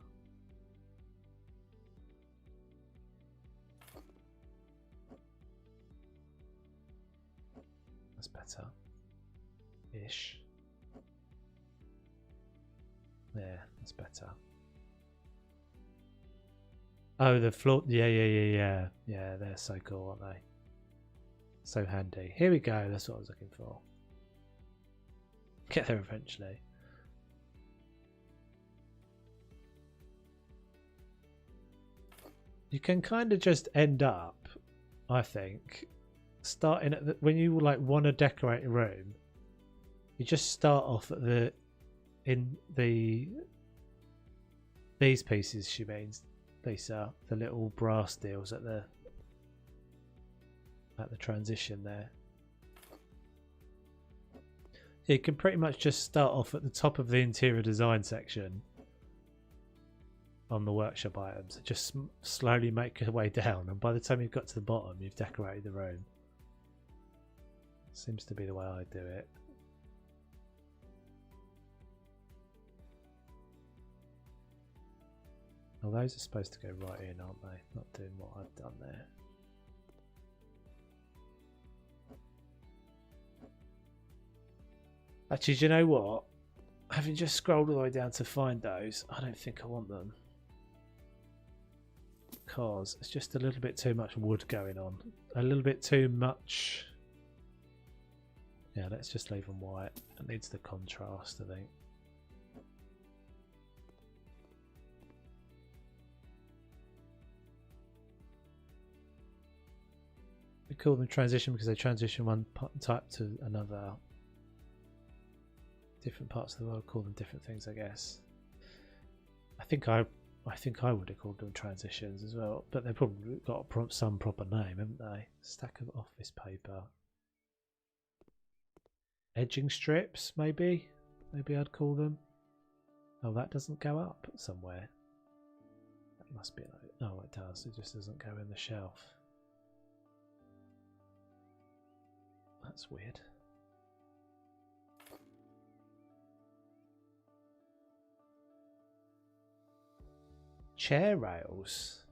That's better. Ish. There, that's better. Oh, the floor. Yeah. Yeah, they're so cool, aren't they? So handy. Here we go. That's what I was looking for. Get there eventually. You can kind of just end up, I think, starting at the, when you like want to decorate a room, you just start off at these pieces. She means these are the little brass deals at the transition there. You can pretty much just start off at the top of the interior design section on the workshop items. Just slowly make your way down, and by the time you've got to the bottom, you've decorated the room. Seems to be the way I do it. Well, those are supposed to go right in, aren't they? Not doing what I've done there. Actually, do you know what? Having just scrolled all the way down to find those, I don't think I want them. Because it's just a little bit too much wood going on. A little bit too much. Yeah, let's just leave them white. It needs the contrast, I think. We call them transition because they transition one type to another. Different parts of the world call them different things, I guess. I think I would have called them transitions as well, but they've probably got some proper name, haven't they? Stack of office paper. edging strips, maybe I'd call them. Oh, that doesn't go up somewhere. That must be like, oh, it does. It just doesn't go in the shelf. That's weird. Chair rails.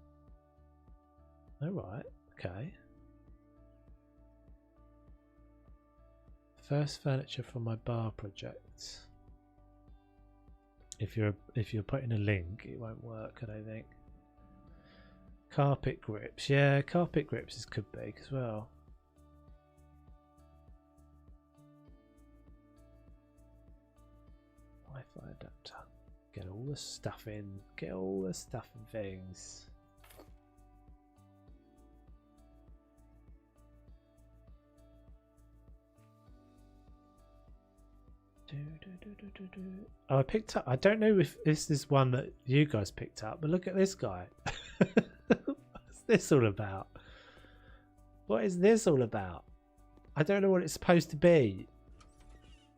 All right. Okay. First furniture for my bar project. If you're putting a link, it won't work, I don't think. Carpet grips. Yeah, carpet grips is could be as well. Wi-Fi adapter. Get all the stuff in. Get all the stuff and things. Oh, I picked up. I don't know if this is one that you guys picked up, but look at this guy. What's this all about? What is this all about? I don't know what it's supposed to be,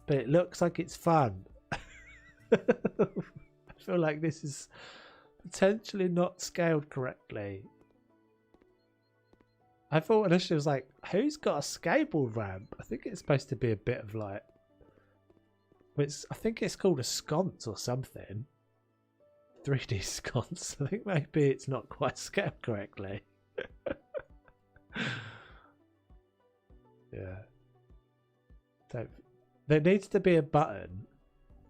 but it looks like it's fun. I feel like this is potentially not scaled correctly. I thought initially it was like, who's got a skateboard ramp? I think it's supposed to be a bit of like, I think it's called a sconce or something. 3D sconce. I think maybe it's not quite scaled correctly. Yeah. So there needs to be a button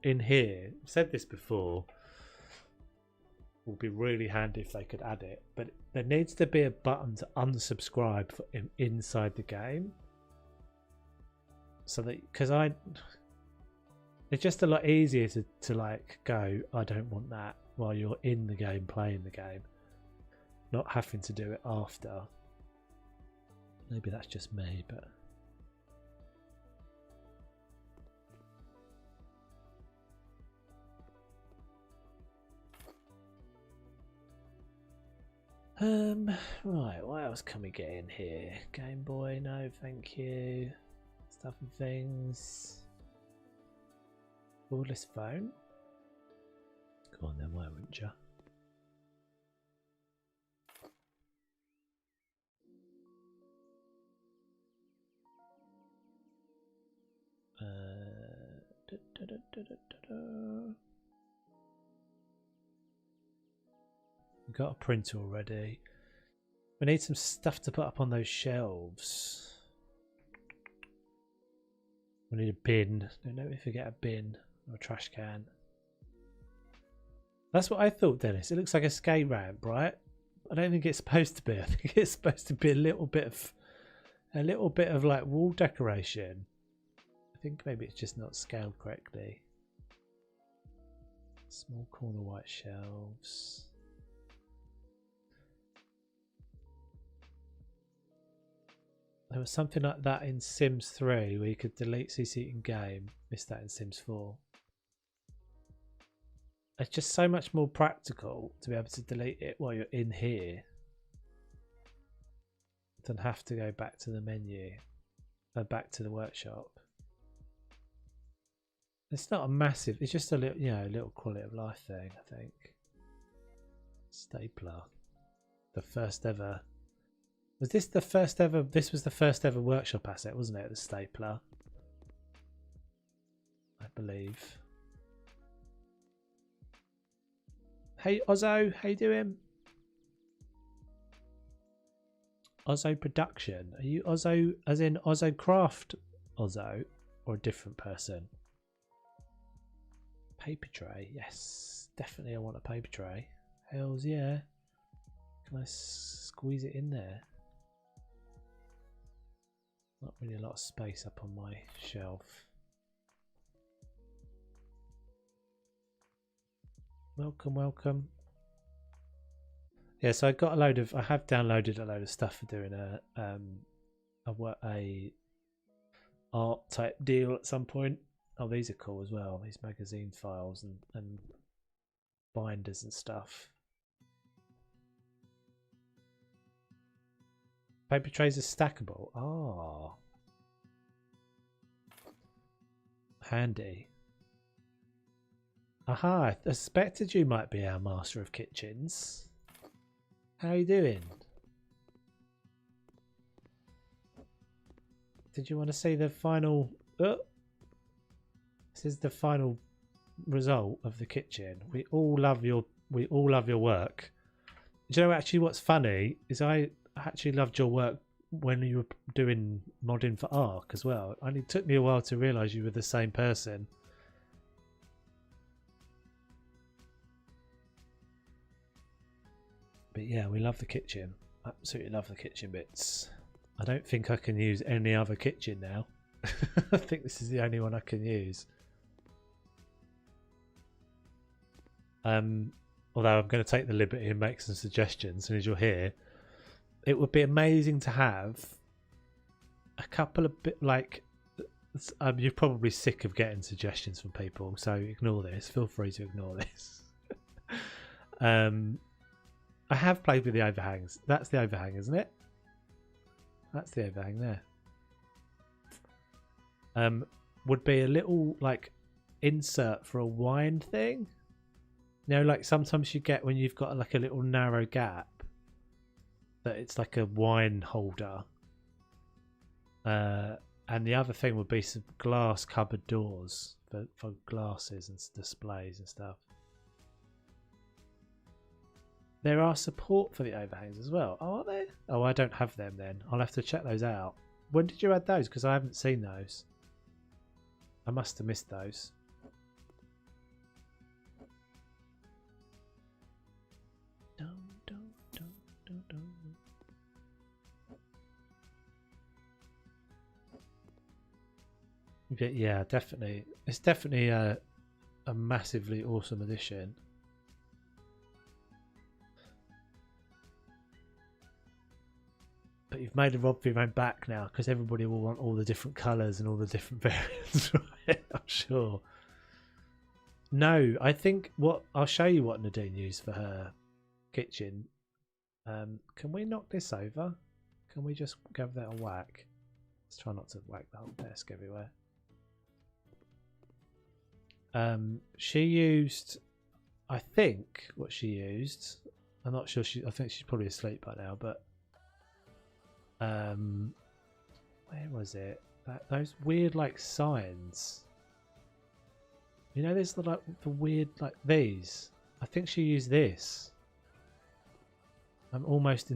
in here. I've said this before. Would be really handy if they could add it, but there needs to be a button to unsubscribe for inside the game. So that, because it's just a lot easier to like go, I don't want that while you're in the game playing the game, not having to do it after. Maybe that's just me, but right, what else can we get in here? Game Boy, no thank you. Stuff and things. Cordless phone. Go on then, why wouldn't you? We've got a printer already. We need some stuff to put up on those shelves. We need a bin. Don't let me forget a bin or a trash can. That's what I thought, Dennis. It looks like a skate ramp, right? I don't think it's supposed to be. I think it's supposed to be a little bit of like wall decoration. I think maybe it's just not scaled correctly. Small corner white shelves. There was something like that in Sims 3 where you could delete CC in game. Missed that in Sims 4. It's just so much more practical to be able to delete it while you're in here than have to go back to the menu, back to the workshop. It's not a massive, it's just a little, you know, a little quality of life thing, I think. Stapler. The first ever. Was this the first ever? This was the first ever workshop asset, wasn't it? The stapler, I believe. Hey Ozzo, how you doing? Ozzo Production. Are you Ozzo as in Ozzo Craft Ozzo or a different person? Paper tray, yes. Definitely I want a paper tray. Hells yeah. Can I squeeze it in there? Not really a lot of space up on my shelf. Welcome, welcome. Yeah, so I have downloaded a load of stuff for doing a art type deal at some point. Oh, these are cool as well. These magazine files and binders and stuff. Paper trays are stackable. Ah. Handy. Aha, I suspected you might be our master of kitchens. How are you doing? Did you want to see the final... Oh, this is the final result of the kitchen. We all love your work. Do you know actually what's funny is I actually loved your work when you were doing modding for Ark as well. Only took me a while to realise you were the same person. But yeah, we love the kitchen. Absolutely love the kitchen bits. I don't think I can use any other kitchen now. I think this is the only one I can use. Although I'm going to take the liberty and make some suggestions as soon as you're here. It would be amazing to have a couple of you're probably sick of getting suggestions from people, so ignore this. Feel free to ignore this. I have played with the overhangs. That's the overhang, isn't it? That's the overhang there. Would be a little like insert for a wine thing. You know, like sometimes you get when you've got like a little narrow gap that it's like a wine holder. And the other thing would be some glass cupboard doors for glasses and displays and stuff. There are support for the overhangs as well. Oh, are there? Oh, I don't have them then. I'll have to check those out. When did you add those? Because I haven't seen those. I must have missed those. Yeah, definitely. It's definitely a massively awesome addition. But you've made a rod for your own back now because everybody will want all the different colours and all the different variants, right? I'm sure. No, I think I'll show you what Nadine used for her kitchen. Can we knock this over? Can we just give that a whack? Let's try not to whack the whole desk everywhere. She used, I think what she used, I'm not sure, I think she's probably asleep by now, but where was it? Those weird like signs. You know, there's the weird like these. I think she used this. I'm almost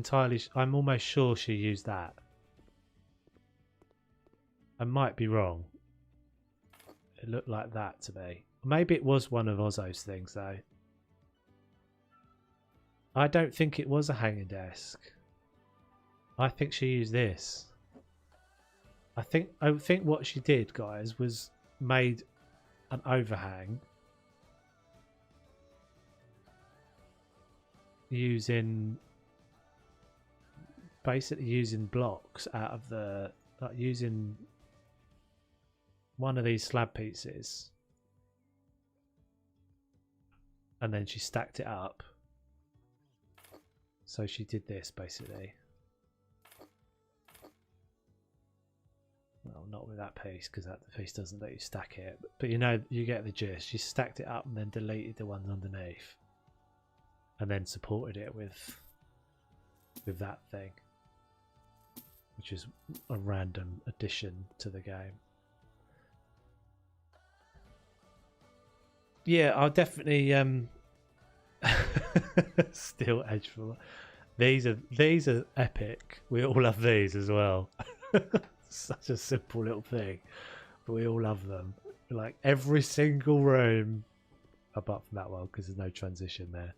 sure she used that. I might be wrong. It looked like that to me. Maybe it was one of Ozzo's things though. I don't think it was a hanging desk. I think she used this. I think what she did, guys, was made an overhang basically using blocks out of the using one of these slab pieces, and then she stacked it up. So she did this basically. Well, not with that piece because that piece doesn't let you stack it. But you know, you get the gist. She stacked it up and then deleted the ones underneath, and then supported it with that thing, which is a random addition to the game. Yeah, I'll definitely still edge for these are epic. We all love these as well. Such a simple little thing, but we all love them. Like every single room, apart from that one, because there's no transition there.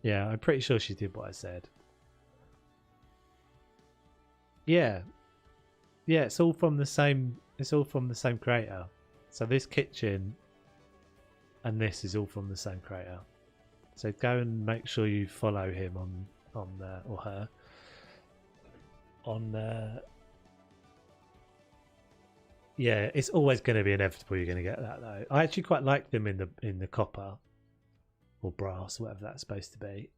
Yeah, I'm pretty sure she did what I said. Yeah, yeah, it's all from the same. It's all from the same creator. So this kitchen and this is all from the same creator. So go and make sure you follow him on or her on yeah, it's always going to be inevitable you're going to get that though. I actually quite like them in the copper or brass, whatever that's supposed to be.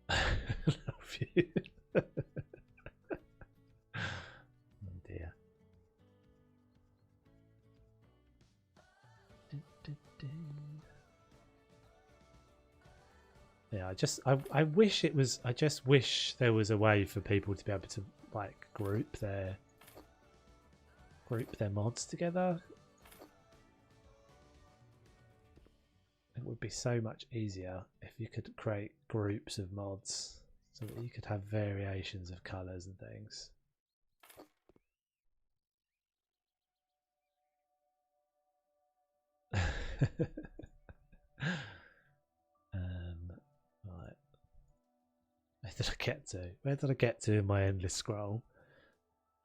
Love you. Yeah, I wish it was. I just wish there was a way for people to be able to like group their mods together. It would be so much easier if you could create groups of mods so that you could have variations of colours and things. Right. Where did I get to? Where did I get to in my endless scroll?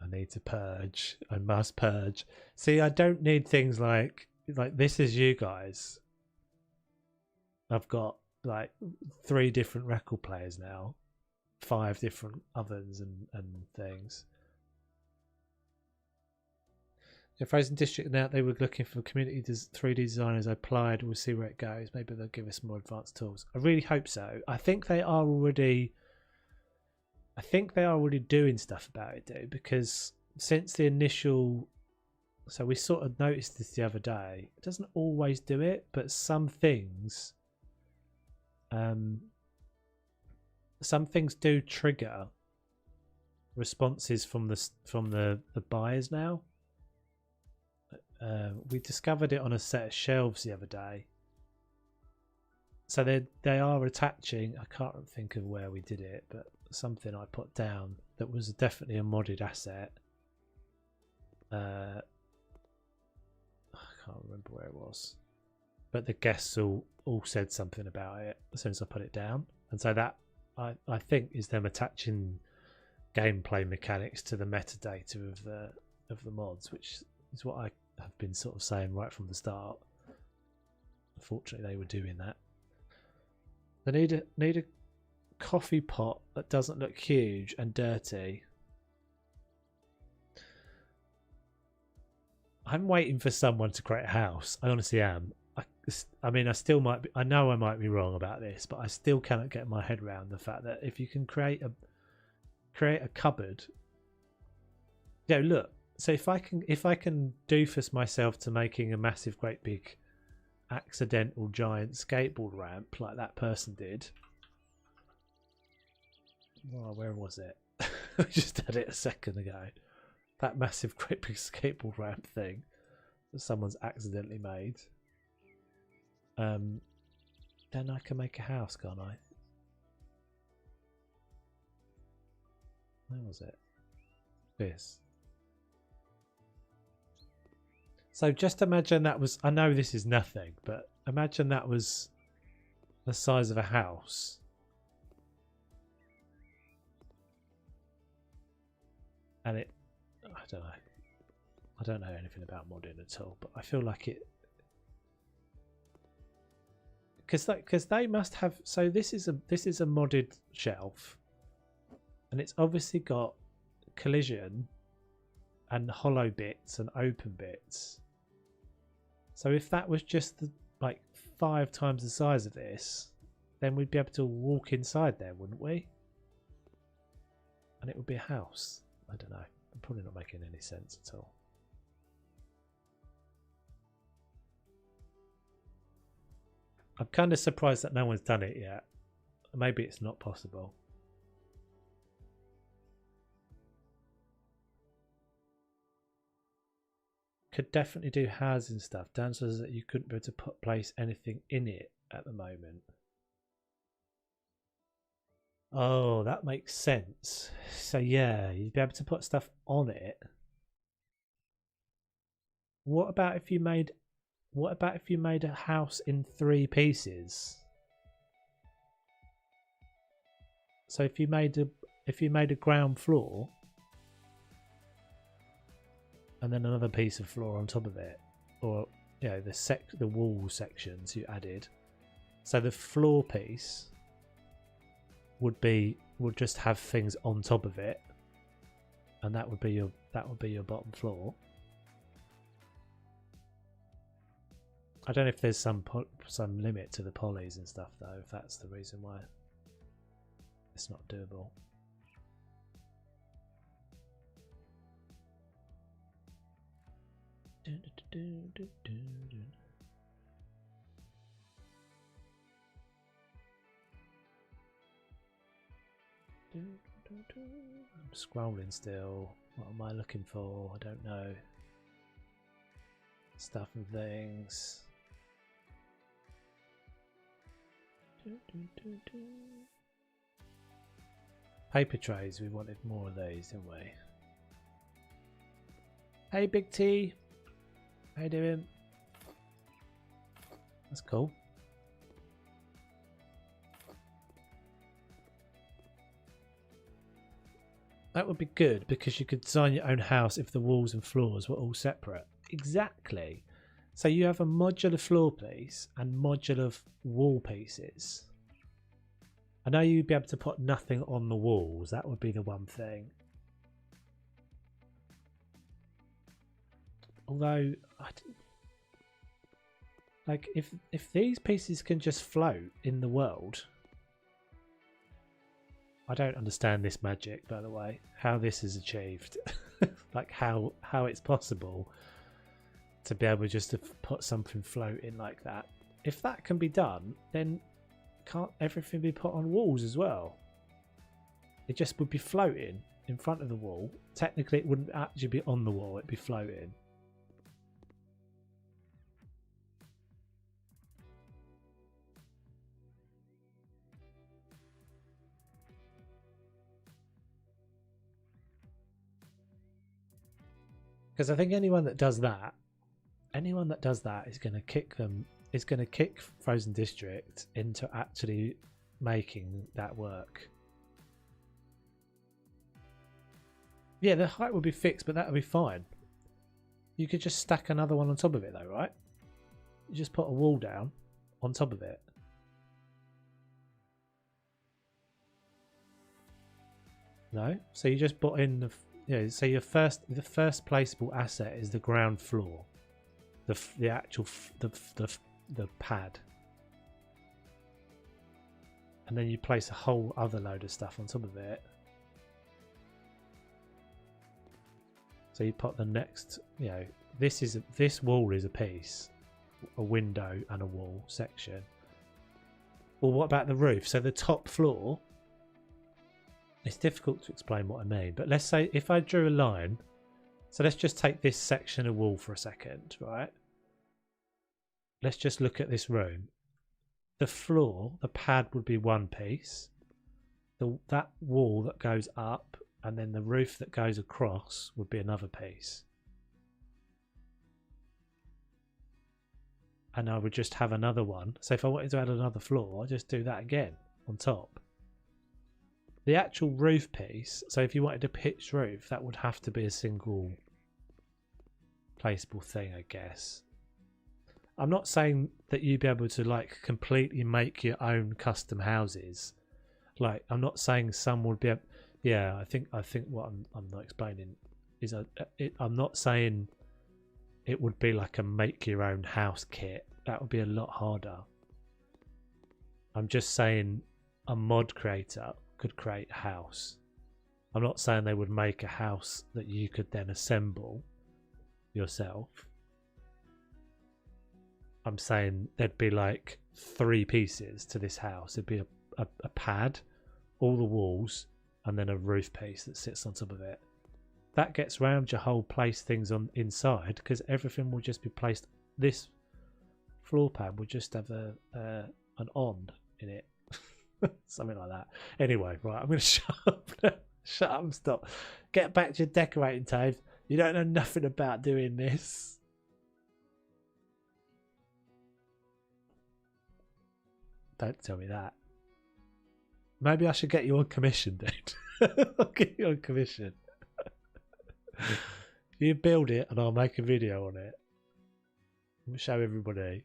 I need to purge. I must purge. See, I don't need things like this is you guys. I've got like 3 different record players now, 5 different ovens and things. Yeah, Frozen District now they were looking for community 3D designers. I applied. We'll see where it goes. Maybe they'll give us more advanced tools. I really hope so. I think they are already doing stuff about it, though, because since the initial, so we sort of noticed this the other day. It doesn't always do it, but some things do trigger responses from the buyers now. We discovered it on a set of shelves the other day. So they are attaching. I can't think of where we did it, but something I put down that was definitely a modded asset. I can't remember where it was, but the guests all said something about it as soon as I put it down, and so that I think is them attaching gameplay mechanics to the metadata of the mods, which is what I have been sort of saying right from the start. Unfortunately, they were doing that. They need a coffee pot that doesn't look huge and dirty. I'm waiting for someone to create a house. I honestly am. I mean, I still might be. I know I might be wrong about this, but I still cannot get my head around the fact that if you can create a cupboard. Yeah, look. So if I can doofus myself to making a massive, great big, accidental giant skateboard ramp like that person did. Oh, where was it? I just had it a second ago. That massive, great big skateboard ramp thing that someone's accidentally made. Then I can make a house, can't I? Where was it? This. So just imagine that was, I know this is nothing, but imagine that was the size of a house. And it, I don't know anything about modding at all, but I feel like it, because they must have, so this is a modded shelf, and it's obviously got collision and hollow bits and open bits. So if that was just like 5 times the size of this, then we'd be able to walk inside there, wouldn't we? And it would be a house. I don't know. I'm probably not making any sense at all. I'm kind of surprised that no one's done it yet. Maybe it's not possible. Could definitely do housing stuff. Dan says that you couldn't be able to place anything in it at the moment. Oh, that makes sense. So yeah, you'd be able to put stuff on it. What about if you made a house in 3 pieces? So if you made a ground floor and then another piece of floor on top of it, or you know, the wall sections you added. So the floor piece would just have things on top of it, and that would be your bottom floor. I don't know if there's some limit to the polys and stuff though, if that's the reason why it's not doable. I'm scrolling still. What am I looking for? I don't know. Stuff and things. Paper trays, we wanted more of these, didn't we? Hey Big T, how you doing? That's cool. That would be good because you could design your own house if the walls and floors were all separate. Exactly. So you have a modular floor piece and modular wall pieces. I know you'd be able to put nothing on the walls. That would be the one thing. Although, like if these pieces can just float in the world. I don't understand this magic, by the way, how this is achieved. Like how it's possible to be able just to put something floating like that. If that can be done, then can't everything be put on walls as well? It just would be floating in front of the wall. Technically it wouldn't actually be on the wall, it'd be floating. Because I think anyone that does that is going to kick them, is going to kick Frozen District into actually making that work. Yeah, the height would be fixed, but that would be fine. You could just stack another one on top of it though, right? You just put a wall down on top of it. No? So you just put in the... Yeah, so the first placeable asset is the ground floor, the actual the pad, and then you place a whole other load of stuff on top of it. So you put the next, you know, this wall is a piece, a window and a wall section. Well, what about the roof? So the top floor. It's difficult to explain what I mean, but let's say if I drew a line, so let's just take this section of wall for a second, right? Let's just look at this room. The floor, the pad would be one piece. That wall that goes up and then the roof that goes across would be another piece. And I would just have another one. So if I wanted to add another floor, I'd just do that again on top. The actual roof piece, so if you wanted a pitched roof, that would have to be a single placeable thing, I guess. I'm not saying that you'd be able to like completely make your own custom houses. Like, I'm not saying some would be able, yeah, I think what I'm not explaining is I'm not saying it would be like a make your own house kit. That would be a lot harder. I'm just saying a mod creator could create a house. I'm not saying they would make a house that you could then assemble yourself. I'm saying there'd be like 3 pieces to this house. It'd be a pad, all the walls, and then a roof piece that sits on top of it. That gets round your whole place things on inside, because everything will just be placed. This floor pad will just have an on in it. Something like that. Anyway, right, I'm going to shut up. Shut up and stop. Get back to your decorating, Dave. You don't know nothing about doing this. Don't tell me that. Maybe I should get you on commission, dude. I'll get you on commission. You build it and I'll make a video on it. We'll show everybody.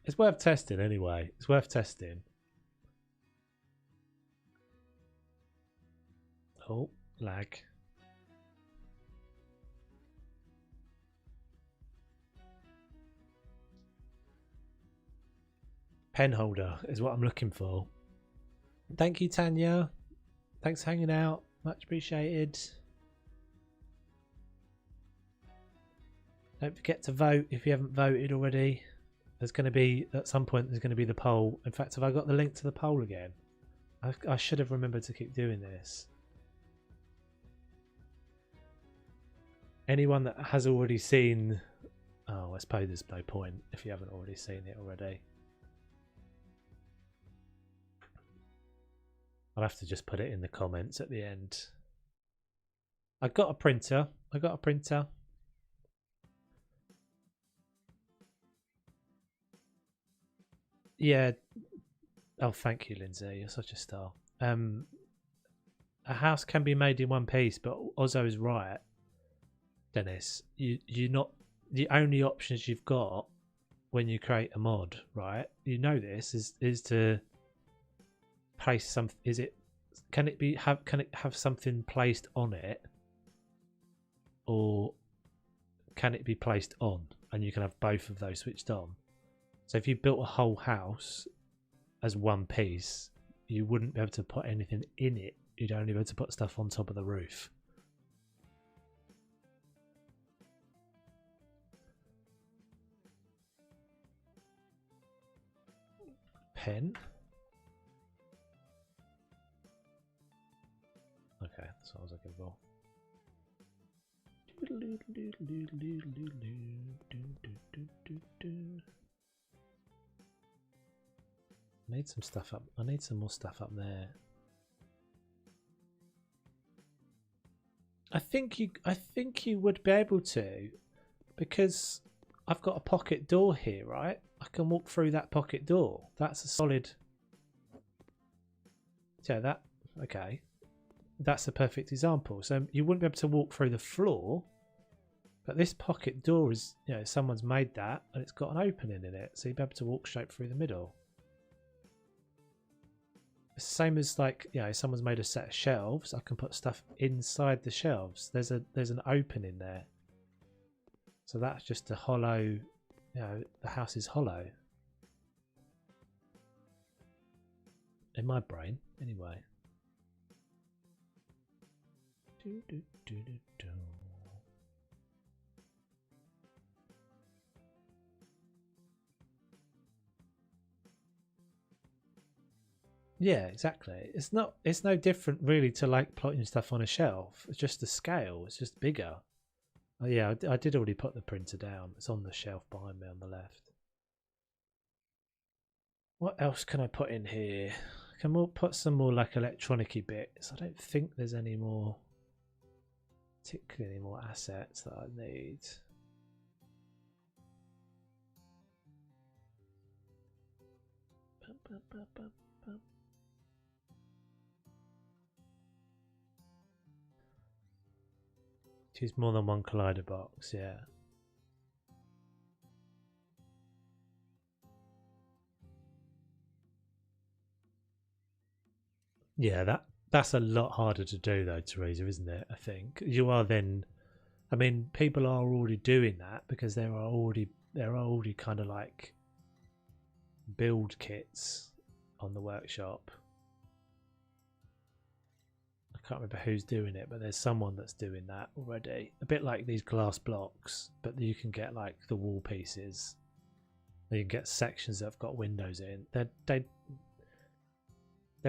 It's worth testing anyway. It's worth testing. Oh, lag. Pen holder is what I'm looking for. Thank you, Tanya. Thanks for hanging out. Much appreciated. Don't forget to vote if you haven't voted already. There's going to be, at some point, there's going to be the poll. In fact, have I got the link to the poll again? I should have remembered to keep doing this. Anyone that has already seen... Oh, I suppose there's no point if you haven't already seen it already. I'll have to just put it in the comments at the end. I got a printer. Yeah. Oh, thank you, Lindsay. You're such a star. A house can be made in one piece, but Ozzo is right, Dennis. You're not the only options you've got when you create a mod, right? You know this is to place some. Can it have something placed on it, or can it be placed on? And you can have both of those switched on. So if you built a whole house as one piece, you wouldn't be able to put anything in it. You'd only be able to put stuff on top of the roof. Pen. Okay, that's what I was looking for. I need some stuff up. I need some more stuff up there. I think you would be able to, because I've got a pocket door here, right? I can walk through that pocket door. That's a solid. Yeah, that okay. That's a perfect example. So you wouldn't be able to walk through the floor, but this pocket door is, you know, someone's made that and it's got an opening in it, so you'd be able to walk straight through the middle. It's the same as, like, you know, someone's made a set of shelves. I can put stuff inside the shelves. There's an opening there, so that's just a hollow. You know, the house is hollow in my brain, anyway. Yeah, exactly. It's no different really to like plotting stuff on a shelf. It's just the scale. It's just bigger. Oh yeah, I did already put the printer down. It's on the shelf behind me on the left. What else can I put in here? Can we put some more like electronic-y bits? I don't think there's any more, particularly any more assets that I need. Choose more than one collider box, yeah. Yeah, that's a lot harder to do though, Teresa, isn't it? I think you are then. I mean, people are already doing that because there are already kind of like build kits on the workshop. I can't remember who's doing it, but there's someone that's doing that already. A bit like these glass blocks, but you can get like the wall pieces. You can get sections that have got windows in. They're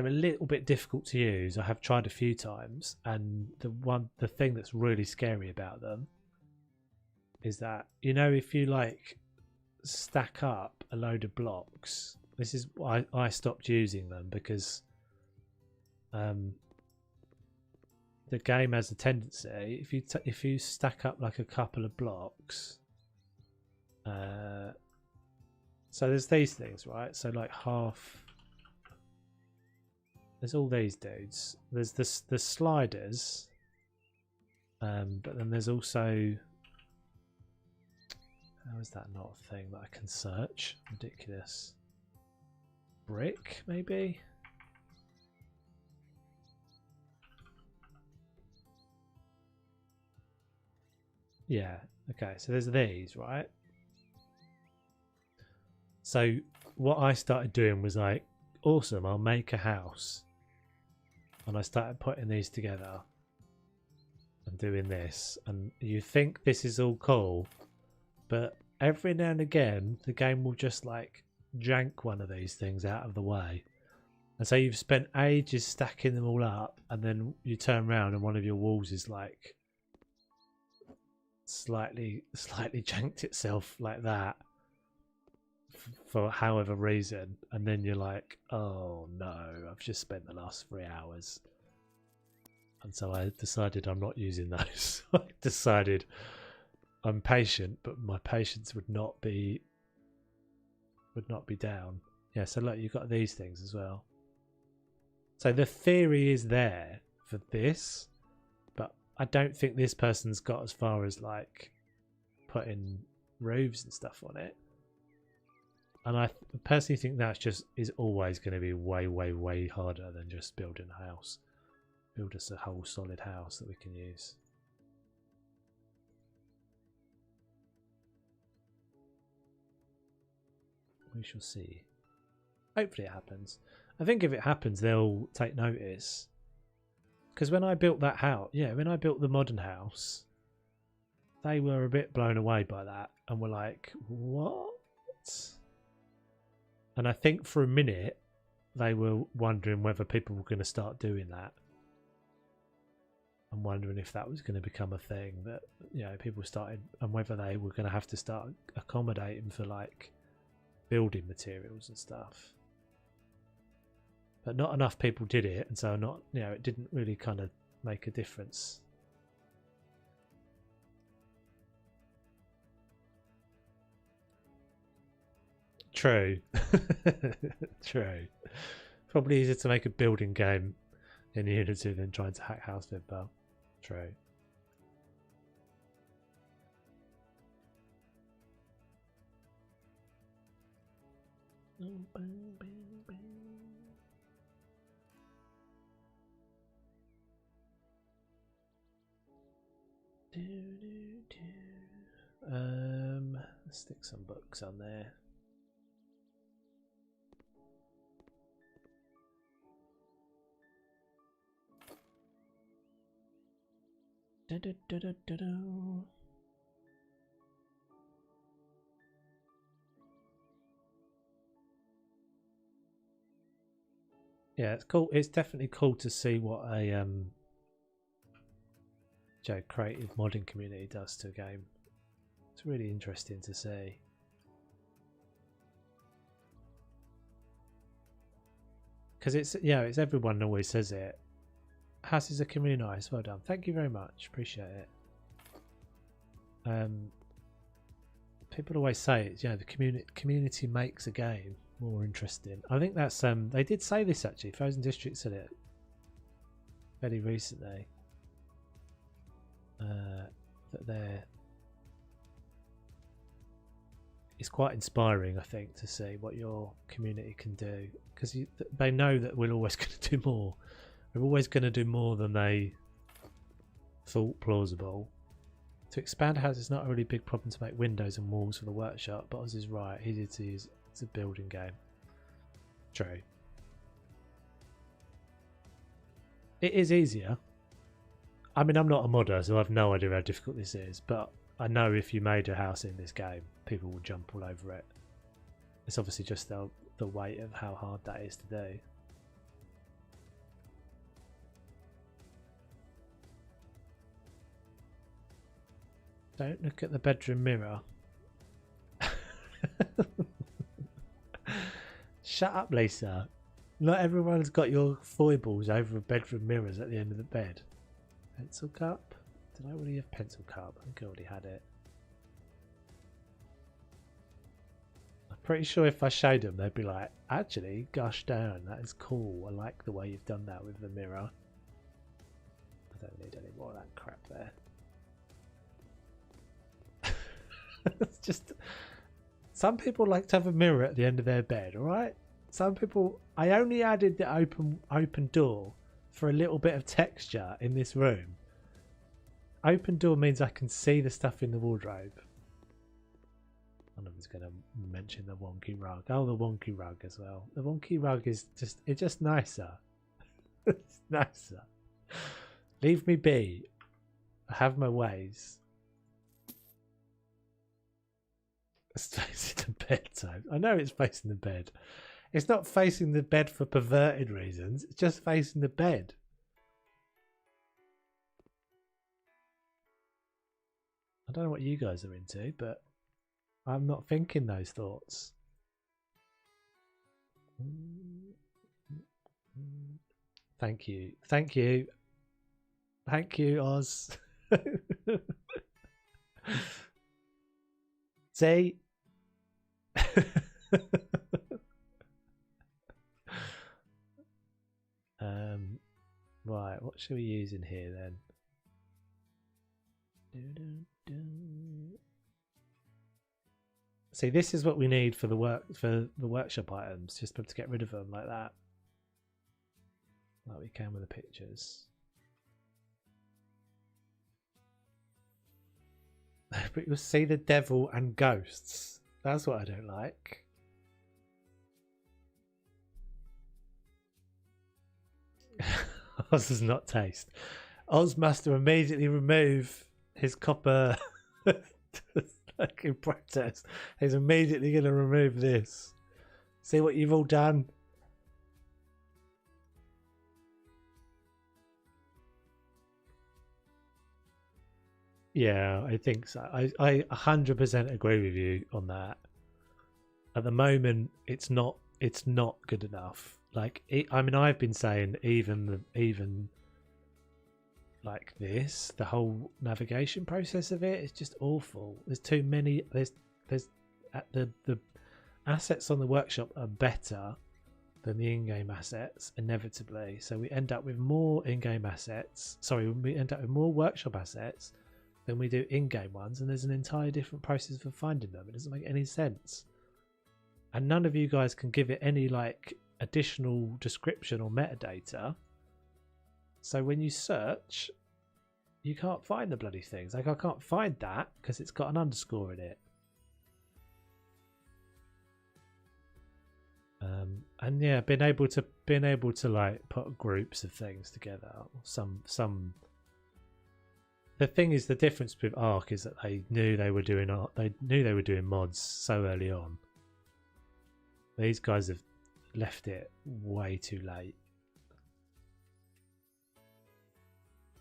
a little bit difficult to use. I have tried a few times, and the thing that's really scary about them is that, you know, if you like stack up a load of blocks, this is why I stopped using them, because the game has a tendency, if you stack up like a couple of blocks, so there's these things, right? So like half, there's all these dudes. There's the sliders, but then there's also, how is that not a thing that I can search? Ridiculous. Brick, maybe? Yeah, okay, so there's these, right? So what I started doing was like, awesome, I'll make a house. And I started putting these together and doing this. And you think this is all cool, but every now and again the game will just like jank one of these things out of the way. And so you've spent ages stacking them all up, and then you turn around and one of your walls is like slightly janked itself like that for however reason, and then you're like, oh no, I've just spent the last 3 hours. And so I decided I'm not using those. I decided I'm patient, but my patience would not be down. Yeah, so look, you've got these things as well. So the theory is there for this, but I don't think this person's got as far as like putting roofs and stuff on it. And I personally think that's just is always going to be way harder than just building a house. Build us a whole solid house that we can use. We shall see. Hopefully it happens. I think if it happens, they'll take notice. Because when I built that house, when I built the modern house, they were a bit blown away by that and were like, what? And I think for a minute, they were wondering whether people were going to start doing that. I'm wondering if that was going to become a thing that, people started, and whether they were going to have to start accommodating for like building materials and stuff. But not enough people did it, and so it didn't really kind of make a difference. True. True. Probably easier to make a building game in Unity than trying to hack House Vidbell. True. Let's stick some books on there. Yeah, it's cool. It's definitely cool to see what a creative modding community does to a game. It's really interesting to see. Because it's everyone always says it. Houses are community nice. Well done. Thank you very much. Appreciate it. People always say it. The community makes a game more interesting. I think that's they did say this actually. Frozen District said it very recently. That it's quite inspiring, I think, to see what your community can do, because they know that we're always going to do more. We're always going to do more than they thought plausible. To expand a house is not a really big problem to make windows and walls for the workshop, but Oz is right, easier to use. It's a building game. True. It is easier. I mean, I'm not a modder, so I've no idea how difficult this is, but I know if you made a house in this game, people will jump all over it. It's obviously just the weight of how hard that is to do. Don't look at the bedroom mirror. Shut up, Lisa. Not everyone's got your foibles over bedroom mirrors at the end of the bed. Pencil cup? Did I already have pencil cup? I think I already had it. I'm pretty sure if I showed them, they'd be like, actually, gosh darn, that is cool. I like the way you've done that with the mirror. I don't need any more of that crap there. It's just, some people like to have a mirror at the end of their bed, alright? Some people, I only added the open door for a little bit of texture in this room. Open door means I can see the stuff in the wardrobe. One of them's going to mention the wonky rug. Oh, the wonky rug as well. The wonky rug is just nicer. It's nicer. Leave me be. I have my ways. It's facing the bed, so I know it's facing the bed. It's not facing the bed for perverted reasons. It's just facing the bed. I don't know what you guys are into, but I'm not thinking those thoughts. Thank you. Thank you. Thank you, Oz. See? Right, what should we use in here then? See, this is what we need for the workshop items, just to get rid of them like that. Like we can with the pictures. But you'll see the devil and ghosts. That's what I don't like. Oz does not taste. Oz must immediately remove his copper like in protest. He's immediately going to remove this. See what you've all done? Yeah, I think so. I 100% agree with you on that. At the moment, it's not good enough. Like, I mean, I've been saying even like this, the whole navigation process of it is just awful. There's too many. There's the assets on the workshop are better than the in-game assets inevitably. So we end up with more in-game assets. Sorry, we end up with more workshop assets than we do in-game ones, and there's an entirely different process for finding them. It doesn't make any sense. And none of you guys can give it any like additional description or metadata. So when you search, you can't find the bloody things. Like I can't find that because it's got an underscore in it. And yeah, being able to like put groups of things together. Some. The thing is, the difference with Ark is that they knew they were doing mods so early on. These guys have left it way too late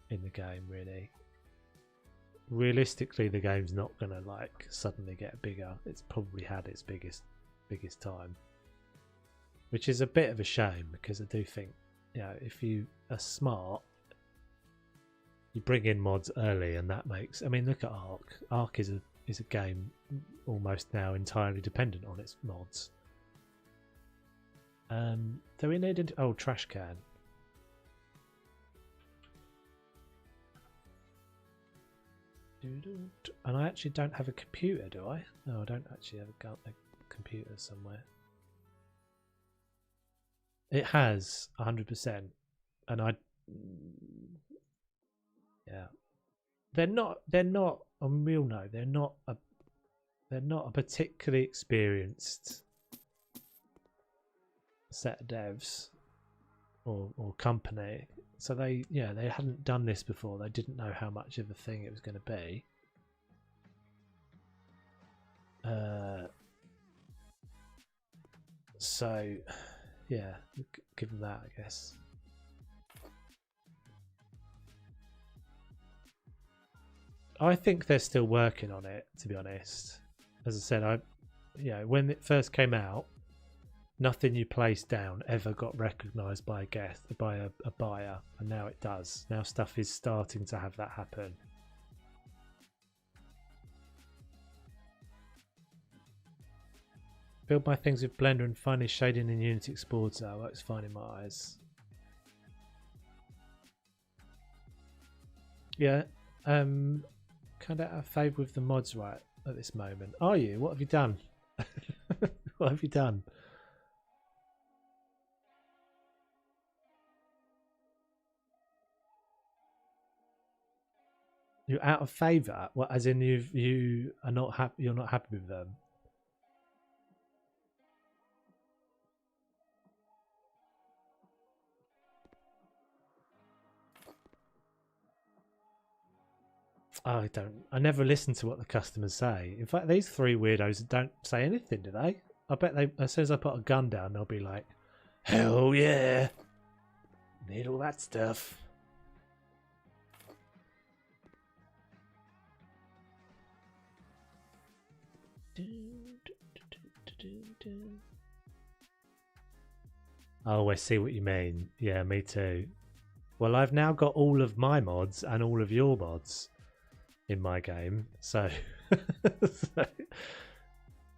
in the game, really. Realistically, the game's not gonna like suddenly get bigger. It's probably had its biggest time, which is a bit of a shame because I do think, you know, if you are smart, you bring in mods early, and that makes. I mean, look at Ark. Ark is a game almost now entirely dependent on its mods. Do we need a trash can? And I actually don't have a computer, do I? No, I don't actually have a computer somewhere. It has 100%, and I. Yeah, they're not. And we'll know they're not a particularly experienced set of devs or company. So they hadn't done this before. They didn't know how much of a thing it was going to be. So yeah, give them that, I guess. I think they're still working on it, to be honest. As I said, when it first came out, nothing you placed down ever got recognised by a buyer, and now it does. Now stuff is starting to have that happen. Build my things with Blender and furnish shading in Unity Exporter. Works fine in my eyes. Yeah. Kind of out of favour with the mods right at this moment. Are you? What have you done? What have you done? You're out of favour? What, as in you are not happy? You're not happy with them? I never listen to what the customers say. In fact, these three weirdos don't say anything, do they? I bet they, as soon as I put a gun down, they'll be like, hell yeah, need all that stuff. Oh, I see what you mean. Yeah, me too. Well, I've now got all of my mods and all of your mods in my game, so, so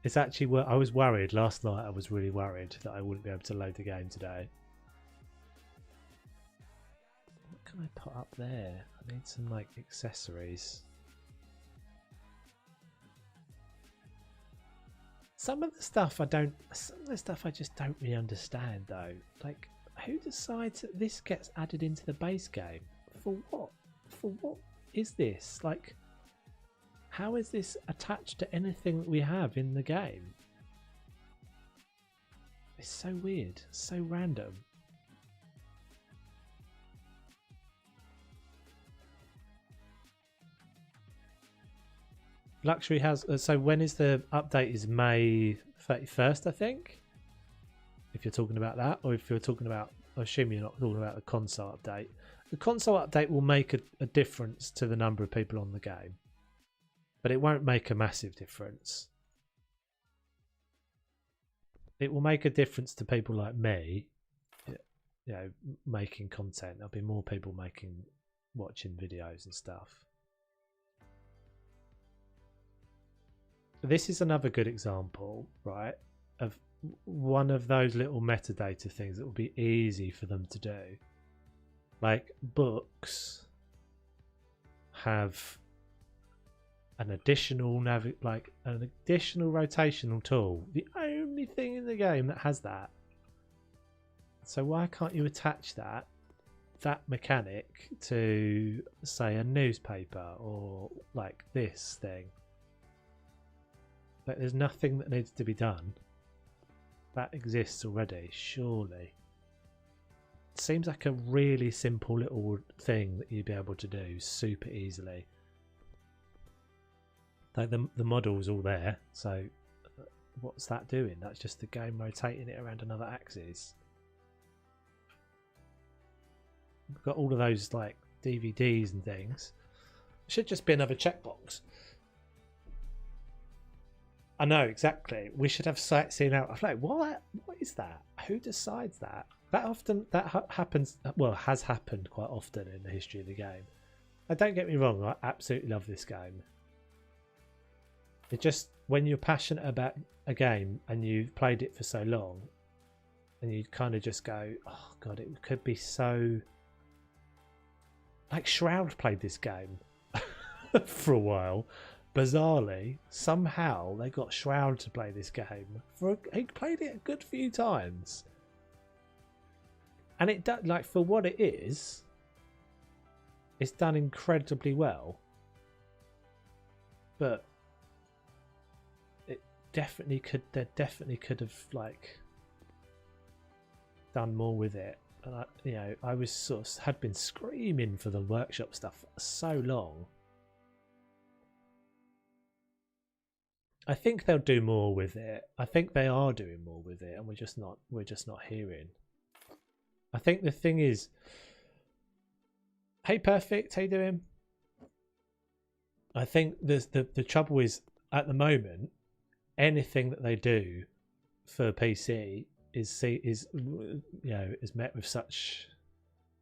it's actually. I was worried last night. I was really worried that I wouldn't be able to load the game today. What can I put up there? I need some like accessories. Some of the stuff I just don't really understand though. Like, who decides that this gets added into the base game? For what? For what is this? Like, how is this attached to anything that we have in the game? It's so weird, so random. Luxury has, so when is the update? Is May 31st, I think, if you're talking about that, or if you're talking about, I assume you're not talking about the console update. The console update will make a difference to the number of people on the game, but it won't make a massive difference. It will make a difference to people like me, you know, making content. There'll be more people watching videos and stuff. This is another good example, right, of one of those little metadata things that will be easy for them to do. Like, books have an additional rotational tool. The only thing in the game that has that. So why can't you attach that mechanic to, say, a newspaper or like this thing? Like, there's nothing that needs to be done. That exists already, surely. It seems like a really simple little thing that you'd be able to do super easily. Like, the model's all there, so what's that doing? That's just the game rotating it around another axis. We've got all of those like DVDs and things. It should just be another checkbox. I know, exactly. We should have sightseeing out. I'm like, what is that? Who decides that? That happens, well, has happened quite often in the history of the game. Don't get me wrong, I absolutely love this game. It just, when you're passionate about a game and you've played it for so long, and you kind of just go, oh god, it could be so... Like, Shroud played this game for a while. Bizarrely, somehow they got Shroud to play this game. He played it a good few times, and it does, like, for what it is, it's done incredibly well. But it definitely could. They definitely could have like done more with it. And I was sort of had been screaming for the workshop stuff for so long. I think they'll do more with it. I think they are doing more with it, and we're just not hearing. I think the thing is, hey Perfect, how you doing? I think the trouble is, at the moment, anything that they do for PC is met with such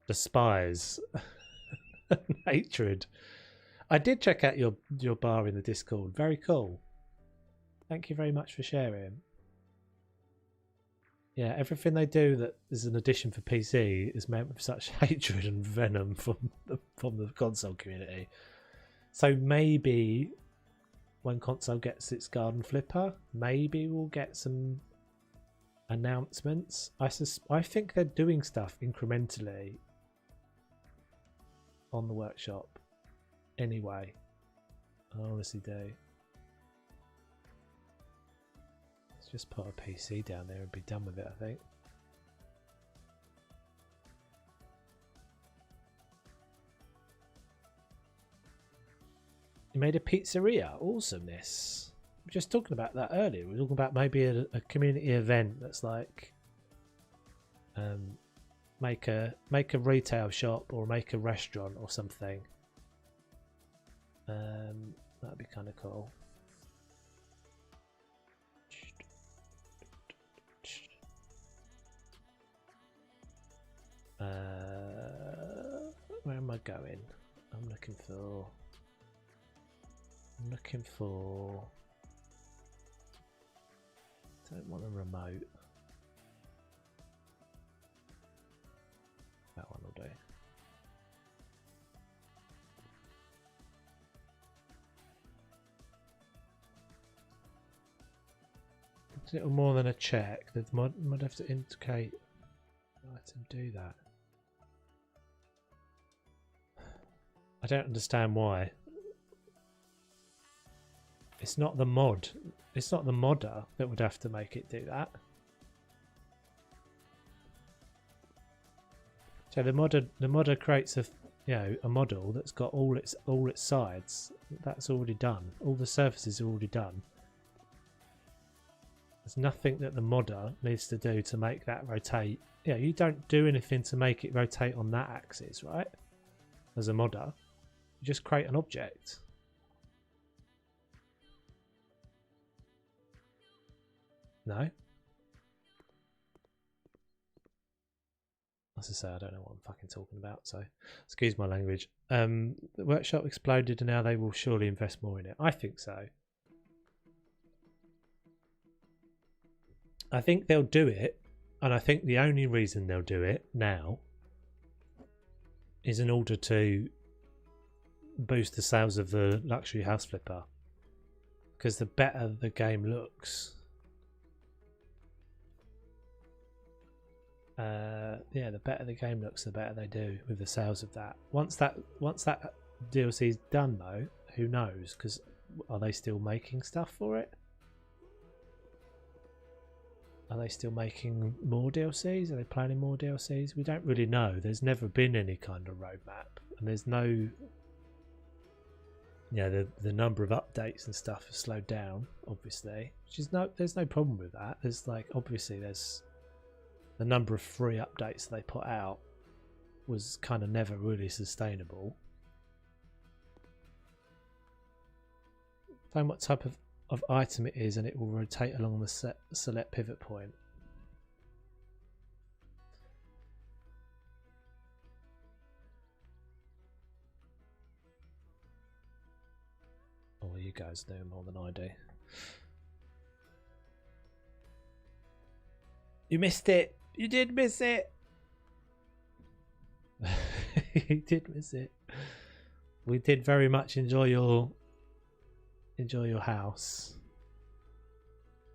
despise and hatred. I did check out your bar in the Discord. Very cool. Thank you very much for sharing. Yeah, everything they do that is an addition for PC is met with such hatred and venom from the console community. So maybe when console gets its garden flipper, maybe we'll get some announcements. I think they're doing stuff incrementally on the workshop anyway. I honestly do. Just put a PC down there and be done with it, I think. You made a pizzeria. Awesomeness. We were just talking about that earlier. We were talking about maybe a community event that's like make a retail shop or make a restaurant or something. That'd be kind of cool. Where am I going? I'm looking for. Don't want a remote. That one will do. It's a little more than a check. The mod might have to indicate. Item do that. I don't understand why. It's not the mod. It's not the modder that would have to make it do that. So the modder creates a model that's got all its sides. That's already done. All the surfaces are already done. There's nothing that the modder needs to do to make that rotate. Yeah, you don't do anything to make it rotate on that axis, right? As a modder, you just create an object. No? As I say, I don't know what I'm fucking talking about, so excuse my language. The workshop exploded and now they will surely invest more in it. I think so. I think they'll do it, and I think the only reason they'll do it now is in order to boost the sales of the luxury house flipper. Because the better the game looks, yeah, the better the game looks, the better they do with the sales of that. Once that DLC is done, though, who knows? Because are they still making stuff for it? Are they still making more DLCs? Are they planning more DLCs? We don't really know. There's never been any kind of roadmap, and there's no, the number of updates and stuff has slowed down, obviously. Which is there's no problem with that. There's obviously there's the number of free updates they put out was kind of never really sustainable. Find what type of item it is and it will rotate along the select pivot point. Oh, you guys know more than I do. You missed it. You did miss it. You did miss it. We did very much enjoy your house.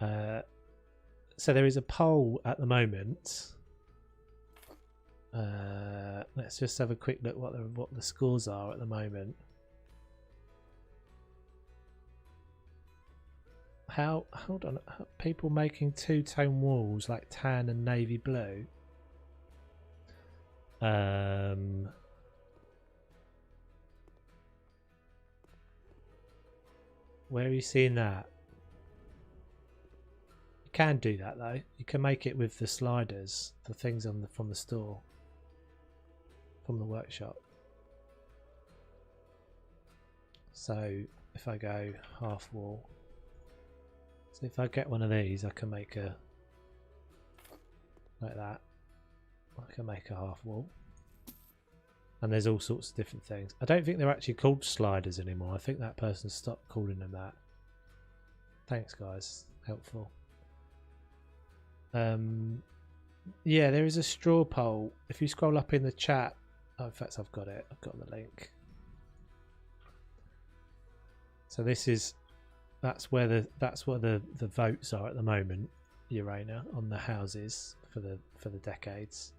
So there is a poll at the moment. Let's just have a quick look what the scores are at the moment. Hold on, people making two-tone walls like tan and navy blue. Where are you seeing that? You can do that though. You can make it with the sliders, the things from the store, from the workshop. So if I go half wall, so if I get one of these, I can make a like that. I can make a half wall. And there's all sorts of different things. I don't think they're actually called sliders anymore. I think that person stopped calling them that. Thanks, guys. Helpful. Yeah, there is a straw poll. If you scroll up in the chat, oh, in fact, I've got it. I've got the link. So that's where the votes are at the moment, Urana, on the houses for the decades.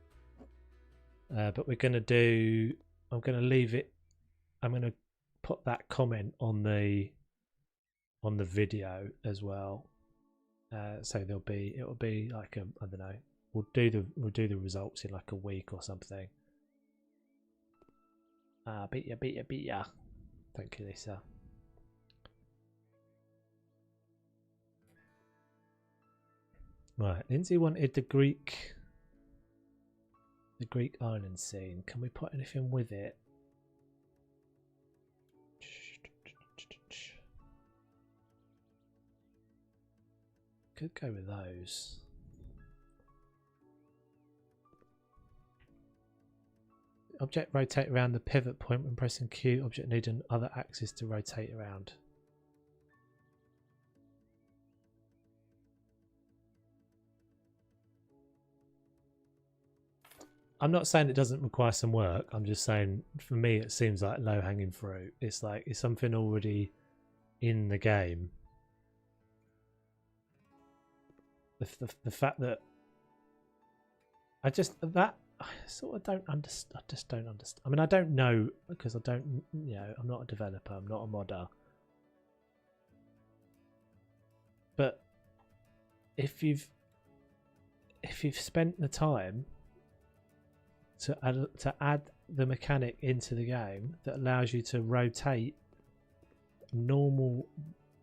But we're going to do. I'm going to leave it. I'm going to put that comment on the video as well. So it'll be like I don't know. We'll do the results in like a week or something. Beat ya. Thank you, Lisa. Right, Lindsay wanted the Greek island scene. Can we put anything with it? Could go with those. Object rotate around the pivot point when pressing Q. Object need another axis to rotate around. I'm not saying it doesn't require some work. I'm just saying for me it seems like low hanging fruit. It's like it's something already in the game. The fact that I just don't understand. I just don't understand. I mean, I don't know because I don't. You know, I'm not a developer. I'm not a modder. But if you've spent the time to add the mechanic into the game that allows you to rotate normal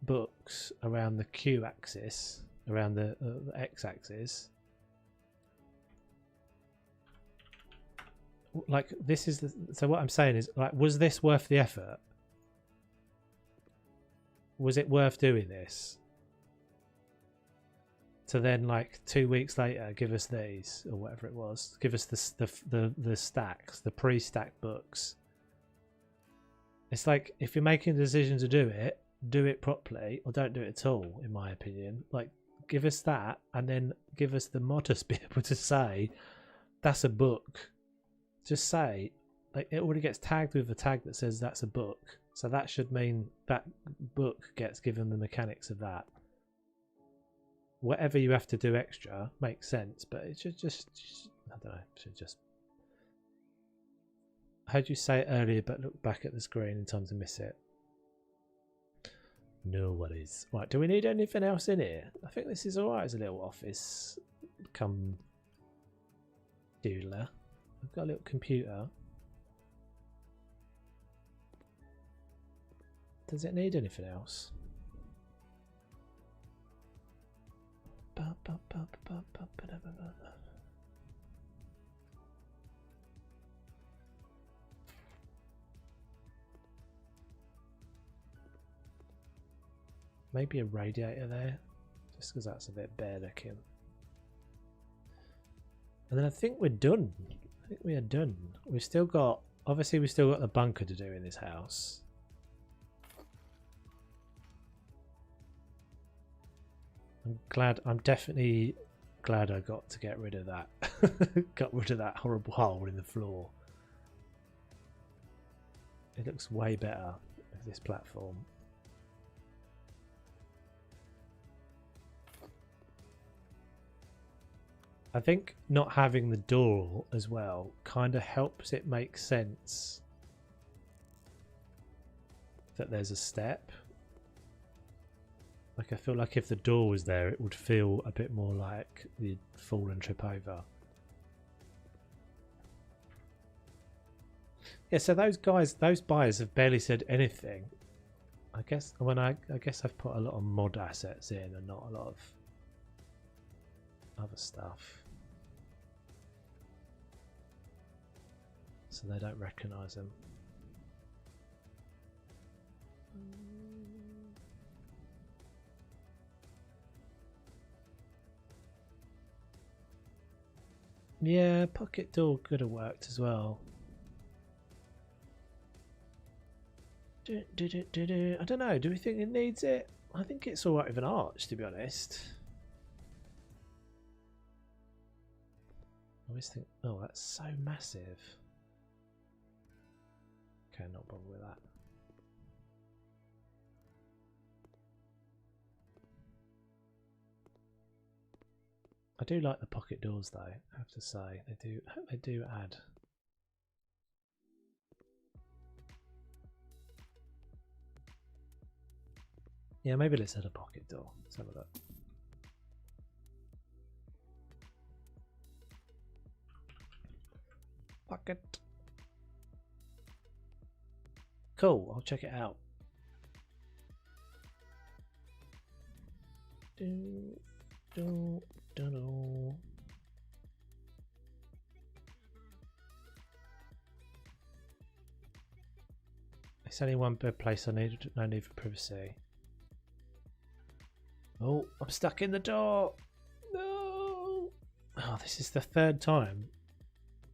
books around the Q axis, around the X axis. Like this is so what I'm saying is, like, was this worth the effort? Was it worth doing this to then, like, 2 weeks later, give us these or whatever it was, give us the stacks, the pre-stacked books? It's like, if you're making a decision to do it properly, or don't do it at all, in my opinion. Like, give us that, and then give us the modders be able to say that's a book. Just say, like, it already gets tagged with a tag that says that's a book, so that should mean that book gets given the mechanics of that. Whatever you have to do extra makes sense, but it should just I don't know, it should just. I heard you say it earlier, but look back at the screen in time to miss it. No worries. Right, do we need anything else in here? I think this is alright as a little office. Come doodler. I've got a little computer. Does it need anything else? Maybe a radiator there, just because that's a bit bare looking. And then I think we're done. I think we are done. We've still got, obviously we've still got the bunker to do in this house. I'm definitely glad I got to get rid of that. Got rid of that horrible hole in the floor. It looks way better with this platform. I think not having the door as well kind of helps it make sense that there's a step. Like, I feel like if the door was there, it would feel a bit more like you'd fall and trip over. Yeah, so those guys, those buyers have barely said anything. I guess I guess I've put a lot of mod assets in and not a lot of other stuff, so they don't recognise them. Yeah, pocket door could have worked as well. I don't know, do we think it needs it? I think it's alright with an arch, to be honest. I always think, oh, that's so massive. Okay, not bothered with that. I do like the pocket doors though, I have to say. They do add. Yeah, maybe let's add a pocket door. Let's have a look. Pocket. Cool, I'll check it out. It's only one bed place. I need no need for privacy. Oh, I'm stuck in the door. No. Oh, this is the third time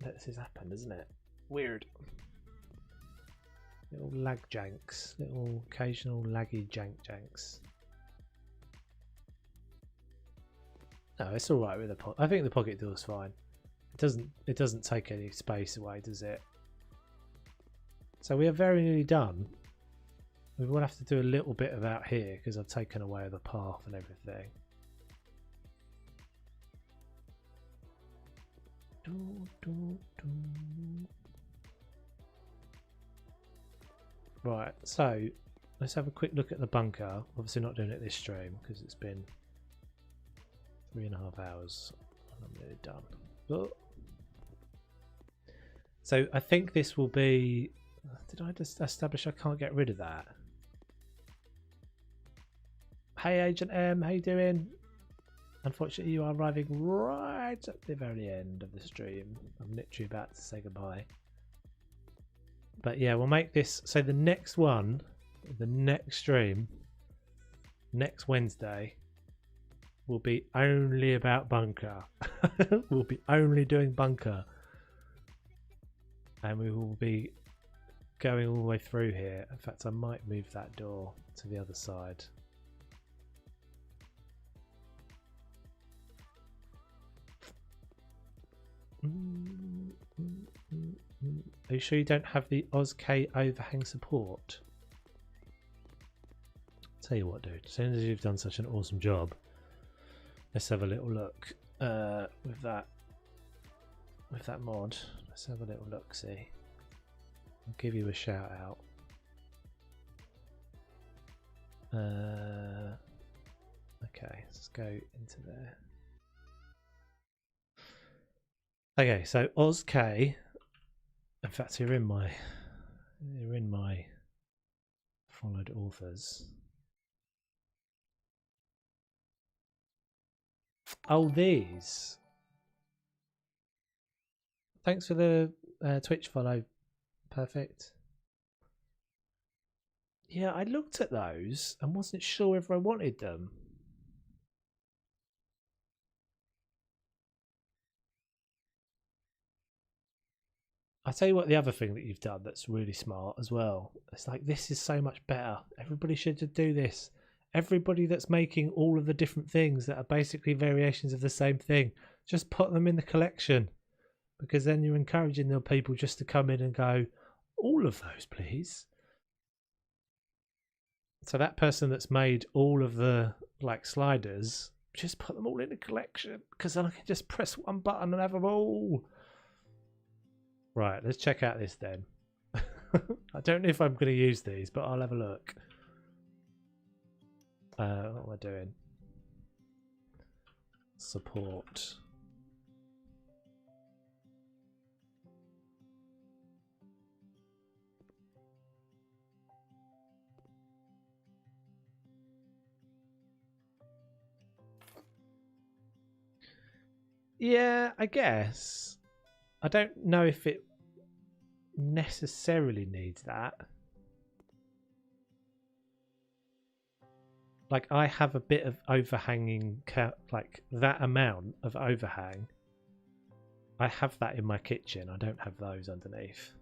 that this has happened, isn't it? Weird. Little lag janks, little occasional laggy janks. No, it's all right with the pocket. I think the pocket door's fine. It doesn't take any space away, does it? So we are very nearly done. We will have to do a little bit of out here because I've taken away the path and everything. Right, so let's have a quick look at the bunker. Obviously not doing it this stream because it's been 3.5 hours and I'm nearly done. Oh. So I think this will be... Did I just establish I can't get rid of that? Hey Agent M, how you doing? Unfortunately you are arriving right at the very end of the stream. I'm literally about to say goodbye. But yeah, we'll make this, so the next one, the next stream, next Wednesday, will be only about bunker. We'll be only doing bunker. And we will be going all the way through here. In fact, I might move that door to the other side. Are you sure you don't have the OzK overhang support? Tell you what, dude, as soon as you've done such an awesome job, let's have a little look with that mod. Let's have a little look, see. I'll give you a shout out. Okay, let's go into there. Okay, so OzK. In fact, you're in my followed authors. Oh, these. Thanks for the Twitch follow. Perfect. Yeah, I looked at those and wasn't sure if I wanted them. I'll tell you what, the other thing that you've done that's really smart as well. It's like, this is so much better. Everybody should do this. Everybody that's making all of the different things that are basically variations of the same thing, just put them in the collection. Because then you're encouraging the people just to come in and go, all of those, please. So that person that's made all of the like sliders, just put them all in a collection. Because then I can just press one button and have them all. Right, let's check out this then. I don't know if I'm going to use these, but I'll have a look. What am I doing? Support. Yeah, I guess. I don't know if it necessarily needs that. Like, I have a bit of overhanging, like that amount of overhang. I have that in my kitchen. I don't have those underneath.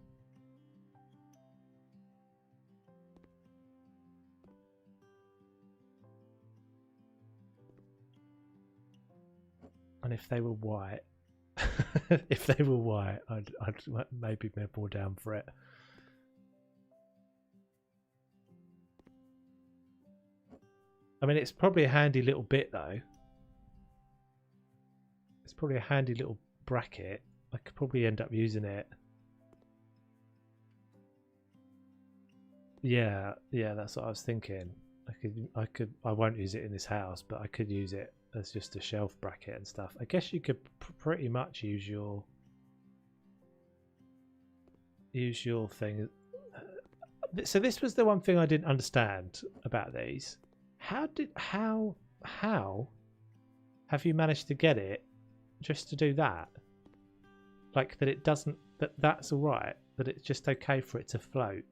And if they were white, if they were white, I'd maybe be more down for it. I mean, it's probably a handy little bit though. It's probably a handy little bracket. I could probably end up using it. Yeah, that's what I was thinking. I won't use it in this house, but I could use it as just a shelf bracket and stuff. I guess you could pretty much use your thing. So this was the one thing I didn't understand about these. How have you managed to get it just to do that? Like that it doesn't, that's all right, that it's just okay for it to float.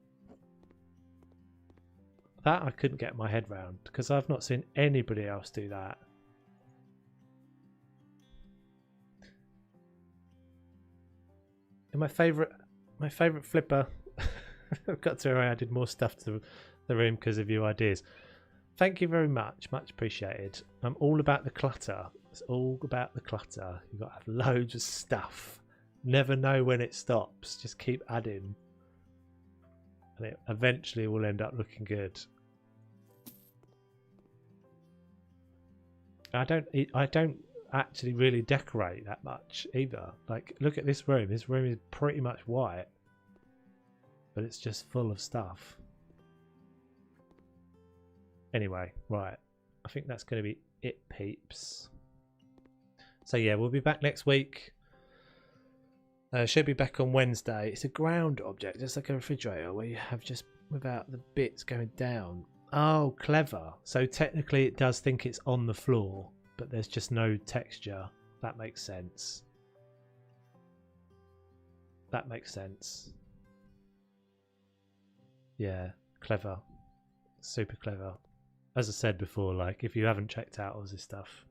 That I couldn't get my head round because I've not seen anybody else do that. And my favourite flipper. I've got to I added more stuff to the room because of your ideas. Thank you very much appreciated. I'm all about the clutter. It's all about the clutter. You've got to have loads of stuff. Never know when it stops. Just keep adding. And it eventually will end up looking good. I don't actually really decorate that much either. Like, look at this room. This room is pretty much white, but it's just full of stuff. Anyway, right. I think that's going to be it, peeps. So yeah, we'll be back next week. Should be back on Wednesday. It's a ground object, just like a refrigerator, where you have just without the bits going down. Oh, clever. So technically it does think it's on the floor, but there's just no texture. That makes sense. That makes sense. Yeah, clever. Super clever. As I said before, like, if you haven't checked out all this stuff,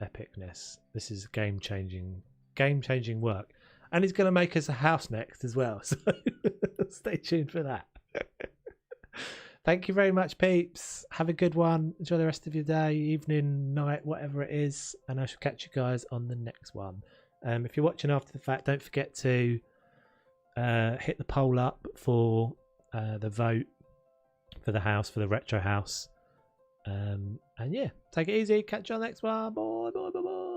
epicness. This is game-changing work. And he's going to make us a house next as well, so stay tuned for that. Thank you very much, peeps. Have a good one. Enjoy the rest of your day, evening, night, whatever it is, and I shall catch you guys on the next one. If you're watching after the fact, don't forget to hit the poll up for the vote for the house, for the retro house. And yeah, take it easy. Catch you on the next one. Bye, bye, bye, bye.